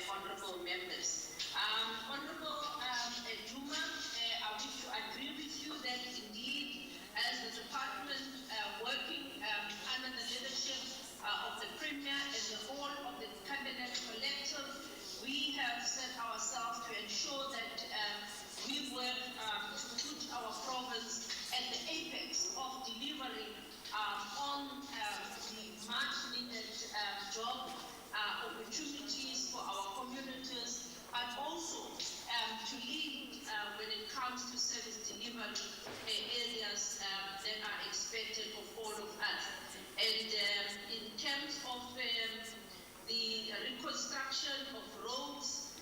honorable members. Honorable Juma, I wish to agree with you that indeed, as the department working under the leadership of the Premier and the whole of the Cabinet Collective, we have set ourselves to ensure that we work to put our province at the apex of delivering on the much needed job opportunities for our communities, but also to lead when it comes to service delivery areas that are expected of all of us. And in terms of the reconstruction of roads,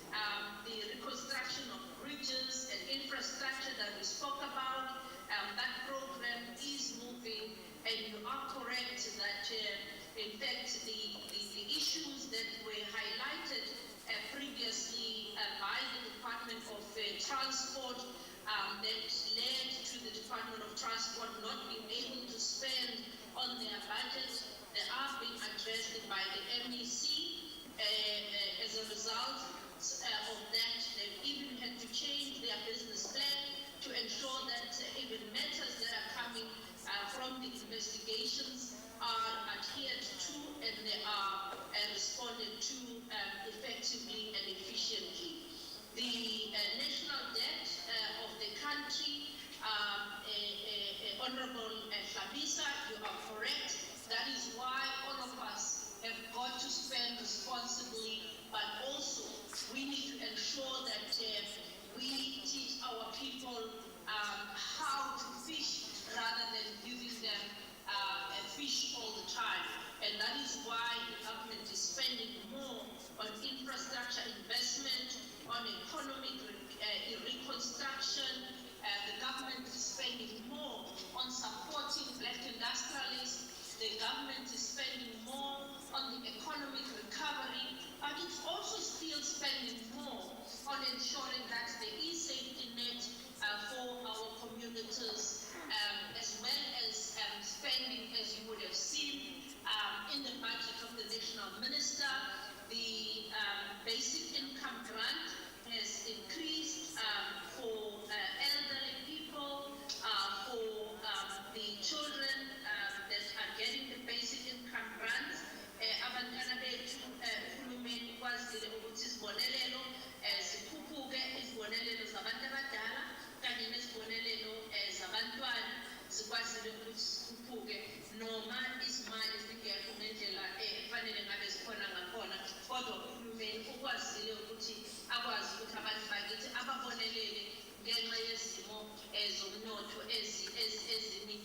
the reconstruction of bridges and infrastructure that we spoke about, that program is moving, and you are correct that in fact the issues that were highlighted previously by the Department of transport that led to the Department of Transport not being able to spend on their budget. They are being addressed by the MEC. As a result of that, they've even had to change their business plan to ensure that even matters that are coming from the investigations are adhered to and they are responded to effectively and efficiently. The national debt of the country, Honorable Hlabisa, you are correct. That is why all of us have got to spend responsibly, but also we need to ensure that we teach our people how to fish rather than giving them fish all the time. And that is why the government is spending more on infrastructure investment, on economic reconstruction. The government is spending more on supporting black industrialists. The government is spending more on the economic recovery, but it's also still spending more on ensuring that there is safety net for our communities, as well as spending, as you would have seen in the budget of the national minister. The basic income grant has increased for elderly people, for the children that are getting the basic income grant. Abantwana bethu uhulumeni kwazile ukuthi isibonelelo zikhuphuke, izibonelelo zabantu abadala kanye nezibonelelo zabantwana zikwazile ukuthi zikhuphuke noma izimali zingekho ngendlela efanele ngabe zikhona ngakhona, kodwa uhulumeni ukwazile ukuthi akwazi ukuthi abantu bakithi ababonelele ngenxa yezimo zomnotho ezimi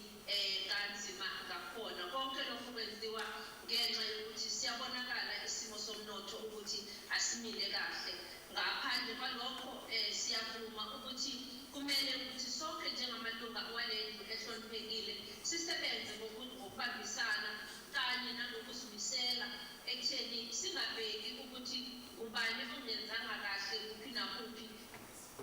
kanzima ngakhona. Konke lokhu kwenziwa ngenxa yokuthi siyabonakala isimo somnotho ukuthi asimile kahle. Ngaphandle kwalokho siyavuma ukuthi kumele ukuthi sonke njengamalunga walendlu ehloniphekile sisebenze ngokubambisana kanye nangokuzimisela ekutheni singabheki ukuthi ubani ongenzanga kahle kuphi nakuphi,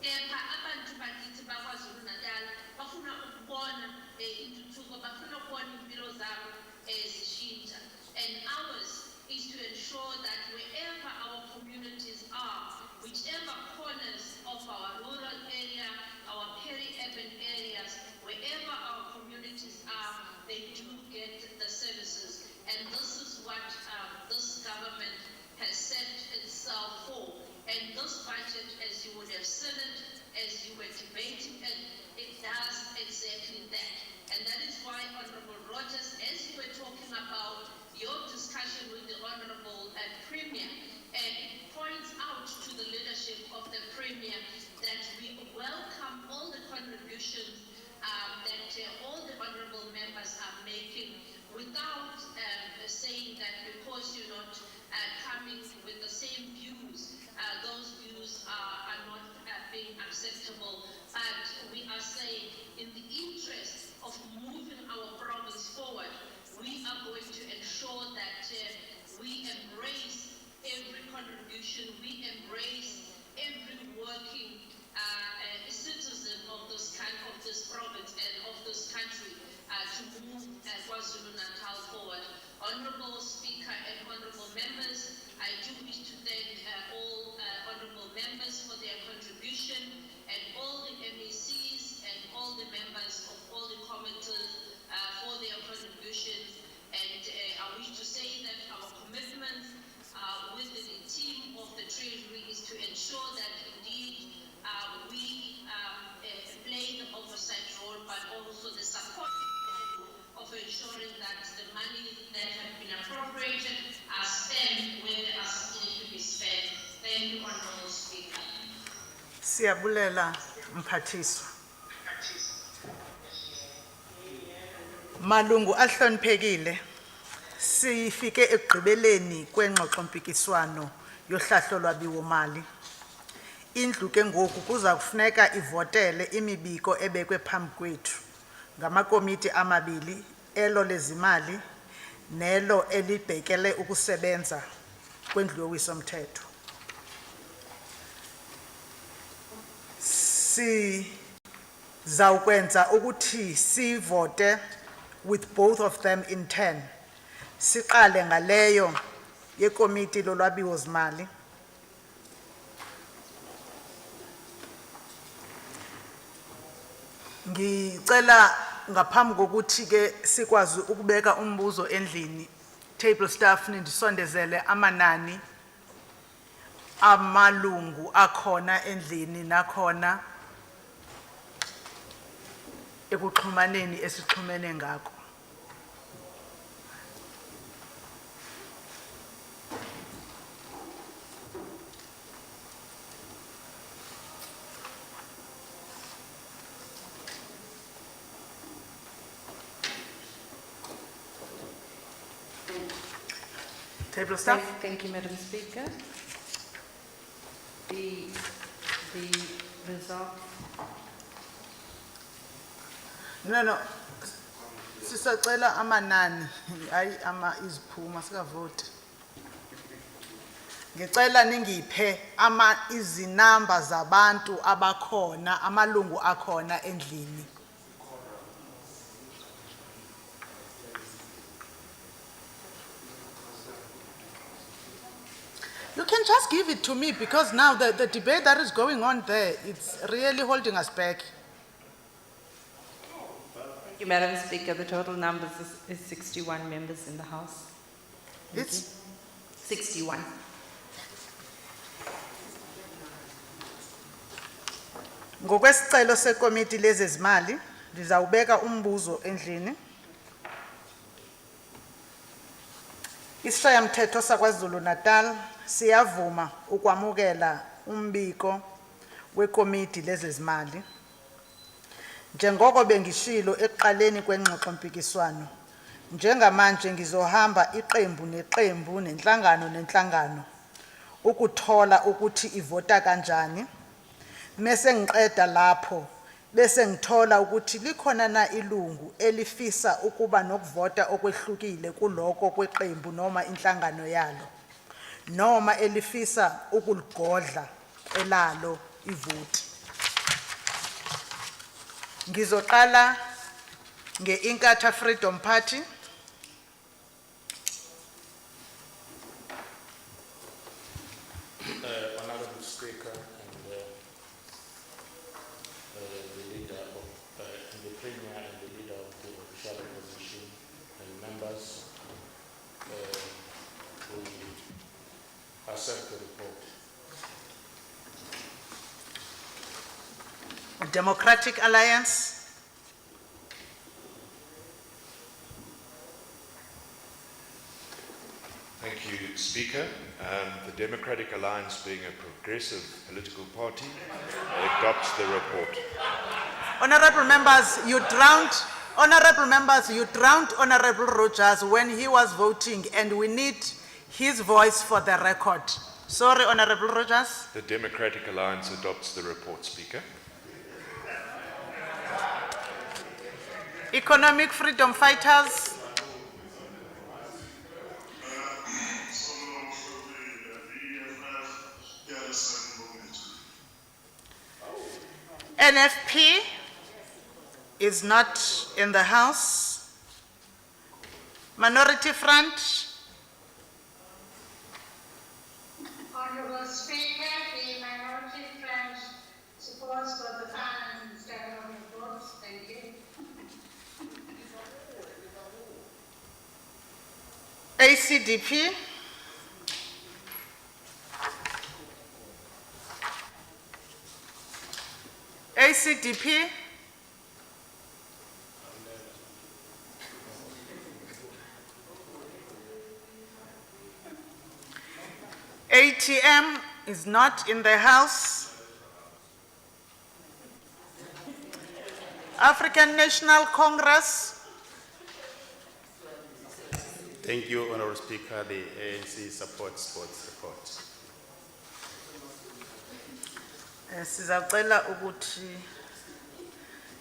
kepha abantu bakithi baKwaZulu-Natal bafuna ukubona intuthuko, bafuna ukubona impilo zabo zishintsha. And ours is to ensure that wherever our communities are, whichever corners of our rural area, our peri-urban areas, wherever our communities are, they do get the services. And this is what this government has set itself for. And this budget, as you would have seen it, as you were debating it, it does exactly that. And that is why, Honorable Rogers, as you were talking about your discussion with the Honorable Premier, it points out to the leadership of the Premier that we welcome all the contributions that all the honorable members are making, without saying that because you're not coming with the same views, those views are not being acceptable. But we are saying, in the interest of moving our province forward, we are going to ensure that we embrace every contribution, we embrace every working citizen of this province and of this country to move KwaZulu-Natal forward. Honorable Speaker and honorable members, I do wish to thank all honorable members for their contribution, and all the MECs and all the members of all the committees for their contributions. And I wish to say that our commitment with the team of the Treasury is to ensure that indeed we play the oversight role, but also the support of ensuring that the money that have been appropriated are spent where they are supposed to be spent. Thank you, Honorable Speaker. Siyabulela Mphathiswa. Malungu ahloniphekile, sifike ekugqibeleni kwengxoxo mpikiswano yohlahlo lwabiwo mali. Indlu ke ngoku kuza kufuneka ivotele imibiko ebekwe phambi kwethu ngamakomiti amabili, elo lezimali nelo elibhekele ukusebenza kwendlu yowiso-mthetho. zawukwenza ukuthi sivote with both of them in turn. Siqale ngaleyo yekomiti lolwabiwo zimali. Ngicela ngaphambi kokuthi ke sikwazi ukubeka umbuzo endlini, table staff nindisondezele amanani amalungu akhona endlini nakhona ekuxhumaneni esixhumene ngako. Table staff. Thank you, Madam Speaker. The result. No. Sisacela amanani, hayi iziphuma sikavote. Ngicela ningiphe izinamba zabantu abakhona, amalungu akhona endlini. You can just give it to me because now the debate that is going on there, it's really holding us back. Thank you, Madam Speaker. The total numbers is 61 members in the House. It's 61. ngokwesicelo sekomiti lezezimali, ndizawubeka umbuzo endlini. Isishayamthetho saKwaZulu Natal siyavuma ukwamukela umbiko wekomiti lezezimali. Njengoko bengishilo ekuqaleni kwengxoxo mpikiswano, njengamanje ngizohamba iqembu neqembu nenhlangano nenhlangano ukuthola ukuthi ivota kanjani. Mese ngiqeda lapho bese ngithola ukuthi likhona na ilungu elifisa ukuba nokuvota okwehlukile kuloko kweqembu noma inhlangano yalo, noma elifisa ukuligodla elalo ivoti. Ngizoqala nge-Inkatha Freedom Party. Honorable Speaker and the leader of the Premier and the leader of the official opposition and members, we accept the report. Democratic Alliance. Thank you, Speaker. The Democratic Alliance, being a progressive political party, adopts the report. Honorable members, you drowned Honorable Rogers when he was voting, and we need his voice for the record. Sorry, Honorable Rogers. The Democratic Alliance adopts the report, Speaker. Economic Freedom Fighters. NFP is not in the House. Minority Front. Honorable Speaker, the Minority Front supports for the finance and statement reports. Thank you. ACDP. ACDP. ATM is not in the House. African National Congress. Thank you, Honorable Speaker. The ANC supports sports report. Sizacela ukuthi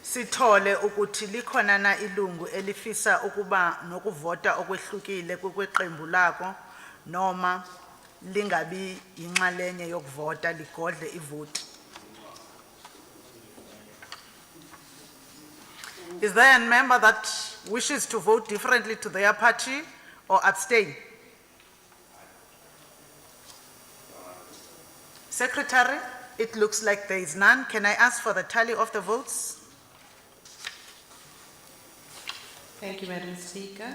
sithole ukuthi likhona na ilungu elifisa ukuba nokuvota okwehlukile kweqembu lako noma lingabi inxalenye yokuvota ligodle ivoti. Is there a member that wishes to vote differently to their party or abstain? Secretary, it looks like there is none. Can I ask for the tally of the votes? Thank you, Madam Speaker.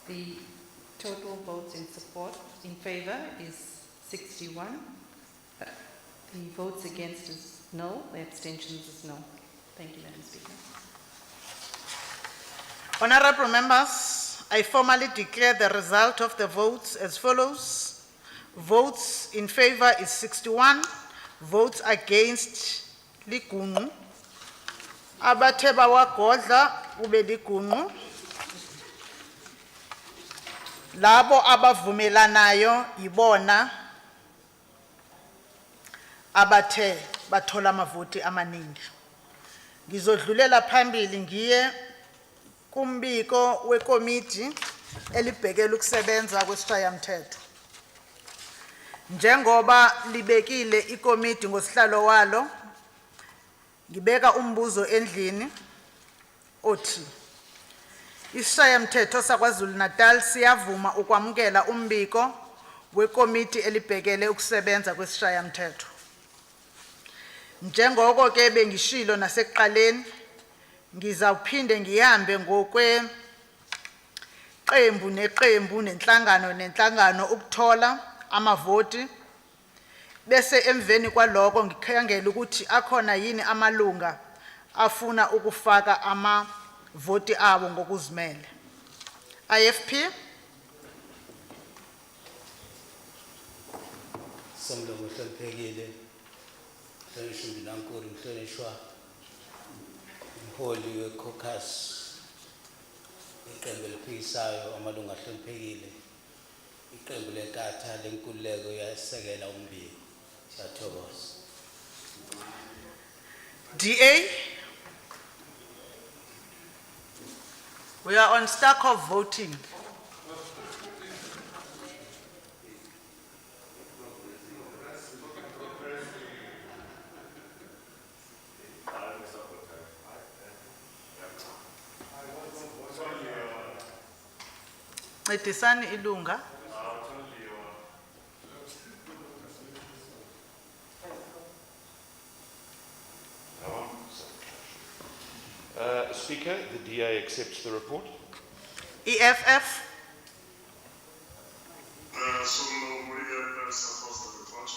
The total votes in support, in favour, is 61. The votes against is no. The abstentions is no. Thank you, Madam Speaker. Honorable members, I formally declare the result of the votes as follows. Votes in favour is 61. Votes against ligungu. Abathe bawagodla ube ligungu. Labo abavumelanayo ibona abathe bathola amavoti amaningi. Ngizodlulela phambili ngiye kumbiko wekomiti elibhekela ukusebenza kwesishayamthetho. Njengoba libekile ikomiti ngosihlalo walo, ngibeka umbuzo endlini othi isishayamthetho saKwaZulu Natal siyavuma ukwamukela umbiko wekomiti elibhekele ukusebenza kwesishayamthetho. Njengoko ke bengishilo nasekuqaleni, ngizawuphinde ngihambe ngokwe qembu neqembu nenhlangano ukuthola amavoti, bese emveni kwaloko ngikhangela ukuthi akhona yini amalunga afuna ukufaka amavoti abo ngokuzimele. IFP. Somlomo hloniphekile, hlonishwa uNdunankulu, hlonishwa umholi we-caucus, iqembu eliphikisayo, amalunga ahloniphekile, iqembu lentatha lenkululeko yasekela umbiko. Siyathokoza. DA. We are on stack of voting. Ncedisani ilunga. Speaker, the DA accepts the report. EFF. Somlomo EFF supports the report.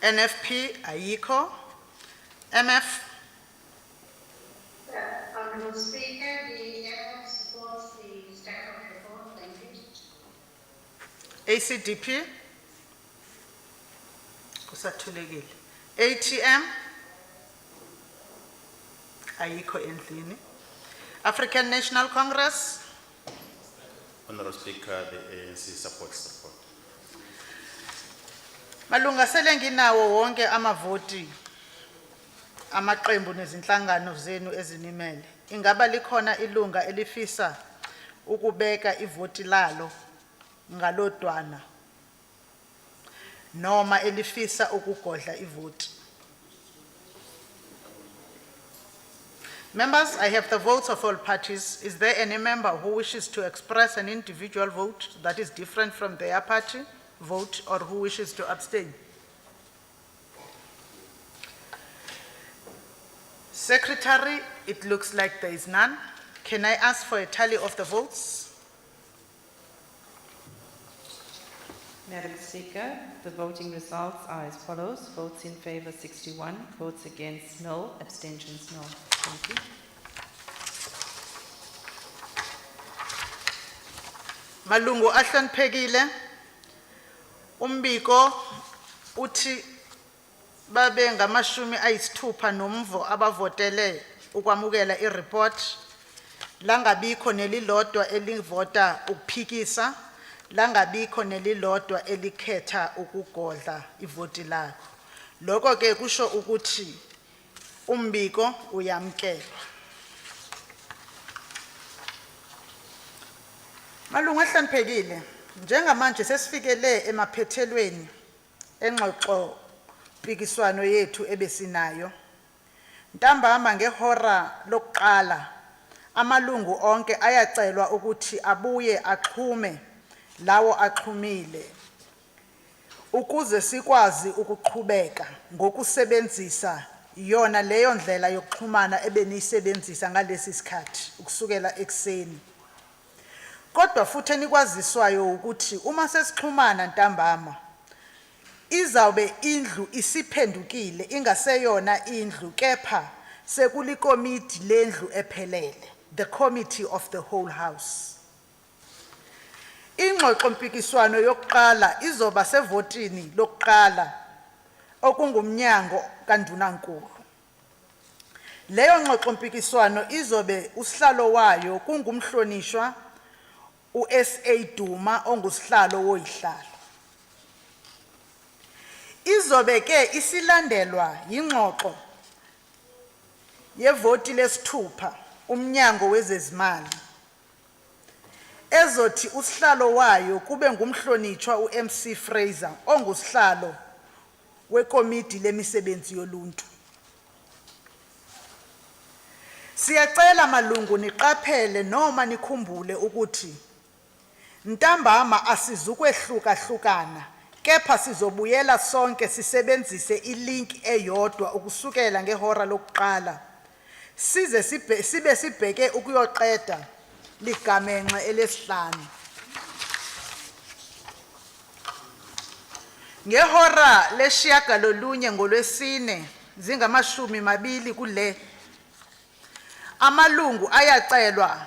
NFP ayikho. MF. Honourable Speaker, the EFF supports the staff report. Thank you. ACDP. Kusathulekile. ATM. Ayikho endlini. African National Congress. Honorable Speaker, the ANC supports the report. Malunga sele nginawo wonke amavoti amaqembu nezinhlangano zenu ezinimele. Ingaba likhona ilunga elifisa ukubeka ivoti lalo ngalodwana noma elifisa ukugodla ivoti? Members, I have the votes of all parties. Is there any member who wishes to express an individual vote that is different from their party vote or who wishes to abstain? Secretary, it looks like there is none. Can I ask for a tally of the votes? Madam Speaker, the voting results are as follows. Votes in favour 61, votes against no, abstentions no. Thank you. Malungu ahloniphekile, umbiko uthi babe ngamashumi ayisithupha nomvo abavotele ukwamukela i-report, langabikho nelilodwa elivota ukuphikisa, langabikho nelilodwa elikhetha ukugodla ivoti lakho. Lokho ke kusho ukuthi umbiko uyamkelwa. Malungu ahloniphekile, njengamanje sesifikele emaphethelweni engxoxo mpikiswano yethu ebesinayo. Ntambama ngehora lokuqala amalungu onke ayacelwa ukuthi abuye axhume lawo axhumile ukuze sikwazi ukuqhubeka ngokusebenzisa yona leyo ndlela yokuxhumana ebeniyisebenzisa ngalesi sikhathi ukusukela ekseni. Kodwa futhi enikwaziswayo ukuthi uma sesixhumana ntambama izawube indlu isiphendukile ingaseyona indlu kepha sekulikomiti lendlu ephelele, the committee of the whole house. Ingxoxo mpikiswano yokuqala izoba sevotini lokuqala okungumnyango kaNdunankulu. Leyo ngxoxo mpikiswano izobe usihlalo wayo kungumhlonishwa uSA Duma ongusihlalo woyihlalo. Izobe ke isilandelwa ingxoxo yevoti lesithupha umnyango wezezimali ezothi usihlalo wayo kube ngumhlonishwa uMC Fraser ongusihlalo wekomiti lemisebenzi yoluntu. Siyacela malungu niqaphele noma nikhumbule ukuthi ntambama asizukwehlukahlukana kepha sizobuyela sonke sisebenzise ilink eyodwa ukusukela ngehora lokuqala size sibe sibheke ukuyoqeda ligamenxe elesihlanu. Ngehora lesishiyagalolunye ngolwesine zingamashumi kule amalungu ayacelwa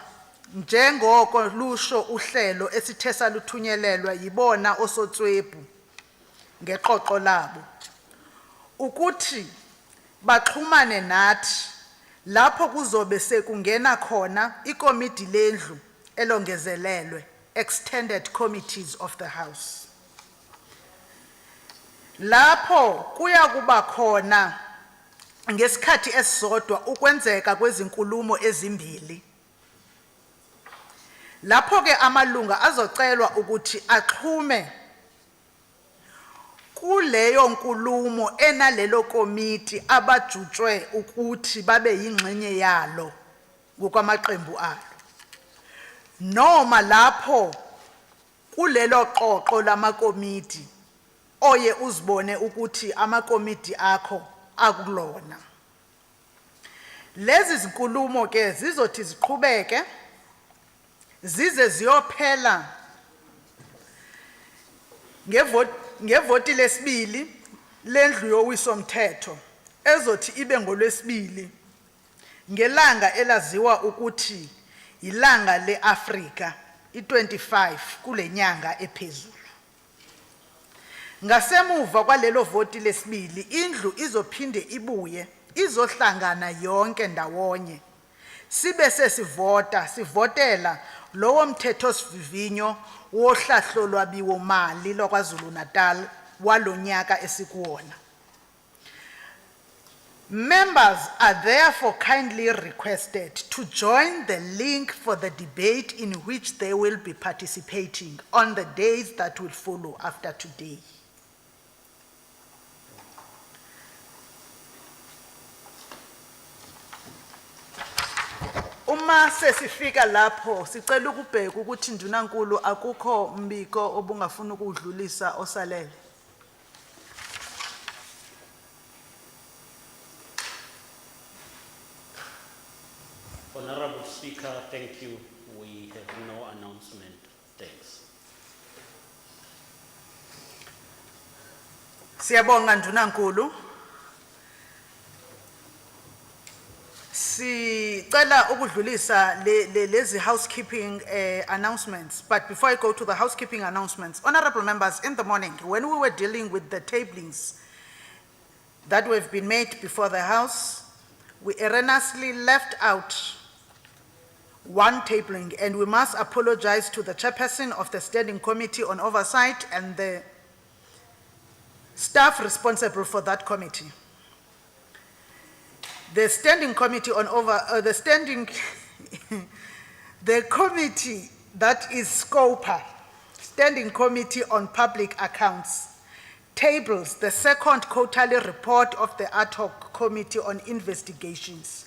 njengoko lusho uhlelo esithe saluthunyelelwa yibona osotswebu ngeqoqo labo ukuthi baxhumane nathi lapho kuzobe sekungena khona ikomiti lendlu elongezelelwe, extended committees of the house. Lapho kuya kuba khona ngesikhathi esisodwa ukwenzeka kwezinkulumo ezimbili. Lapho ke amalunga azocelwa ukuthi axhume kuleyo nkulumo enalelo komiti abajutshwe ukuthi babe yingxenye yalo ngokwamaqembu alo. Noma lapho kulelo qoqo lamakomiti oye uzibone ukuthi amakomiti akho akulona. Lezi zinkulumo ke zizothi ziqhubeke zize ziyophela ngevoti lesibili lendlu yowisomthetho ezothi ibe ngolwesibili ngelanga elaziwa ukuthi ilanga leAfrika i25 kule nyanga ephezulu. Ngasemuva kwalelo voti lesibili indlu izophinde ibuye izohlangana yonke ndawonye sibe sivotela lowo mthetho sivivinyo wohlahlo lwabiwo mali lokwaZulu Natal walonyaka esikuwona. Members are therefore kindly requested to join the link for the debate in which they will be participating on the days that will follow after today. Uma sesifika lapho sicela ukubheka ukuthi Ndunankulu akukho mbiko obungafuna ukudlulisa osalele. Honorable Speaker, thank you. We have no announcement. Thanks. Siyabonga Ndunankulu. Sicela ukudlulisa lezi housekeeping announcements. But before I go to the housekeeping announcements, honorable members, in the morning, when we were dealing with the tablings that have been made before the House, we erroneously left out one tabling, and we must apologize to the chairperson of the Standing Committee on Oversight and the staff responsible for that committee. The Standing Committee on the committee that is SCOPA, Standing Committee on Public Accounts, tables the second quarterly report of the ad hoc committee on investigations.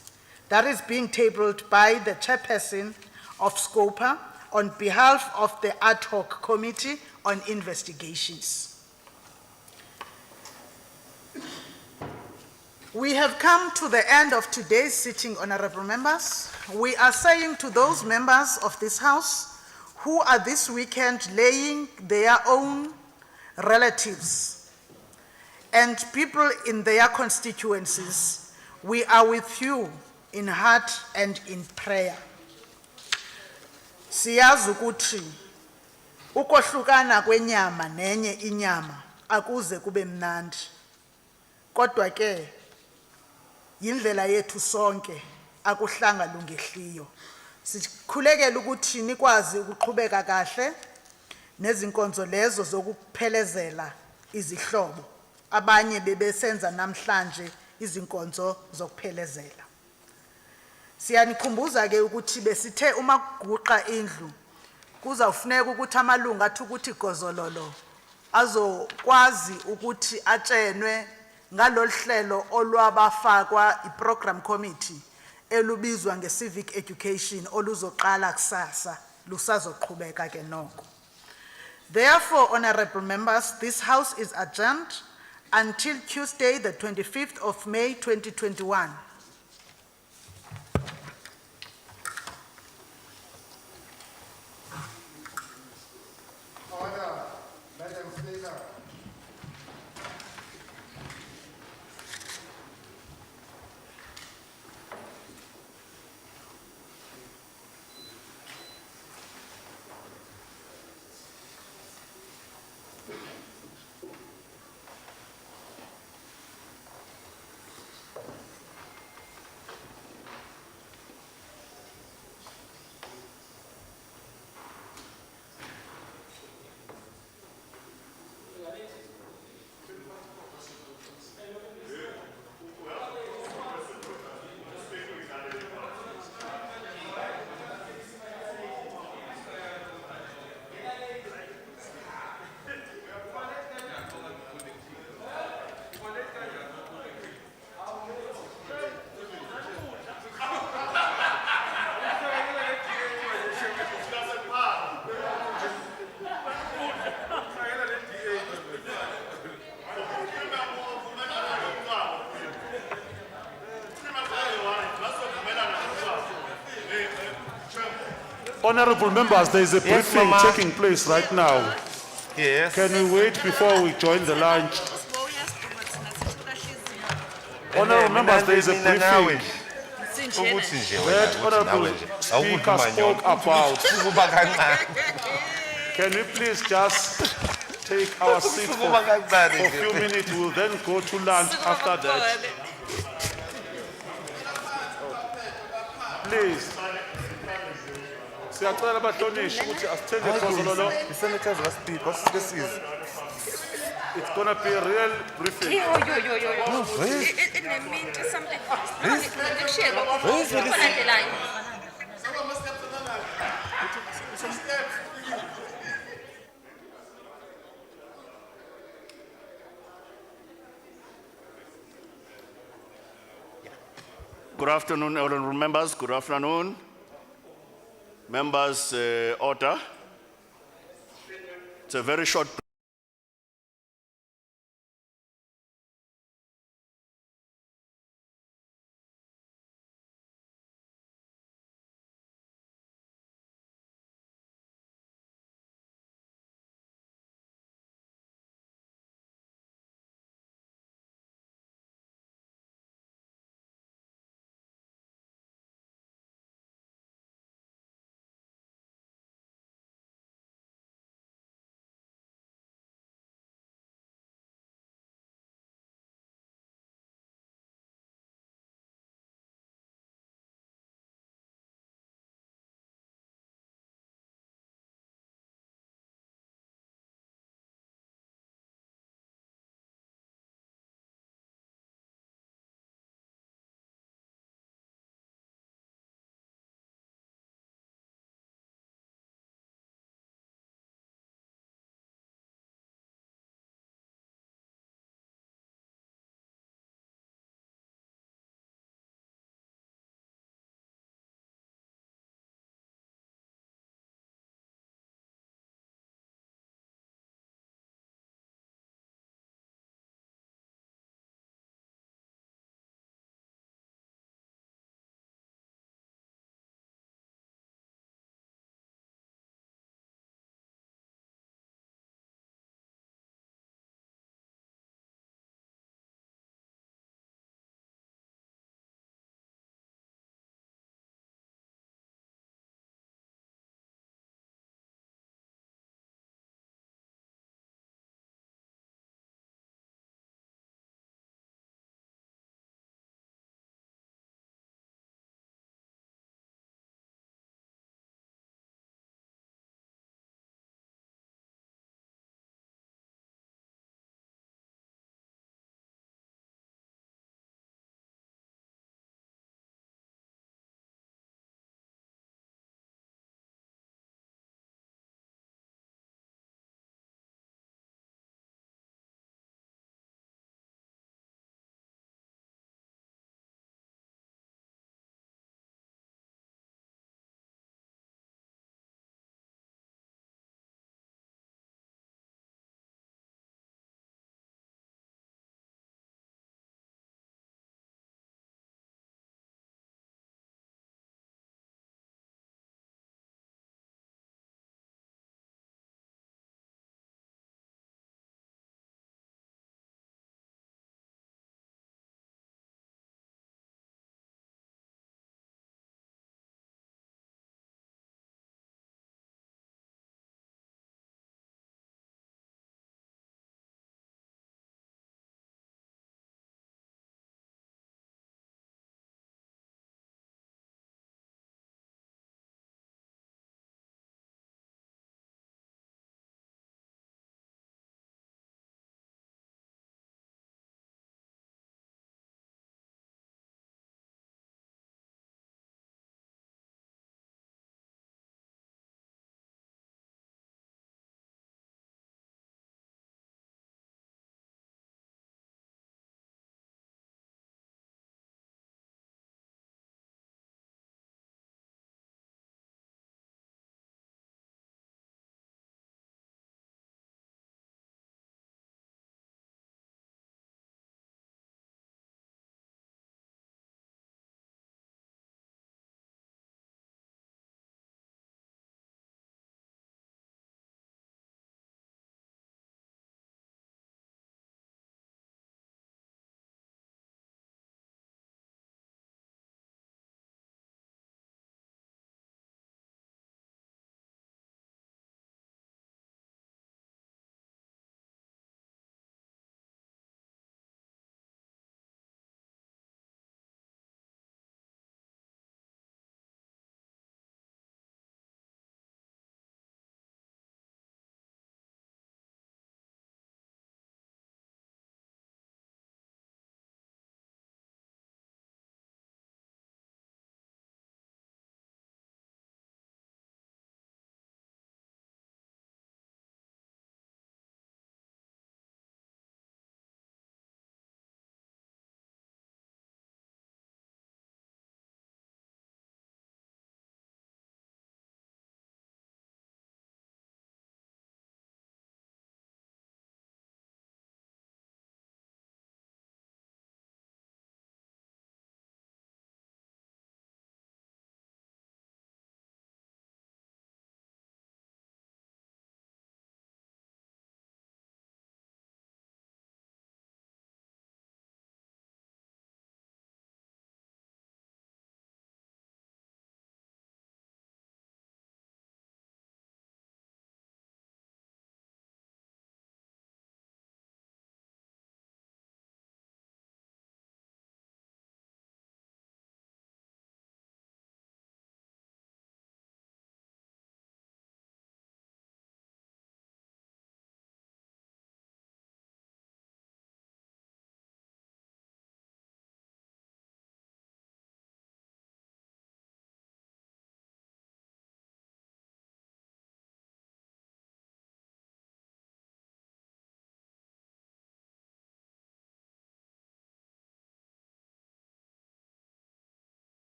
That is being tabled by the chairperson of SCOPA on behalf of the ad hoc committee on investigations. We have come to the end of today's sitting, honorable members. We are saying to those members of this house who are this weekend laying their own relatives and people in their constituencies, we are with you in heart and in prayer. Siyazi ukuthi ukohlukana kwenyama nenye inyama akuze kube mnandi. Kodwa ke yindlela yethu sonke akuhlanga lungehliyo. Sikhulekela ukuthi nikwazi ukuqhubeka kahle nezinkonzo lezo zokuphelezela izihlobo. Abanye bebesenza namhlanje izinkonzo zokuphelezela. Siyanikhumbuza ke ukuthi besithe uma kuguqa indlu kuzawufuneka ukuthi amalunga athi ukuthi gozololo azokwazi ukuthi atshenwe ngaloluhlelo olwabafakwa iprogram committee elubizwa nge-civic education oluzoqala kusasa lusazoqhubeka ke noko. Therefore, honorable members, this house is adjourned until Tuesday, the 25th of May, 2021. Order, Madam Speaker. Honorable members, there is a briefing Mama. taking place right now. Yes. Can we wait before we join the lunch? Honorable members, there is a briefing that Honorable Speaker spoke about. Can we please just take our seat for a few minutes? We'll then go to lunch after that. Please. Siyacela abahlonishwa ukuthi asithenge ikhozololo. The senators must speak. What's this is? It's gonna be a real briefing. Good afternoon, honorable members. Good afternoon. Members, order. It's a very short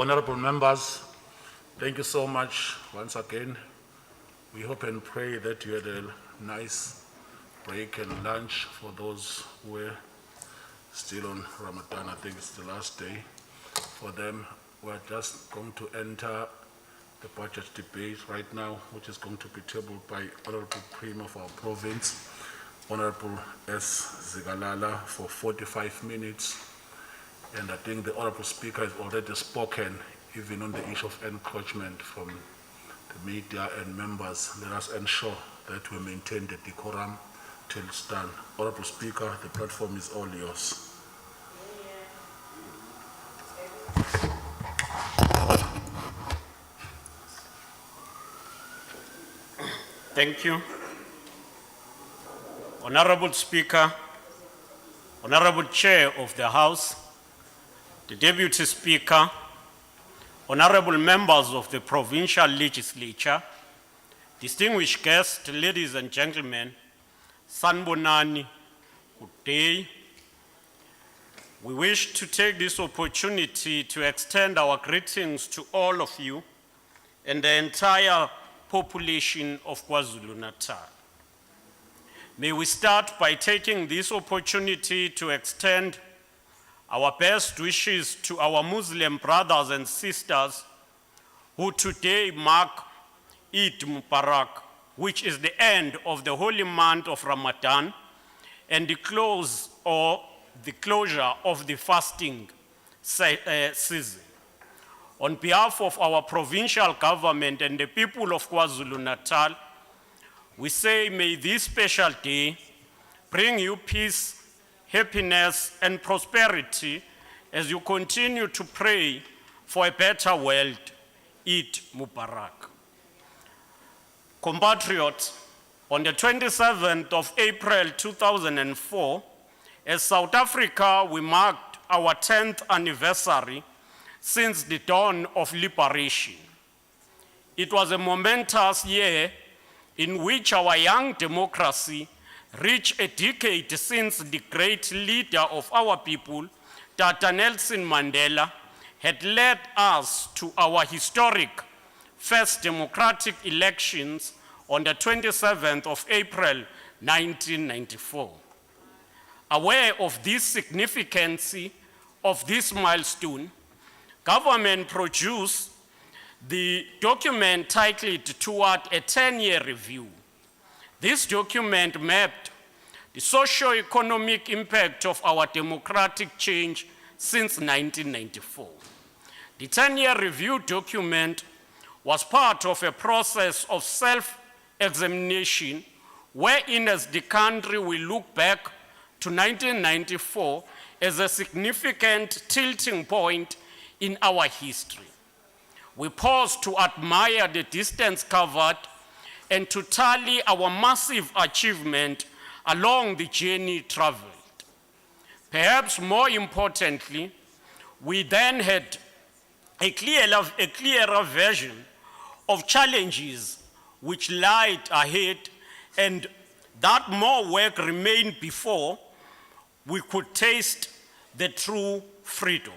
Honorable members, thank you so much once again. We hope and pray that you had a nice break and lunch for those who were still on Ramadan. I think it's the last day for them. We're just going to enter the budget debate right now, which is going to be tabled by Honorable Premier of our province, Honorable S. Zigalala, for 45 minutes. And I think the Honorable Speaker has already spoken, even on the issue of encroachment from the media and members. Let us ensure that we maintain the decorum till it's done. Honorable Speaker, the platform is all yours. Thank you. Honorable Speaker, Honorable Chair of the House, the Deputy Speaker, Honorable members of the Provincial Legislature, distinguished guests, ladies and gentlemen, Sanbonani, good day. We wish to take this opportunity to extend our greetings to all of you and the entire population of KwaZulu-Natal. May we start by taking this opportunity to extend our best wishes to our Muslim brothers and sisters who today mark Eid Mubarak, which is the end of the holy month of Ramadan and the closure of the fasting season. On behalf of our provincial government and the people of KwaZulu-Natal, we say may this special day bring you peace, happiness, and prosperity as you continue to pray for a better world. Eid Mubarak. Compatriots, on the 27th of April 2004, as South Africa, we marked our 10th anniversary since the dawn of liberation. It was a momentous year in which our young democracy reached a decade since the great leader of our people, Tata Nelson Mandela, had led us to our historic first democratic elections on the 27th of April, 1994. Aware of this significance of this milestone, government produced the document titled Toward a 10-Year Review. This document mapped the socio-economic impact of our democratic change since 1994. The 10-year review document was part of a process of self-examination wherein as the country will look back to 1994 as a significant tilting point in our history. We pause to admire the distance covered and to tally our massive achievement along the journey traveled. Perhaps more importantly, we then had a clearer version of challenges which lied ahead, and that more work remained before we could taste the true freedom.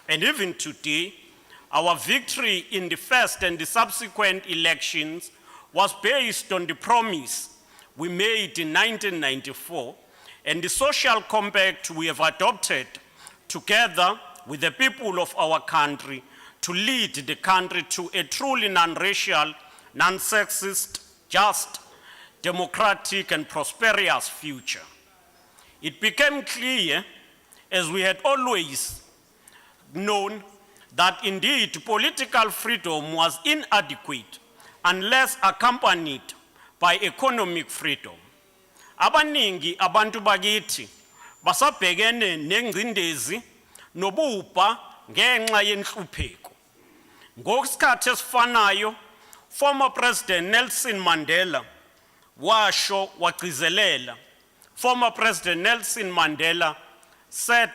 And even today, our victory in the first and the subsequent elections was based on the promise we made in 1994 and the social compact we have adopted together with the people of our country to lead the country to a truly non-racial, non-sexist, just, democratic, and prosperous future. It became clear, as we had always known, that indeed political freedom was inadequate unless accompanied by economic freedom. Abaningi abantu bakithi basabhekene nengcindezi nobupha ngenxa yenhlupheko. Ngokusikhathi esifanayo, former President Nelson Mandela washo wagcizelela. Former President Nelson Mandela said,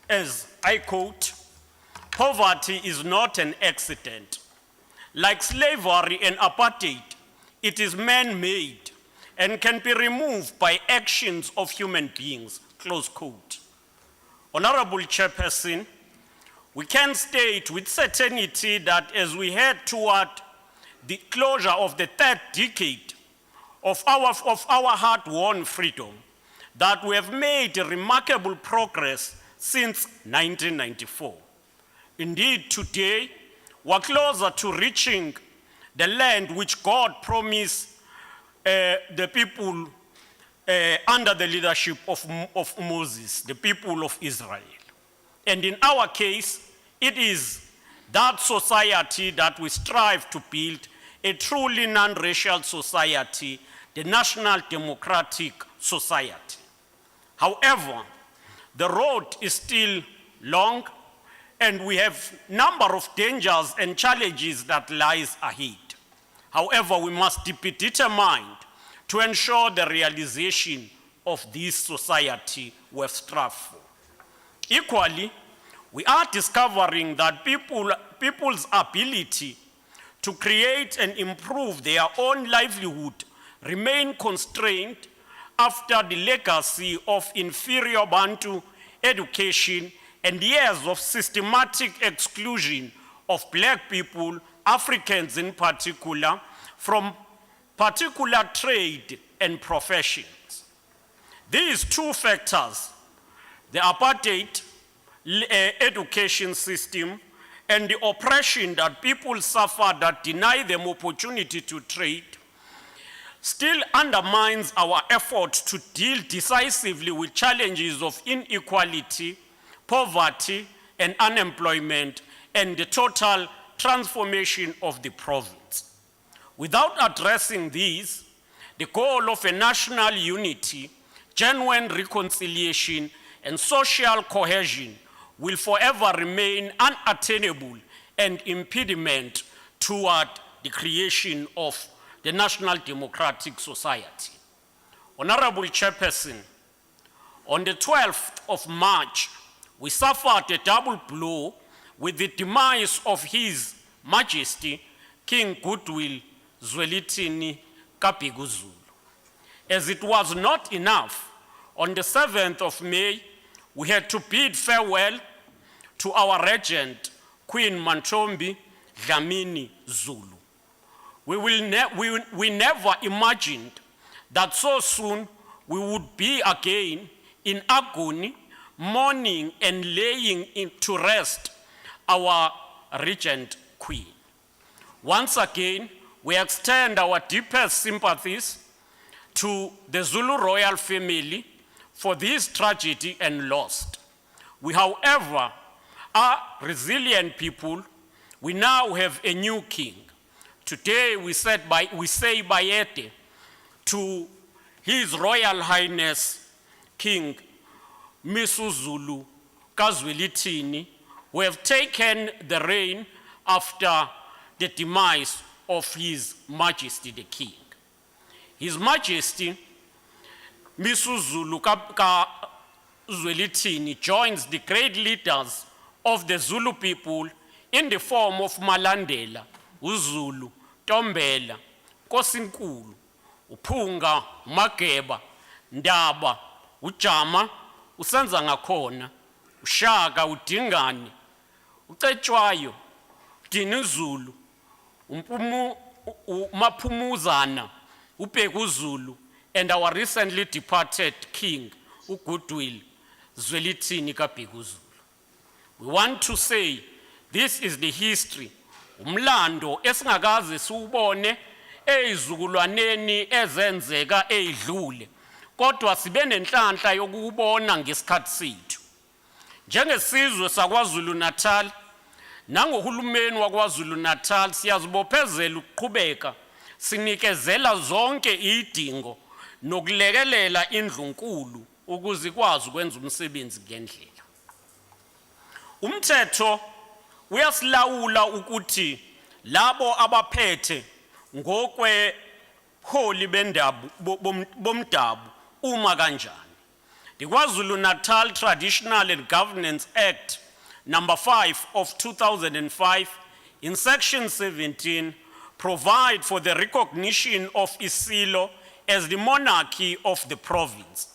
as I quote, "Poverty is not an accident. Like slavery and apartheid, it is man-made and can be removed by actions of human beings," close quote. Honorable Chairperson, we can state with certainty that as we head toward the closure of the third decade of our hard-won freedom, that we have made remarkable progress since 1994. Indeed, today, we're closer to reaching the land which God promised the people under the leadership of Moses, the people of Israel. And in our case, it is that society that we strive to build, a truly non-racial society, the National Democratic Society. However, the road is still long, and we have a number of dangers and challenges that lies ahead. However, we must be determined to ensure the realization of this society we have strived for. Equally, we are discovering that people's ability to create and improve their own livelihood remain constrained after the legacy of inferior Bantu education and years of systematic exclusion of black people, Africans in particular, from particular trade and professions. These two factors, the apartheid education system and the oppression that people suffer that deny them opportunity to trade, still undermines our effort to deal decisively with challenges of inequality, poverty, and unemployment, and the total transformation of the province. Without addressing these, the goal of a national unity, genuine reconciliation, and social cohesion will forever remain unattainable and impediment toward the creation of the National Democratic Society. Honorable Chairperson, on the 12th of March, we suffered a double blow with the demise of His Majesty, King Goodwill Zwelithini Kabheka Zulu. As it was not enough, on the 7th of May, we had to bid farewell to our regent, Queen Mantombi Dlamini Zulu. We never imagined that so soon we would be again in agony, mourning and laying to rest our regent queen. Once again, we extend our deepest sympathies to the Zulu royal family for this tragedy and loss. We, however, are resilient people. We now have a new king. Today we say Bayete to His Royal Highness King Misuzulu Kazwelithini, who have taken the reign after the demise of His Majesty the King. His Majesty Misuzulu Kazwelithini joins the great leaders of the Zulu people in the form of Malandela, uZulu, Tombela, Nkosinkulu, Uphunga, Mageba, Ndaba, uJama, uSenzangakhona, uShaka, uDingani, uCetshwayo, Dinizulu, uMaphumuzana, uBheka uZulu, and our recently departed king, uGoodwill Zwelithini Kabheka Zulu. We want to say this is the history, umlando esingakaze siubone ezizukulwaneni ezenzeka edlule, kodwa sibe nenhlanhla yokubona ngesikhathi sethu. Njengesizwe saKwaZulu Natal, nangohulumeni waKwaZulu Natal siyazibophezela ukuqhubeka sinikezela zonke izidingo nokulekelela indlunkulu ukuze ikwazi ukwenza umsebenzi ngendlela. Umthetho uyasilawula ukuthi labo abaphethe ngokweholi bomdabu uma kanjani. The KwaZulu Natal Traditional and Governance Act number 5 of 2005 in section 17 provide for the recognition of Isilo as the monarchy of the province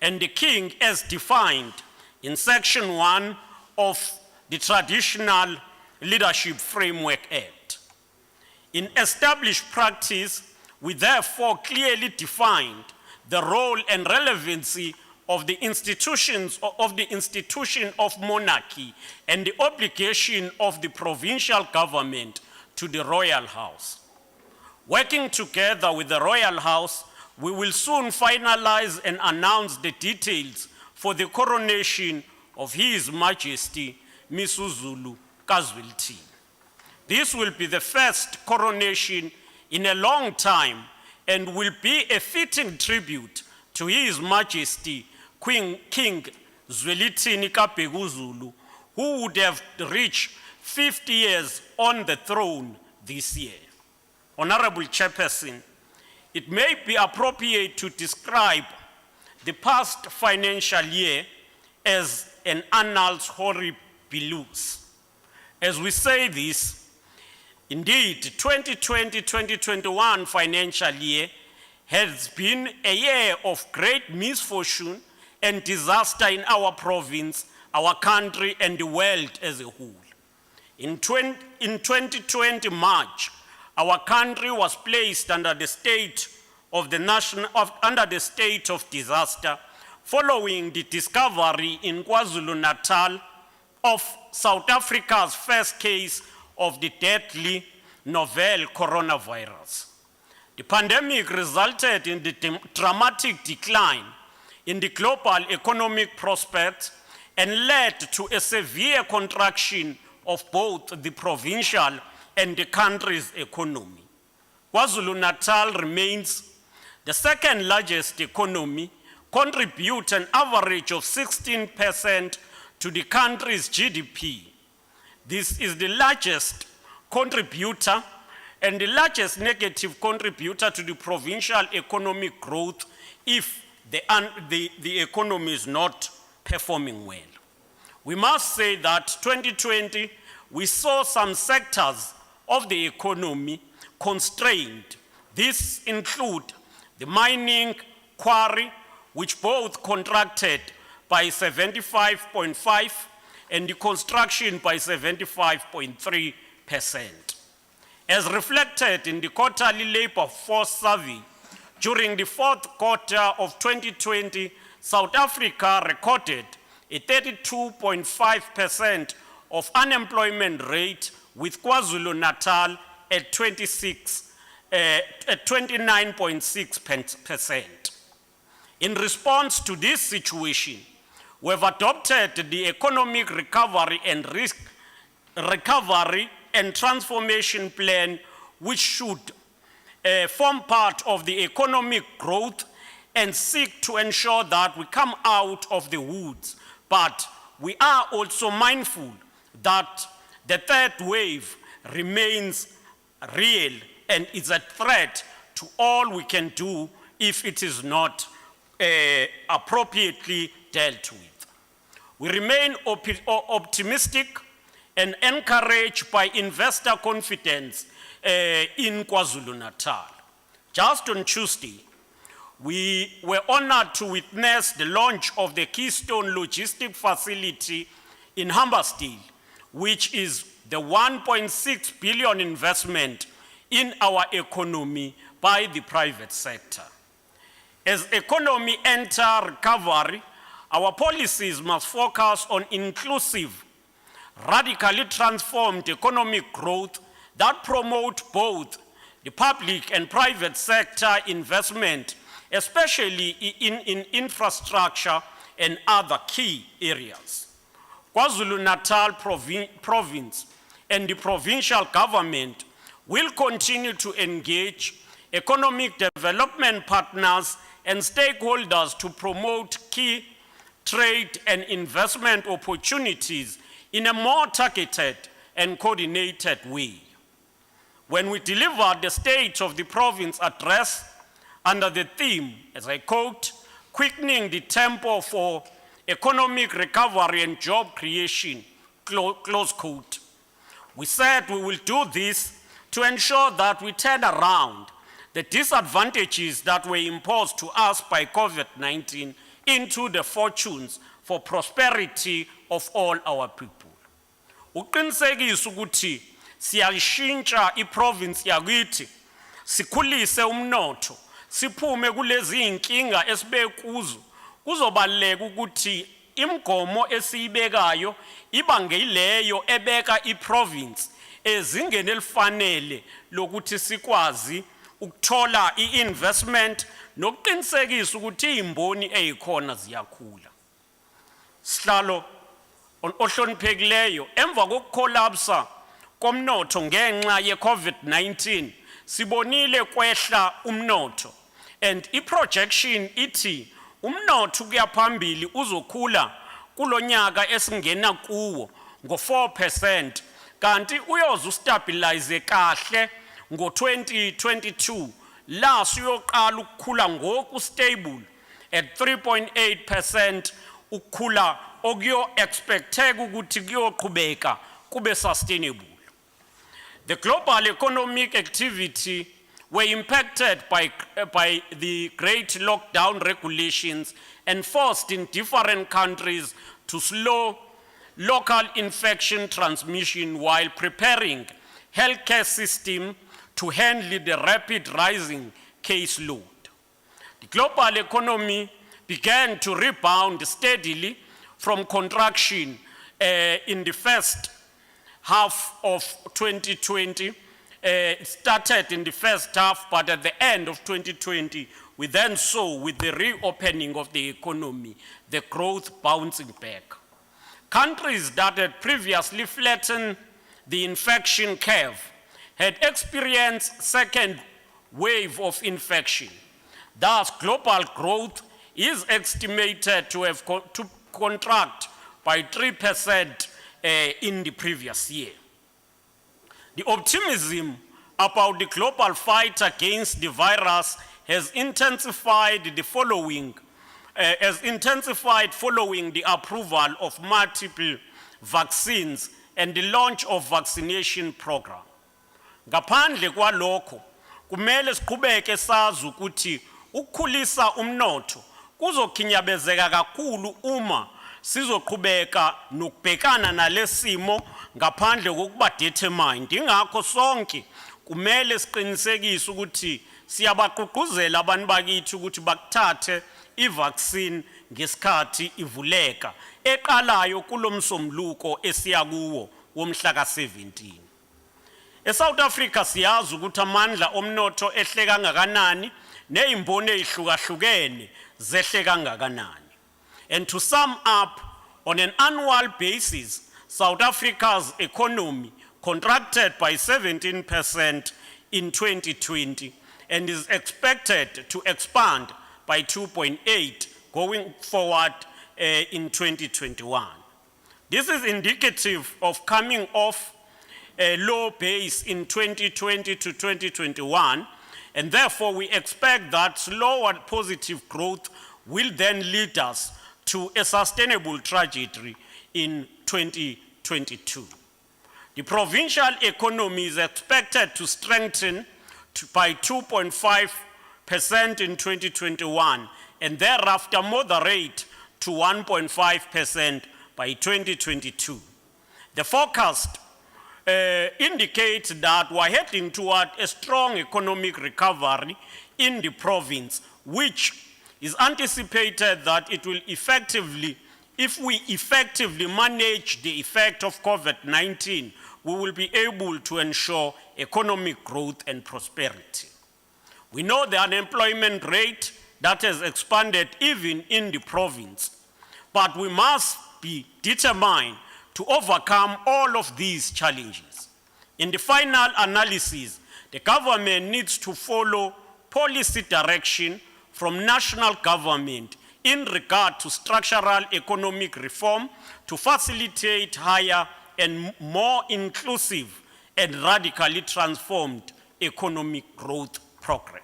and the king as defined in section 1 of the Traditional Leadership Framework Act. In established practice, we therefore clearly defined the role and relevancy of the institution of monarchy and the obligation of the provincial government to the Royal House. Working together with the Royal House, we will soon finalize and announce the details for the coronation of His Majesty Misuzulu Kazwelithini. This will be the first coronation in a long time and will be a fitting tribute to His Majesty King Zwelithini Kabhekuzulu, who would have reached 50 years on the throne this year. Honorable Chairperson, it may be appropriate to describe the past financial year as an annals horribilis. As we say this, indeed, 2020-2021 financial year has been a year of great misfortune and disaster in our province, our country, and the world as a whole. In 2020 March, our country was placed under the state of disaster following the discovery in KwaZulu-Natal of South Africa's first case of the deadly novel coronavirus. The pandemic resulted in the dramatic decline in the global economic prospects and led to a severe contraction of both the provincial and the country's economy. KwaZulu-Natal remains the second largest economy, contributes an average of 16% to the country's GDP. This is the largest contributor and the largest negative contributor to the provincial economic growth if the economy is not performing well. We must say that 2020, we saw some sectors of the economy constrained. This include the mining, quarry, which both contracted by 75.5% and the construction by 75.3%. As reflected in the quarterly labor force survey, during the fourth quarter of 2020, South Africa recorded a 32.5% of unemployment rate, with KwaZulu-Natal at 29.6%. In response to this situation, we have adopted the Economic Recovery and Transformation Plan, which should form part of the economic growth and seek to ensure that we come out of the woods. But we are also mindful that the third wave remains real and is a threat to all we can do if it is not appropriately dealt with. We remain optimistic and encouraged by investor confidence in KwaZulu-Natal. Just on Tuesday, we were honored to witness the launch of the Keystone Logistic Facility in Humbersdale, which is the 1.6 billion investment in our economy by the private sector. As economy enter recovery, our policies must focus on inclusive, radically transformed economic growth that promote both the public and private sector investment, especially in infrastructure and other key areas. KwaZulu-Natal province and the provincial government will continue to engage economic development partners and stakeholders to promote key trade and investment opportunities in a more targeted and coordinated way. When we delivered the State of the Province address under the theme, as I quote, quickening the tempo for economic recovery and job creation, close quote, we said we will do this to ensure that we turn around the disadvantages that were imposed to us by COVID-19 into the fortunes for prosperity of all our people. uqinisekisa ukuthi siyayishintsha iprovince yakithi sikhulise umnotho siphume kulezi inkinga esibe kuzo kuzobaleka ukuthi imgomo esiyibekayo ibangeyileyo ebeka iprovince ezingeni elifanele lokuthi sikwazi ukuthola iinvestment nokuqinisekisa ukuthi izimboni ezikhona ziyakhula. Sihlalo ohloniphekileyo emva kokukolapsa komnotho ngenxa ye-COVID-19 sibonile kwehla umnotho and i-projection ithi umnotho kuya phambili uzokhula kulonyaka esingena kuwo ngo-4% kanti uyoze ustabilize kahle ngo-2022 la siyoqala ukukhula ngoku stable at 3.8% ukukhula okuyo expecteka ukuthi kuyoqhubeka kube sustainable. The global economic activity were impacted by the great lockdown regulations enforced in different countries to slow local infection transmission while preparing healthcare system to handle the rapid rising caseload. The global economy began to rebound steadily from contraction in the first half of 2020. It started in the first half, but at the end of 2020, we then saw with the reopening of the economy, the growth bouncing back. Countries that had previously flattened the infection curve had experienced second wave of infection. Thus, global growth is estimated to have to contract by 3% in the previous year. The optimism about the global fight against the virus has intensified following the approval of multiple vaccines and the launch of vaccination program. Ngaphandle kwalokho, kumele siqhubeke sazi ukuthi ukukhulisa umnotho kuzokhinyabezeka kakhulu uma sizoqhubeka nokubhekana nalesimo ngaphandle kokuba determined. Ingakho sonke kumele siqinisekise ukuthi siyabaqhuquzela abantu bakithi ukuthi bakuthathe i-vaccine ngesikhathi ivuleka eqalayo kulomsombuluko esiyakuwo womhla ka-17. eSouth Africa siyazi ukuthi amandla omnotho ehle kangakanani nezimboni ezihlukahlukene zehle kangakanani. And to sum up, on an annual basis, South Africa's economy contracted by 17% in 2020 and is expected to expand by 2.8% going forward in 2021. This is indicative of coming off a low base in 2020 to 2021, and therefore we expect that slower positive growth will then lead us to a sustainable trajectory in 2022. The provincial economy is expected to strengthen by 2.5% in 2021 and thereafter moderate to 1.5% by 2022. The forecast indicates that we're heading toward a strong economic recovery in the province, which is anticipated that it will effectively, if we effectively manage the effect of COVID-19, we will be able to ensure economic growth and prosperity. We know the unemployment rate that has expanded even in the province, but we must be determined to overcome all of these challenges. In the final analysis, the government needs to follow policy direction from national government in regard to structural economic reform to facilitate higher and more inclusive and radically transformed economic growth program.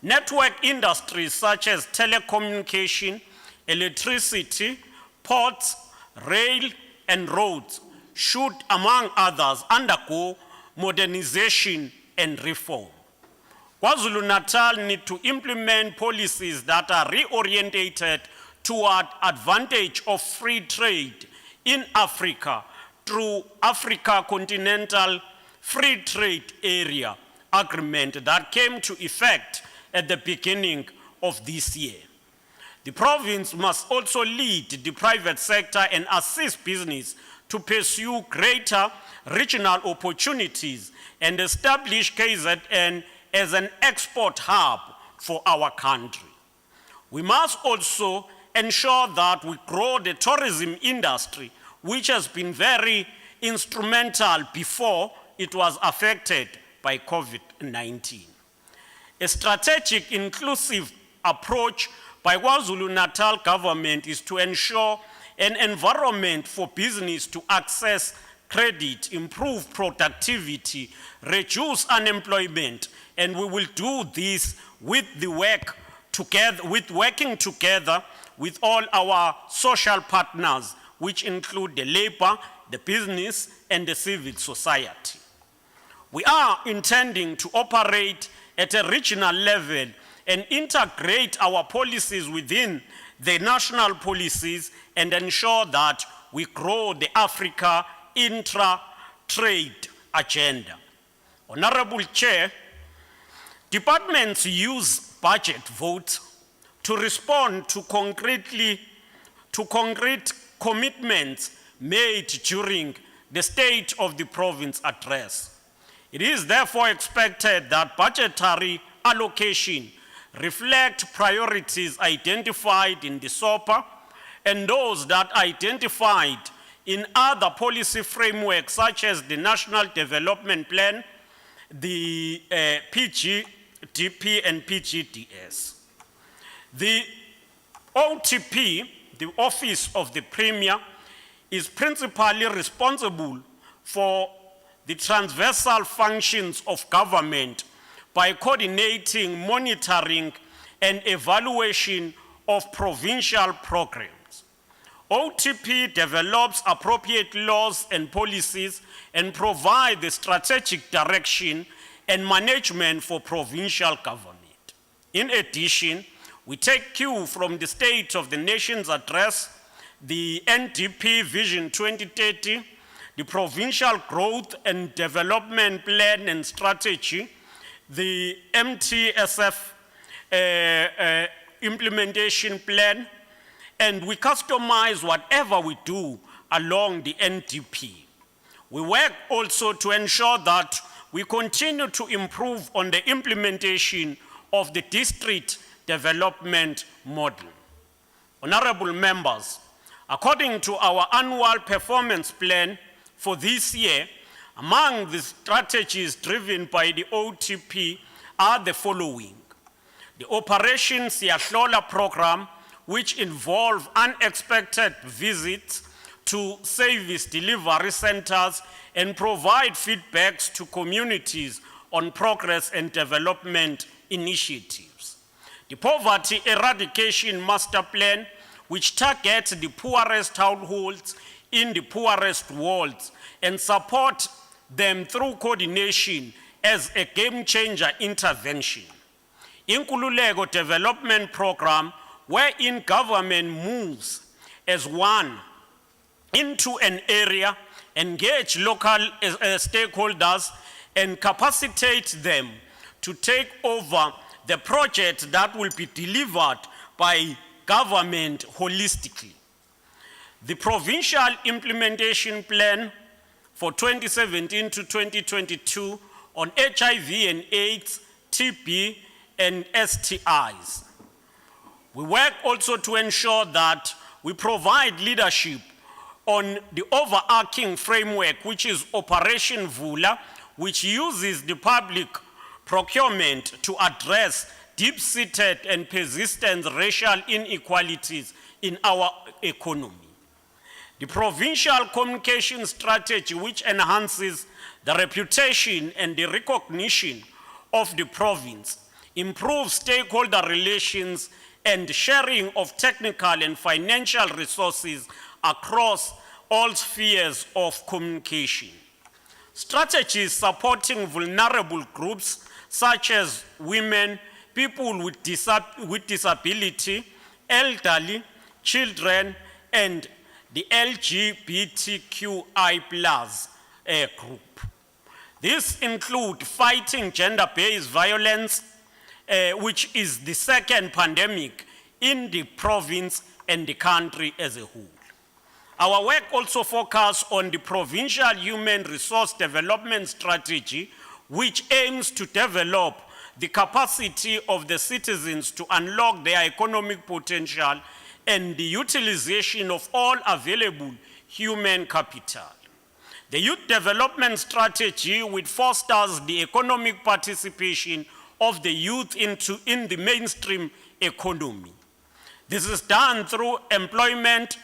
Network industries such as telecommunication, electricity, ports, rail, and roads should, among others, undergo modernization and reform. KwaZulu-Natal need to implement policies that are reorientated toward advantage of free trade in Africa through Africa Continental Free Trade Area Agreement that came to effect at the beginning of this year. The province must also lead the private sector and assist business to pursue greater regional opportunities and establish KZN as an export hub for our country. We must also ensure that we grow the tourism industry, which has been very instrumental before it was affected by COVID-19. A strategic, inclusive approach by KwaZulu-Natal government is to ensure an environment for business to access credit, improve productivity, reduce unemployment, and we will do this with working together with all our social partners, which include the labor, the business, and the civil society. We are intending to operate at a regional level and integrate our policies within the national policies and ensure that we grow the Africa intra-trade agenda. Honorable Chair, departments use budget votes to respond to concrete commitments made during the State of the Province address. It is therefore expected that budgetary allocation reflect priorities identified in the SOPA and those that identified in other policy frameworks such as the National Development Plan, the PGDP and PGDS. The OTP, the Office of the Premier, is principally responsible for the transversal functions of government by coordinating, monitoring, and evaluation of provincial programs. OTP develops appropriate laws and policies and provides the strategic direction and management for provincial government. In addition, we take cue from the State of the Nation's address, the NDP Vision 2030, the Provincial Growth and Development Plan and Strategy, the MTSF Implementation Plan, and we customize whatever we do along the NDP. We work also to ensure that we continue to improve on the implementation of the district development model. Honorable members, according to our annual performance plan for this year, among the strategies driven by the OTP are the following. The Operation Siyahlola program, which involve unexpected visits to service delivery centers and provide feedbacks to communities on progress and development initiatives. The Poverty Eradication Master Plan, which targets the poorest households in the poorest wards and support them through coordination as a game-changer intervention. Inkululeko Development Program, wherein government moves as one into an area, engage local stakeholders, and capacitate them to take over the project that will be delivered by government holistically. The Provincial Implementation Plan for 2017 to 2022 on HIV and AIDS, TB, and STIs. We work also to ensure that we provide leadership on the overarching framework, which is Operation Vula, which uses the public procurement to address deep-seated and persistent racial inequalities in our economy. The Provincial Communication Strategy, which enhances the reputation and the recognition of the province, improves stakeholder relations and sharing of technical and financial resources across all spheres of communication. Strategies supporting vulnerable groups such as women, people with disability, elderly, children, and the LGBTQI+ group. This includes fighting gender-based violence, which is the second pandemic in the province and the country as a whole. Our work also focuses on the provincial human resource development strategy, which aims to develop the capacity of the citizens to unlock their economic potential and the utilization of all available human capital. The youth development strategy, which fosters the economic participation of the youth in the mainstream economy. This is done through employment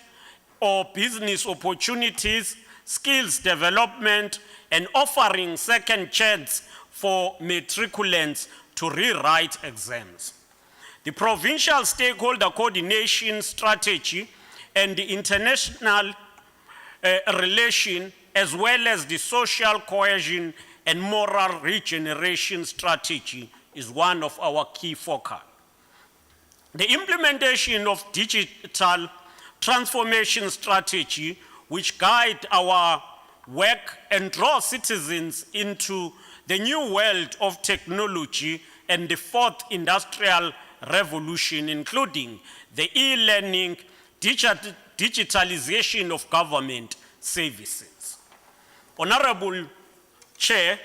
or business opportunities, skills development, and offering second chance for matriculants to rewrite exams. The provincial stakeholder coordination strategy and the international relation, as well as the social cohesion and moral regeneration strategy, is one of our key foci. The implementation of digital transformation strategy, which guide our work and draw citizens into the new world of technology and the fourth industrial revolution, including the e-learning, digitalization of government services. Honorable Chair,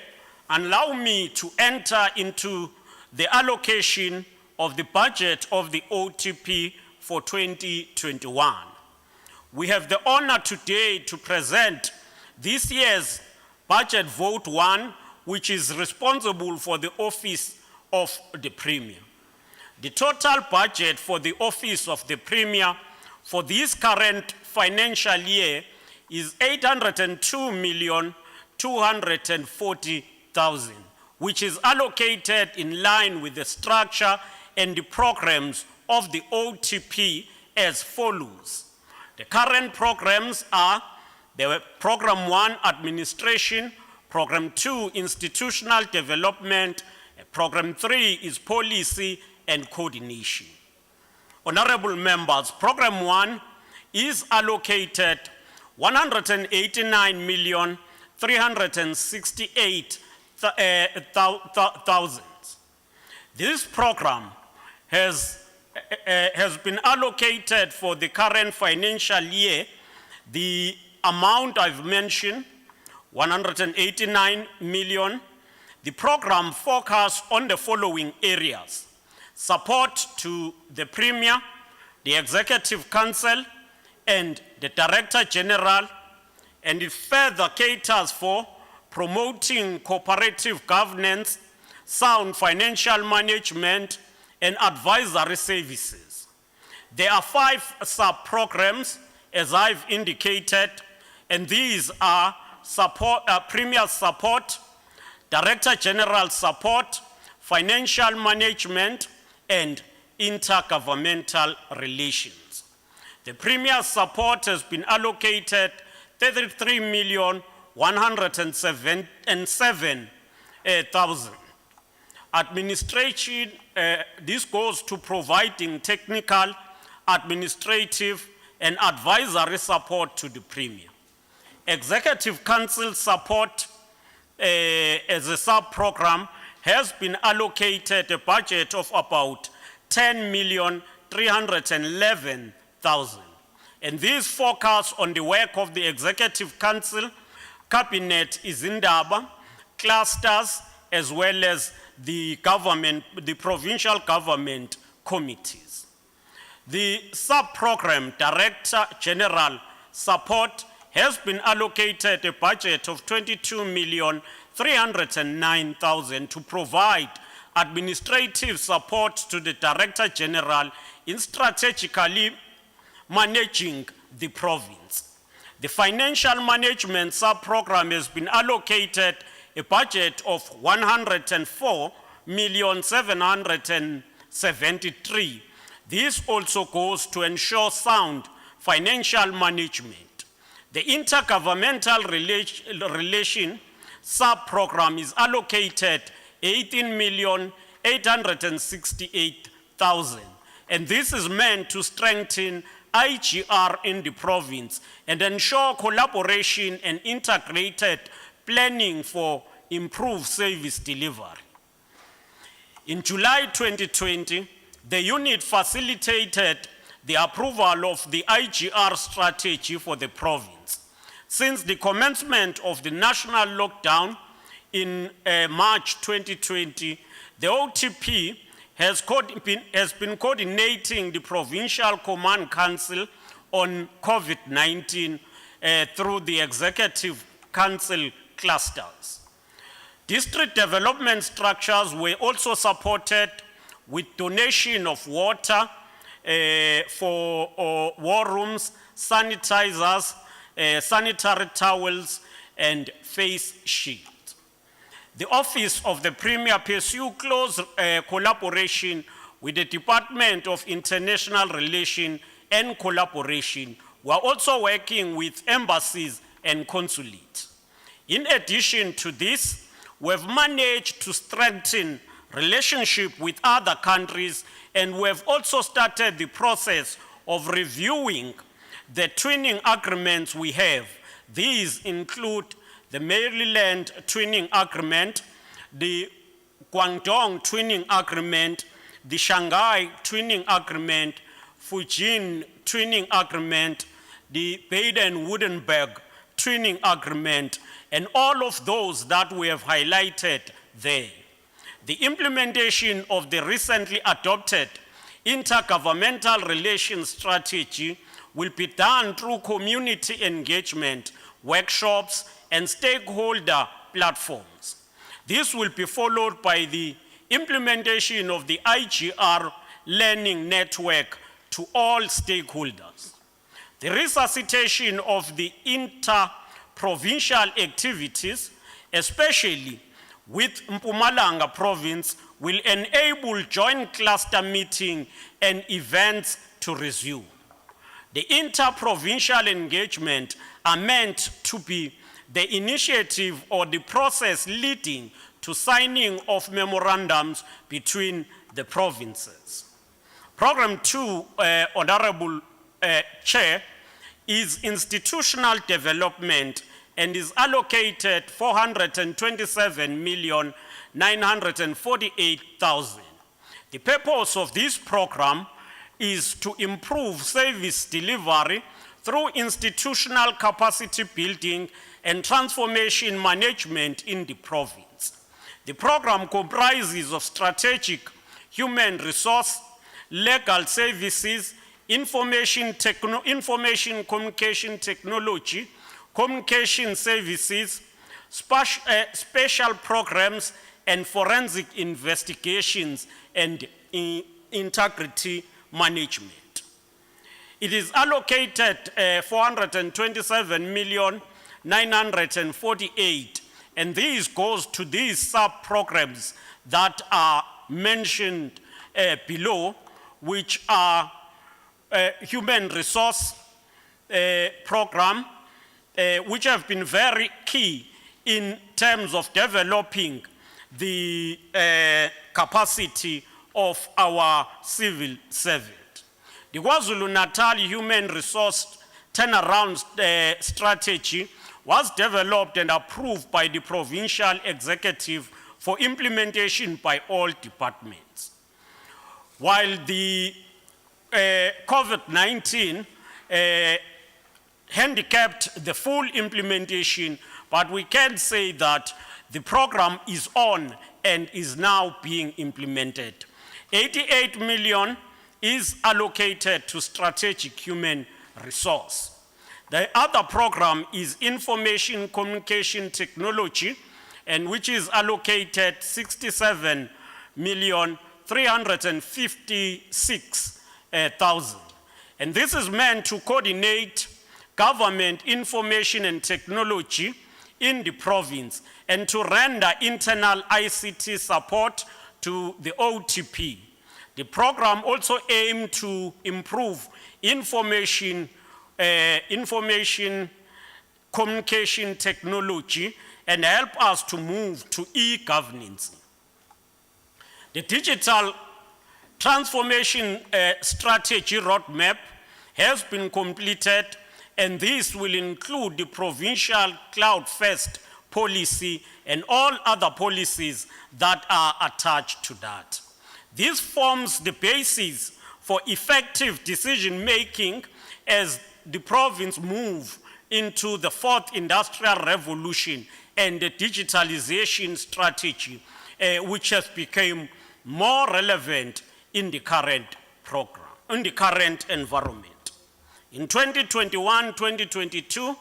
allow me to enter into the allocation of the budget of the OTP for 2021. We have the honor today to present this year's budget vote 1, which is responsible for the office of the Premier. The total budget for the office of the Premier for this current financial year is 802,240,000, which is allocated in line with the structure and the programs of the OTP as follows. The current programs are the Program 1, Administration, Program 2, Institutional Development, Program 3 is Policy and Coordination. Honorable members, Program 1 is allocated 189,368,000. This program has been allocated for the current financial year. The amount I've mentioned, 189 million. The program focuses on the following areas: support to the Premier, the Executive Council, and the Director General, and it further caters for promoting cooperative governance, sound financial management, and advisory services. There are 5 sub-programs, as I've indicated, and these are Premier Support, Director General Support, Financial Management, and Intergovernmental Relations. The Premier Support has been allocated 33,107,000. Administration, this goes to providing technical, administrative, and advisory support to the Premier. Executive Council support as a sub-program has been allocated a budget of about 10,311,000. And this focus on the work of the Executive Council, Cabinet Izindaba, clusters, as well as the government, the provincial government committees. The sub-program Director General Support has been allocated a budget of 22,309,000 to provide administrative support to the Director General in strategically managing the province. The financial management sub-program has been allocated a budget of 104,773,000. This also goes to ensure sound financial management. The Intergovernmental Relation sub-program is allocated 18,868,000, and this is meant to strengthen IGR in the province and ensure collaboration and integrated planning for improved service delivery. In July 2020, the unit facilitated the approval of the IGR strategy for the province. Since the commencement of the national lockdown in March 2020, the OTP has been coordinating the Provincial Command Council on COVID-19 through the Executive Council clusters. District development structures were also supported with donation of water for war rooms, sanitizers, sanitary towels, and face shields. The Office of the Premier pursues close collaboration with the Department of International Relations and Collaboration. We are also working with embassies and consulates. In addition to this, we have managed to strengthen relationship with other countries, and we have also started the process of reviewing the twinning agreements we have. These include the Maryland Twinning Agreement, the Guangdong Twinning Agreement, the Shanghai Twinning Agreement, Fujian Twinning Agreement, the Baden-Württemberg Twinning Agreement, and all of those that we have highlighted there. The implementation of the recently adopted Intergovernmental Relations Strategy will be done through community engagement, workshops, and stakeholder platforms. This will be followed by the implementation of the IGR learning network to all stakeholders. The resuscitation of the inter-provincial activities, especially with Mpumalanga province, will enable joint cluster meeting and events to resume. The inter-provincial engagement are meant to be the initiative or the process leading to signing of memorandums between the provinces. Program 2, Honorable Chair, is institutional development and is allocated 427,948,000. The purpose of this program is to improve service delivery through institutional capacity building and transformation management in the province. The program comprises of strategic human resource, legal services, information communication technology, communication services, special programs, and forensic investigations and integrity management. It is allocated 427,948,000, and this goes to these sub-programs that are mentioned below, which are human resource program, which have been very key in terms of developing the capacity of our civil servant. The KwaZulu-Natal Human Resource Turnaround Strategy was developed and approved by the Provincial Executive for implementation by all departments. While the COVID-19 handicapped the full implementation, but we can say that the program is on and is now being implemented. 88 million is allocated to strategic human resource. The other program is information communication technology, and which is allocated 67,356,000. And this is meant to coordinate government information and technology in the province and to render internal ICT support to the OTP. The program also aimed to improve information communication technology and help us to move to e-governance. The digital transformation strategy roadmap has been completed, and this will include the provincial cloud first policy and all other policies that are attached to that. This forms the basis for effective decision-making as the province moves into the fourth industrial revolution and the digitalization strategy, which has become more relevant in the current program, in the current environment. In 2021-2022,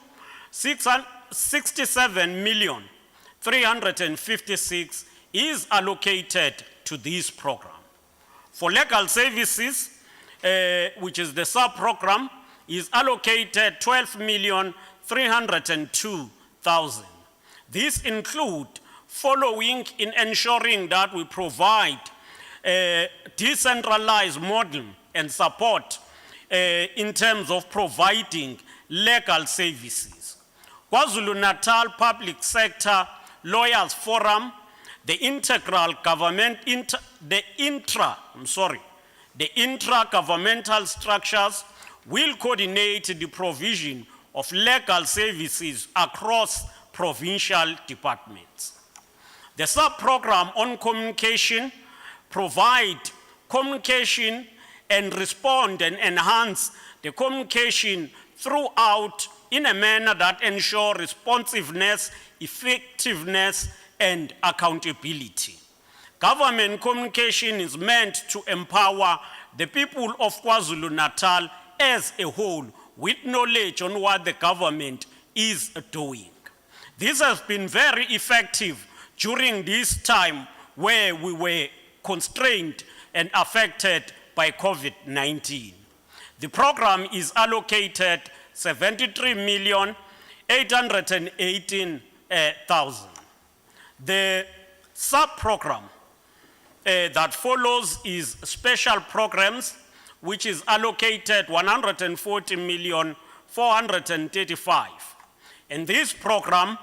67,356,000 is allocated to this program. For legal services, which is the sub-program, is allocated 12,302,000. This includes following in ensuring that we provide a decentralized model and support in terms of providing legal services. KwaZulu-Natal Public Sector Lawyers Forum, the intra-governmental structures will coordinate the provision of legal services across provincial departments. The sub-program on communication provide communication and respond and enhance the communication throughout in a manner that ensure responsiveness, effectiveness, and accountability. Government communication is meant to empower the people of KwaZulu-Natal as a whole with knowledge on what the government is doing. This has been very effective during this time where we were constrained and affected by COVID-19. The program is allocated 73,818,000. The sub-program that follows is special programs, which is allocated 140,435,000. And this program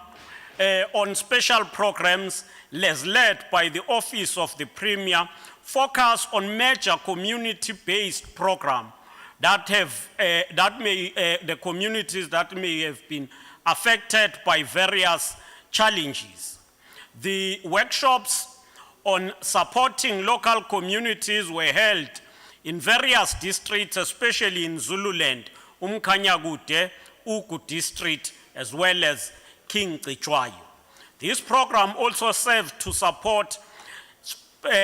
on special programs is led by the Office of the Premier, focus on major community-based programs that have the communities that may have been affected by various challenges. The workshops on supporting local communities were held in various districts, especially in Zululand, Umkhanyakude, Ugu district, as well as King Cetshwayo. This program also served to support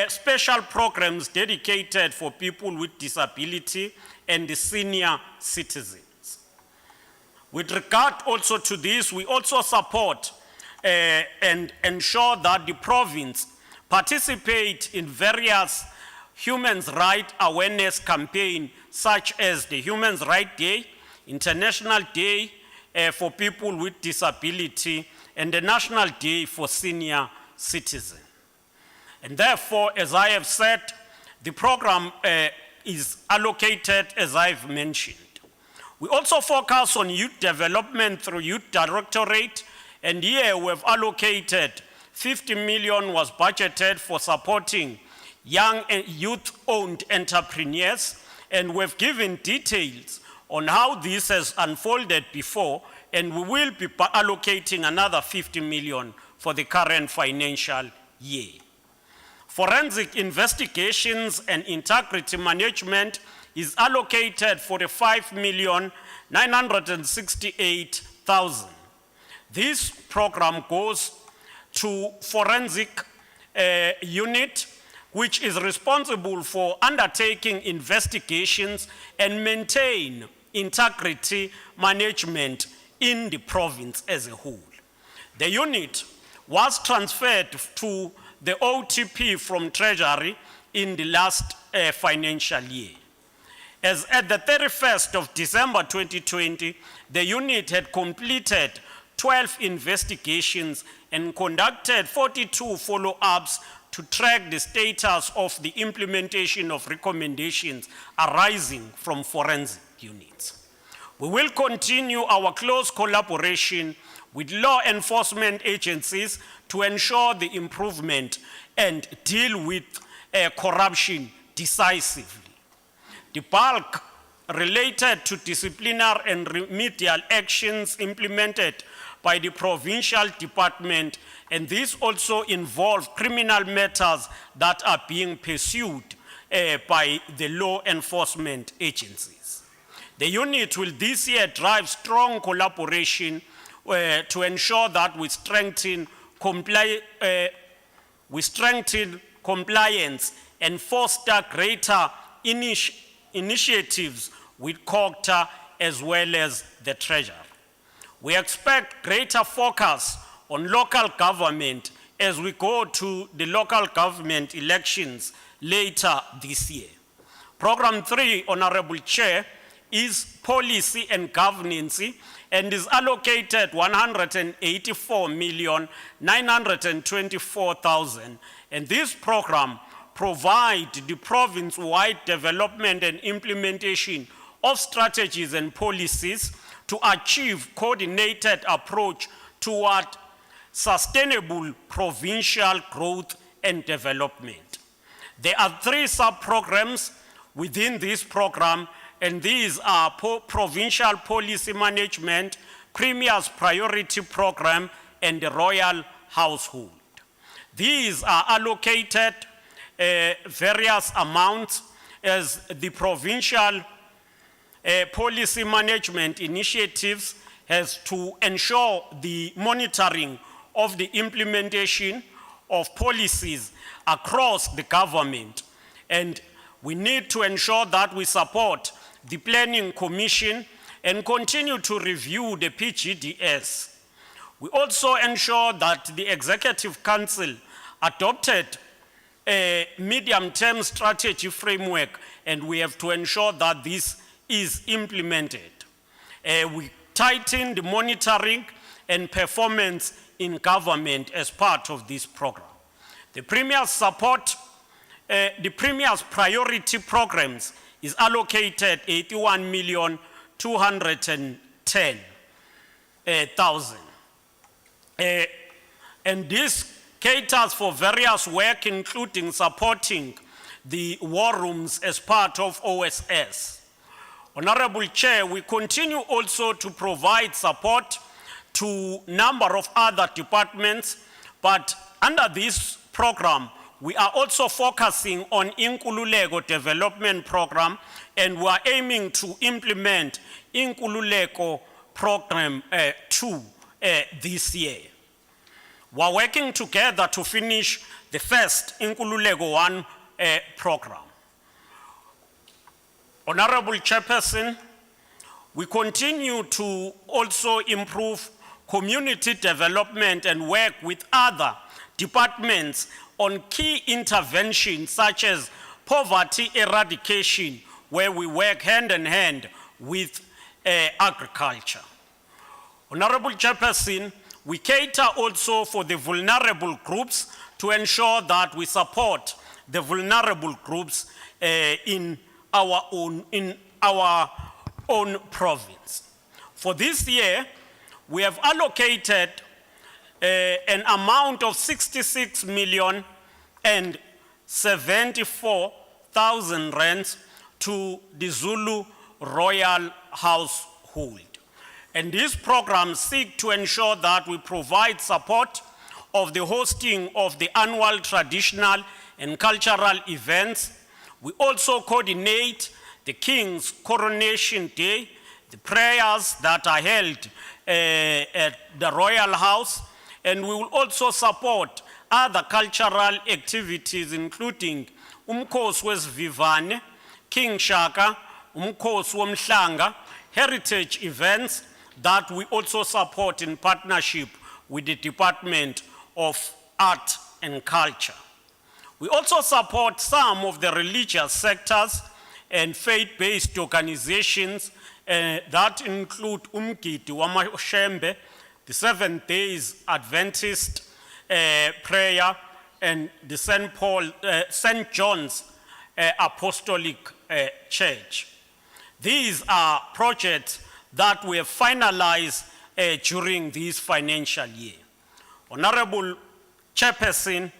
special programs dedicated for people with disability and the senior citizens. With regard also to this, we also support and ensure that the province participate in various human rights awareness campaigns such as the Human Rights Day, International Day for people with disability, and the National Day for senior citizens. And therefore, as I have said, the program is allocated as I've mentioned. We also focus on youth development through Youth Directorate, and here we have allocated 50 million was budgeted for supporting young and youth-owned entrepreneurs, and we've given details on how this has unfolded before, and we will be allocating another 50 million for the current financial year. Forensic investigations and integrity management is allocated 45,968,000. This program goes to forensic unit, which is responsible for undertaking investigations and maintain integrity management in the province as a whole. The unit was transferred to the OTP from Treasury in the last financial year. As at the 31st of December 2020, the unit had completed 12 investigations and conducted 42 follow-ups to track the status of the implementation of recommendations arising from forensic units. We will continue our close collaboration with law enforcement agencies to ensure the improvement and deal with corruption decisively. The bulk related to disciplinary and remedial actions implemented by the provincial department, and this also involves criminal matters that are being pursued by the law enforcement agencies. The unit will this year drive strong collaboration to ensure that we strengthen compliance and foster greater initiatives with COGTA as well as the Treasury. We expect greater focus on local government as we go to the local government elections later this year. Program 3, Honorable Chair, is policy and governance and is allocated 184,924,000. And this program provides the province-wide development and implementation of strategies and policies to achieve coordinated approach toward sustainable provincial growth and development. There are 3 sub-programs within this program, and these are Provincial Policy Management, Premier's Priority Program, and the Royal Household. These are allocated various amounts as the provincial policy management initiatives has to ensure the monitoring of the implementation of policies across the government. And we need to ensure that we support the Planning Commission and continue to review the PGDS. We also ensure that the Executive Council adopted a medium-term strategy framework, and we have to ensure that this is implemented. We tighten the monitoring and performance in government as part of this program. The Premier's support, the Premier's priority programs is allocated 81,210,000. And this caters for various work, including supporting the war rooms as part of OSS. Honorable Chair, we continue also to provide support to a number of other departments, but under this program, we are also focusing on Inkululeko Development Program, and we are aiming to implement Inkululeko Program 2 this year. We are working together to finish the first Inkululeko 1 program. Honorable Chairperson, we continue to also improve community development and work with other departments on key interventions such as poverty eradication, where we work hand in hand with agriculture. Honorable Chairperson, we cater also for the vulnerable groups to ensure that we support the vulnerable groups in our own province. For this year, we have allocated an amount of 66,074,000 rands to the Zulu Royal Household. And these programs seek to ensure that we provide support of the hosting of the annual traditional and cultural events. We also coordinate the King's Coronation Day, the prayers that are held at the Royal House, and we will also support other cultural activities, including Umkhosi wesiVivane, King Shaka, Umkhosi womhlanga, heritage events that we also support in partnership with the Department of Art and Culture. We also support some of the religious sectors and faith-based organizations that include Umgidi Wamashembe, the Seventh Days Adventist prayer, and the St. John's Apostolic Church. These are projects that we have finalized during this financial year. Honorable Chairperson,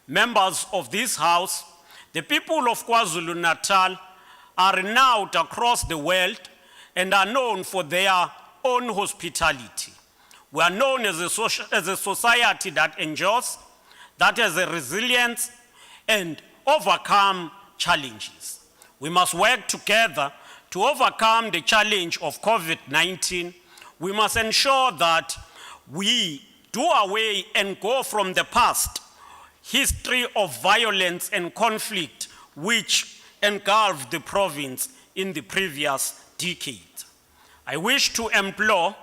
members of this House, the people of KwaZulu-Natal are renowned across the world and are known for their own hospitality. We are known as a society that endures, that has a resilience and overcome challenges. We must work together to overcome the challenge of COVID-19. We must ensure that we do away and go from the past history of violence and conflict which engulfed the province in the previous decade. I wish to implore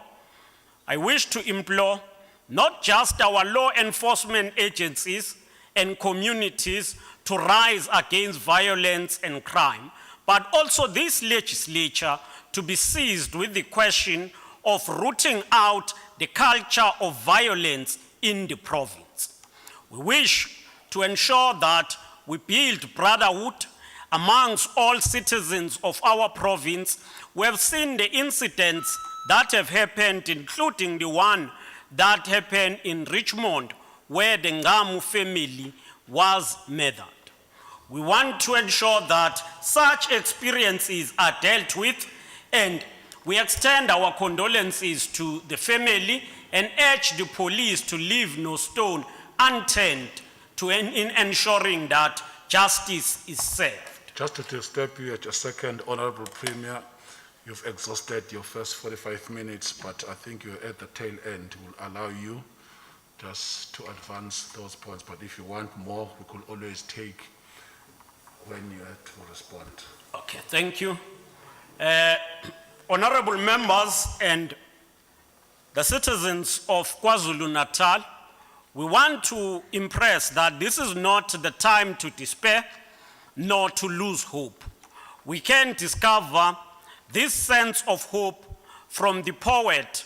not just our law enforcement agencies and communities to rise against violence and crime, but also this legislature to be seized with the question of rooting out the culture of violence in the province. We wish to ensure that we build brotherhood amongst all citizens of our province. We have seen the incidents that have happened, including the one that happened in Richmond, where the Ngamu family was murdered. We want to ensure that such experiences are dealt with, and we extend our condolences to the family and urge the police to leave no stone unturned in ensuring that justice is served. Just to disturb you at a second, Honorable Premier, you've exhausted your first 45 minutes, but I think you're at the tail end. We'll allow you just to advance those points, but if you want more, we could always take when you have to respond. Okay, thank you. Honorable members and the citizens of KwaZulu-Natal, we want to impress that this is not the time to despair nor to lose hope. We can discover this sense of hope from the poet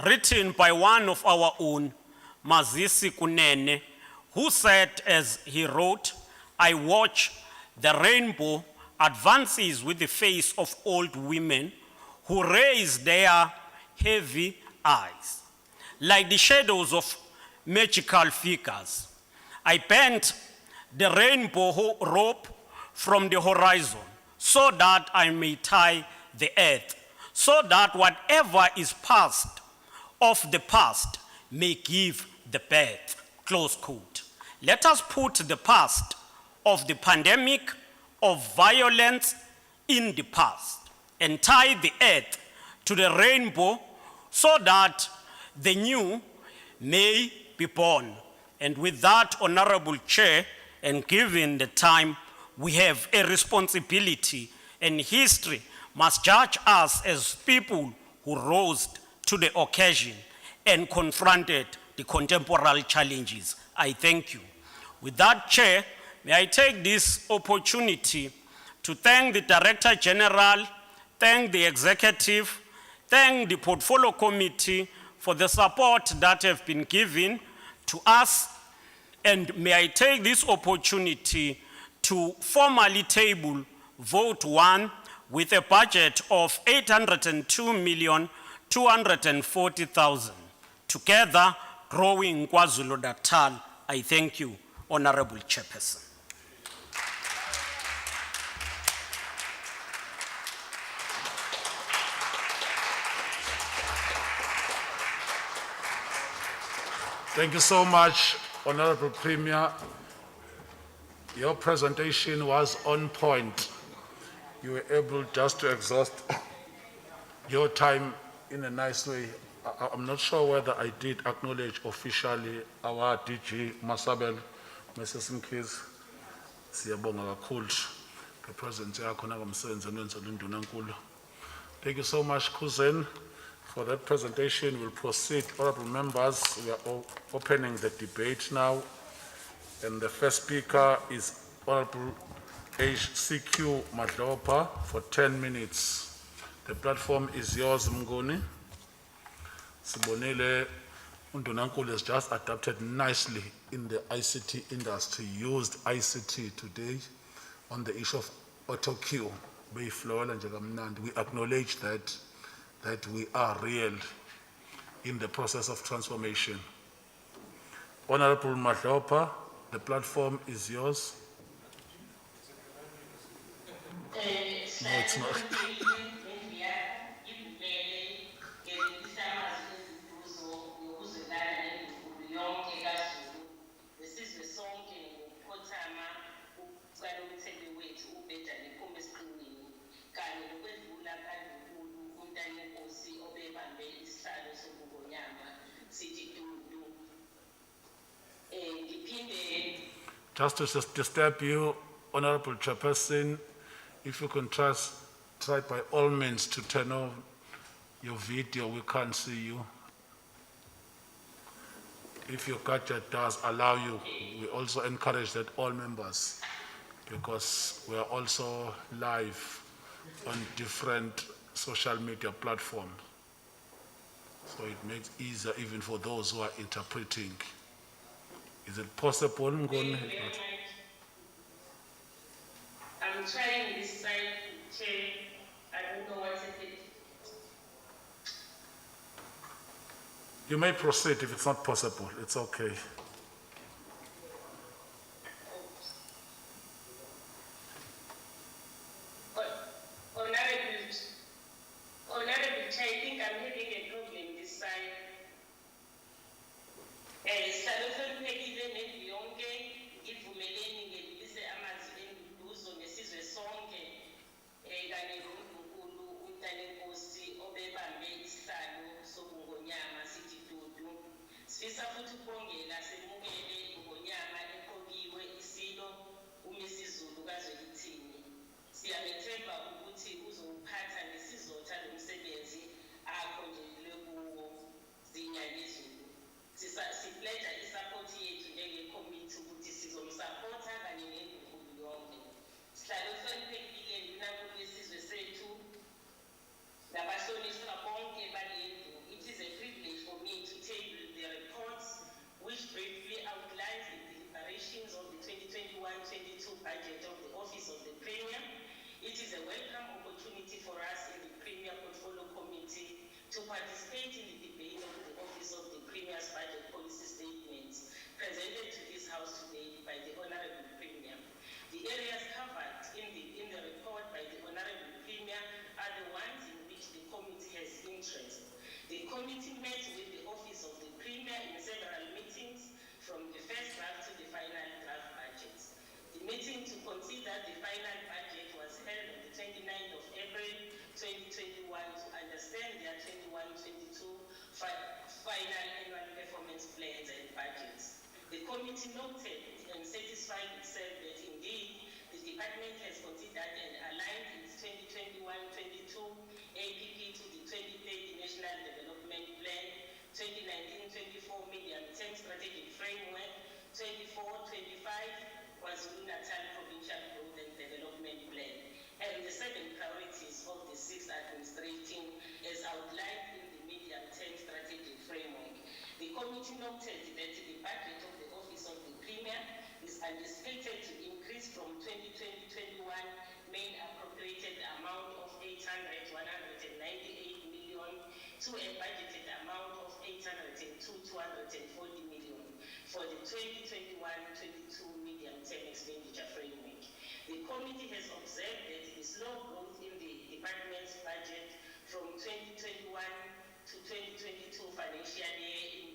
written by one of our own, Mazisi Kunene, who said as he wrote, "I watch the rainbow advances with the face of old women who raise their heavy eyes. Like the shadows of magical figures, I bent the rainbow rope from the horizon so that I may tie the earth, so that whatever is past of the past may give the birth." Close quote. Let us put the past of the pandemic of violence in the past and tie the earth to the rainbow so that the new may be born. And with that, Honorable Chair, and given the time, we have a responsibility, and history must judge us as people who rose to the occasion and confronted the contemporary challenges. I thank you. With that, Chair, may I take this opportunity to thank the Director General, thank the Executive, thank the Portfolio Committee for the support that have been given to us, and may I take this opportunity to formally table vote 1 with a budget of 802,240,000. Together, growing KwaZulu-Natal. I thank you, Honorable Chairperson. Thank you so much, Honorable Premier. Your presentation was on point. You were able just to exhaust your time in a nice way. I'm not sure whether I did acknowledge officially our DG Masabel, Mrs. Mkhize. Siyabonga kakhulu ngepresence yakho nangomsebenzi enwenza uNdunankulu. Thank you so much, Kuzen, for that presentation. We'll proceed. Honorable members, we are opening the debate now. And the first speaker is Honorable HCQ Madlopa for 10 minutes. The platform is yours, Mngoni. Sibonile, Undunankulu has just adapted nicely in the ICT industry, used ICT today on the issue of auto queue. We acknowledge that we are real in the process of transformation. Honorable Madlopa, the platform is yours. No, it's not. Lesizwe sonke ngokukhothama ukucela umthembe wethu uBenjani Mpumbe Siqinini kanye nokwedlula kaNdlunkulu uMntanenkosi obebambe isihlalo sobungonyama sithi dudu. Ngiphinde Just to disturb you, Honorable Chairperson, if you can try by all means to turn off your video, we can't see you. If your gadget does allow you, we also encourage that all members, because we are also live on different social media platforms. So it makes it easier even for those who are interpreting. Is it possible? I'm trying this side, Chair. I don't know what it is. You may proceed if it's not possible. It's okay. Honorable Chair, I think I'm having a problem this side. Sihlalo seliphekile nendiyonke ngivumeleni ngelise amazwi enduduzo nesizwe sonke kanye noNdlunkulu uMntanenkosi obebambe isihlalo sobungonyama sithi dudu. Sifisa futhi ukubongela semukele ingonyama eqokiwe isilo uMisuzulu kaZwelithini. Siyabethemba ukuthi uzowuphatha nesizotha lo msebenzi akhonjelelwe kuwo zinyanyezulu. Sipledja isapoti yethu njengekhomithi ukuthi sizomsapotha kanye neNdlunkulu yonke. Sihlalo seliphekile uNkulunkulu wesizwe sethu nabahlonishwa bonke balendlu. It is a privilege for me to table the reports which briefly outlines the deliberations of the 2021-22 budget of the Office of the Premier. It is a welcome opportunity for us in the Premier Portfolio Committee to participate in the debate of the Office of the Premier's budget policy statements presented to this House today by the Honourable Premier. The areas covered in the report by the Honourable Premier are the ones in which the committee has interest. The committee met with the Office of the Premier in several meetings from the first draft to the final draft budget. The meeting to consider the final budget was held on the 29th of April 2021 to understand their 21-22 final annual performance plans and budgets. The committee noted and satisfied itself that indeed the department has considered and aligned its 2021-22 APP to the 2030 National Development Plan, 2019-24 Medium-Term Strategic Framework, 24-25 KwaZulu-Natal Provincial Growth and Development Plan, and the 7 priorities of the 6th administrating as outlined in the medium-term strategic framework. The committee noted that the budget of the Office of the Premier is anticipated to increase from 2020-21 main appropriated amount of 198 million to a budgeted amount of 240 million for the 2021-22 medium-term expenditure framework. The committee has observed that the slow growth in the department's budget from 2021 to 2022 financial year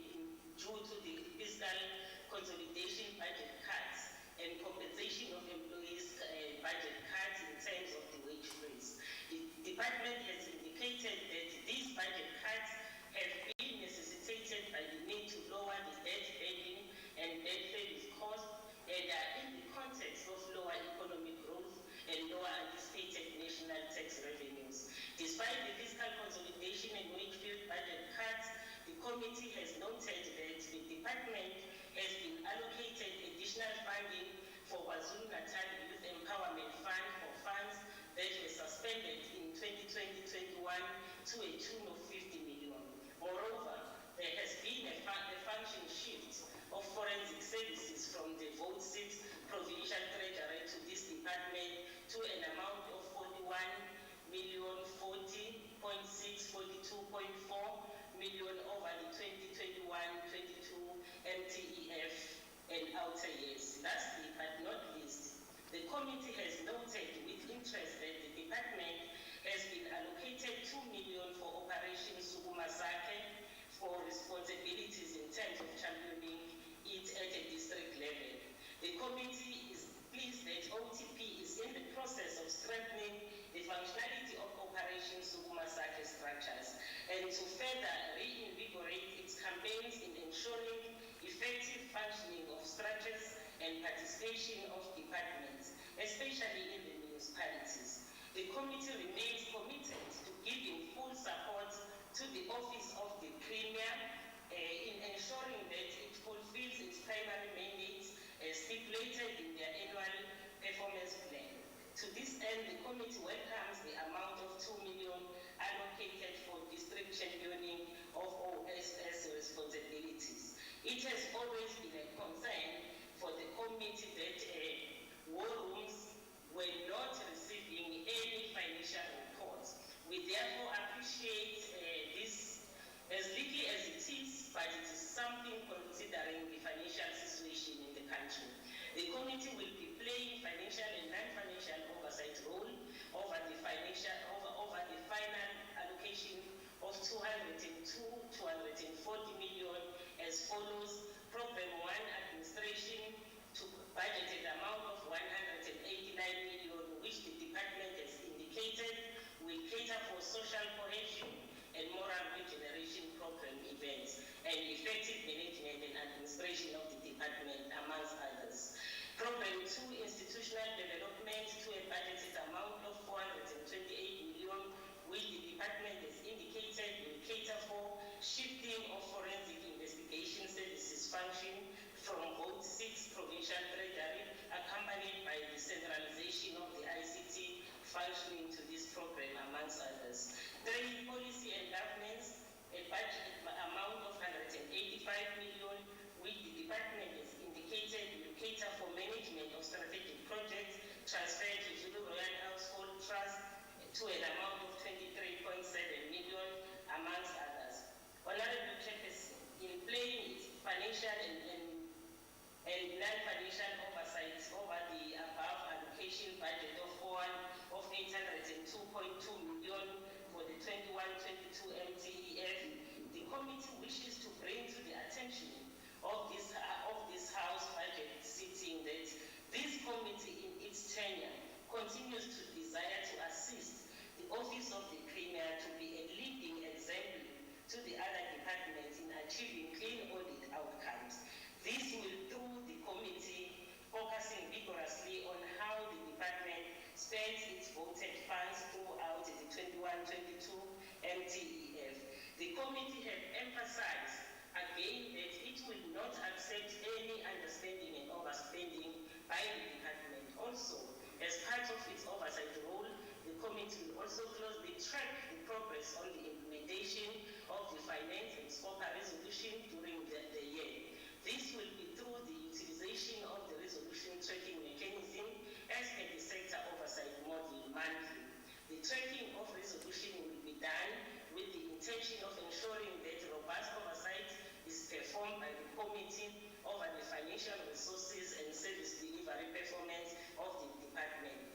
due to the fiscal consolidation budget cuts and compensation of employees' budget cuts in terms of the wage freeze. The department has indicated that these budget cuts have been necessitated by the need to lower the debt burden and debt service costs and are in the context of lower economic growth and lower anticipated national tax revenues. Despite the fiscal consolidation and wage freeze budget cuts, the committee has noted that the department has been allocated additional funding for KwaZulu-Natal Youth Empowerment Fund for funds that were suspended in 2020-21 to a tune of 50 million. Moreover, there has been a function shift of forensic services from the Vote 6 Provincial Treasury to this department to an amount of 41,040,642.4 million over the 2021-22 MTEF and outer years. Lastly, but not least, the committee has noted with interest that the department has been allocated 2 million for Operation Sukuma Sake for responsibilities in terms of championing it at a district level. The committee is pleased that OTP is in the process of strengthening the functionality of Operation Sukuma Sake structures and to further reinvigorate its campaigns in ensuring effective functioning of structures and participation of departments, especially in the municipalities. The committee remains committed to giving full support to the Office of the Premier in ensuring that it fulfills its primary mandates as stipulated in their annual performance plan. To this end, the committee welcomes the amount of 2 million allocated for district championing of OSS responsibilities. It has always been a concern for the committee that war rooms were not receiving any financial reports. We therefore appreciate this as little as it is, but it is something considering the financial situation in the country. The committee will be playing financial and non-financial oversight role over the final allocation of 240 million as follows. Program 1, administration, to budgeted amount of 189 million, which the department has indicated will cater for social cohesion and moral regeneration program events and effective management and administration of the department, amongst others. Program 2, institutional development, to a budgeted amount of 428 million, which the department has indicated will cater for shifting of forensic investigation services function from both 6 provincial treasury, accompanied by the centralization of the ICT functioning to this program, amongst others. 3, policy and governance, a budget amount of 185 million, which the department has indicated will cater for management of strategic projects transferred to Zulu Royal Household Trust to an amount of 23.7 million, amongst others. Honorable Chairperson, in playing its financial and non-financial oversight over the above allocation budget of 802.2 million for the 21-22 MTEF, the committee wishes to bring to the attention of this House budget sitting that this committee in its tenure continues to desire to assist the Office of the Premier to be a leading example to the other departments in achieving clean audit outcomes. This will, through the committee, focusing vigorously on how the department spends its voted funds throughout the 21-22 MTEF. The committee has emphasized again that it will not accept any understanding and overspending by the department. Also, as part of its oversight role, the committee will also closely track the progress on the implementation of the finance and SCOPA resolution during the year. This will be through the utilization of the resolution tracking mechanism as per the sector oversight model monthly. The tracking of resolution will be done with the intention of ensuring that robust oversight is performed by the committee over the financial resources and service delivery performance of the department.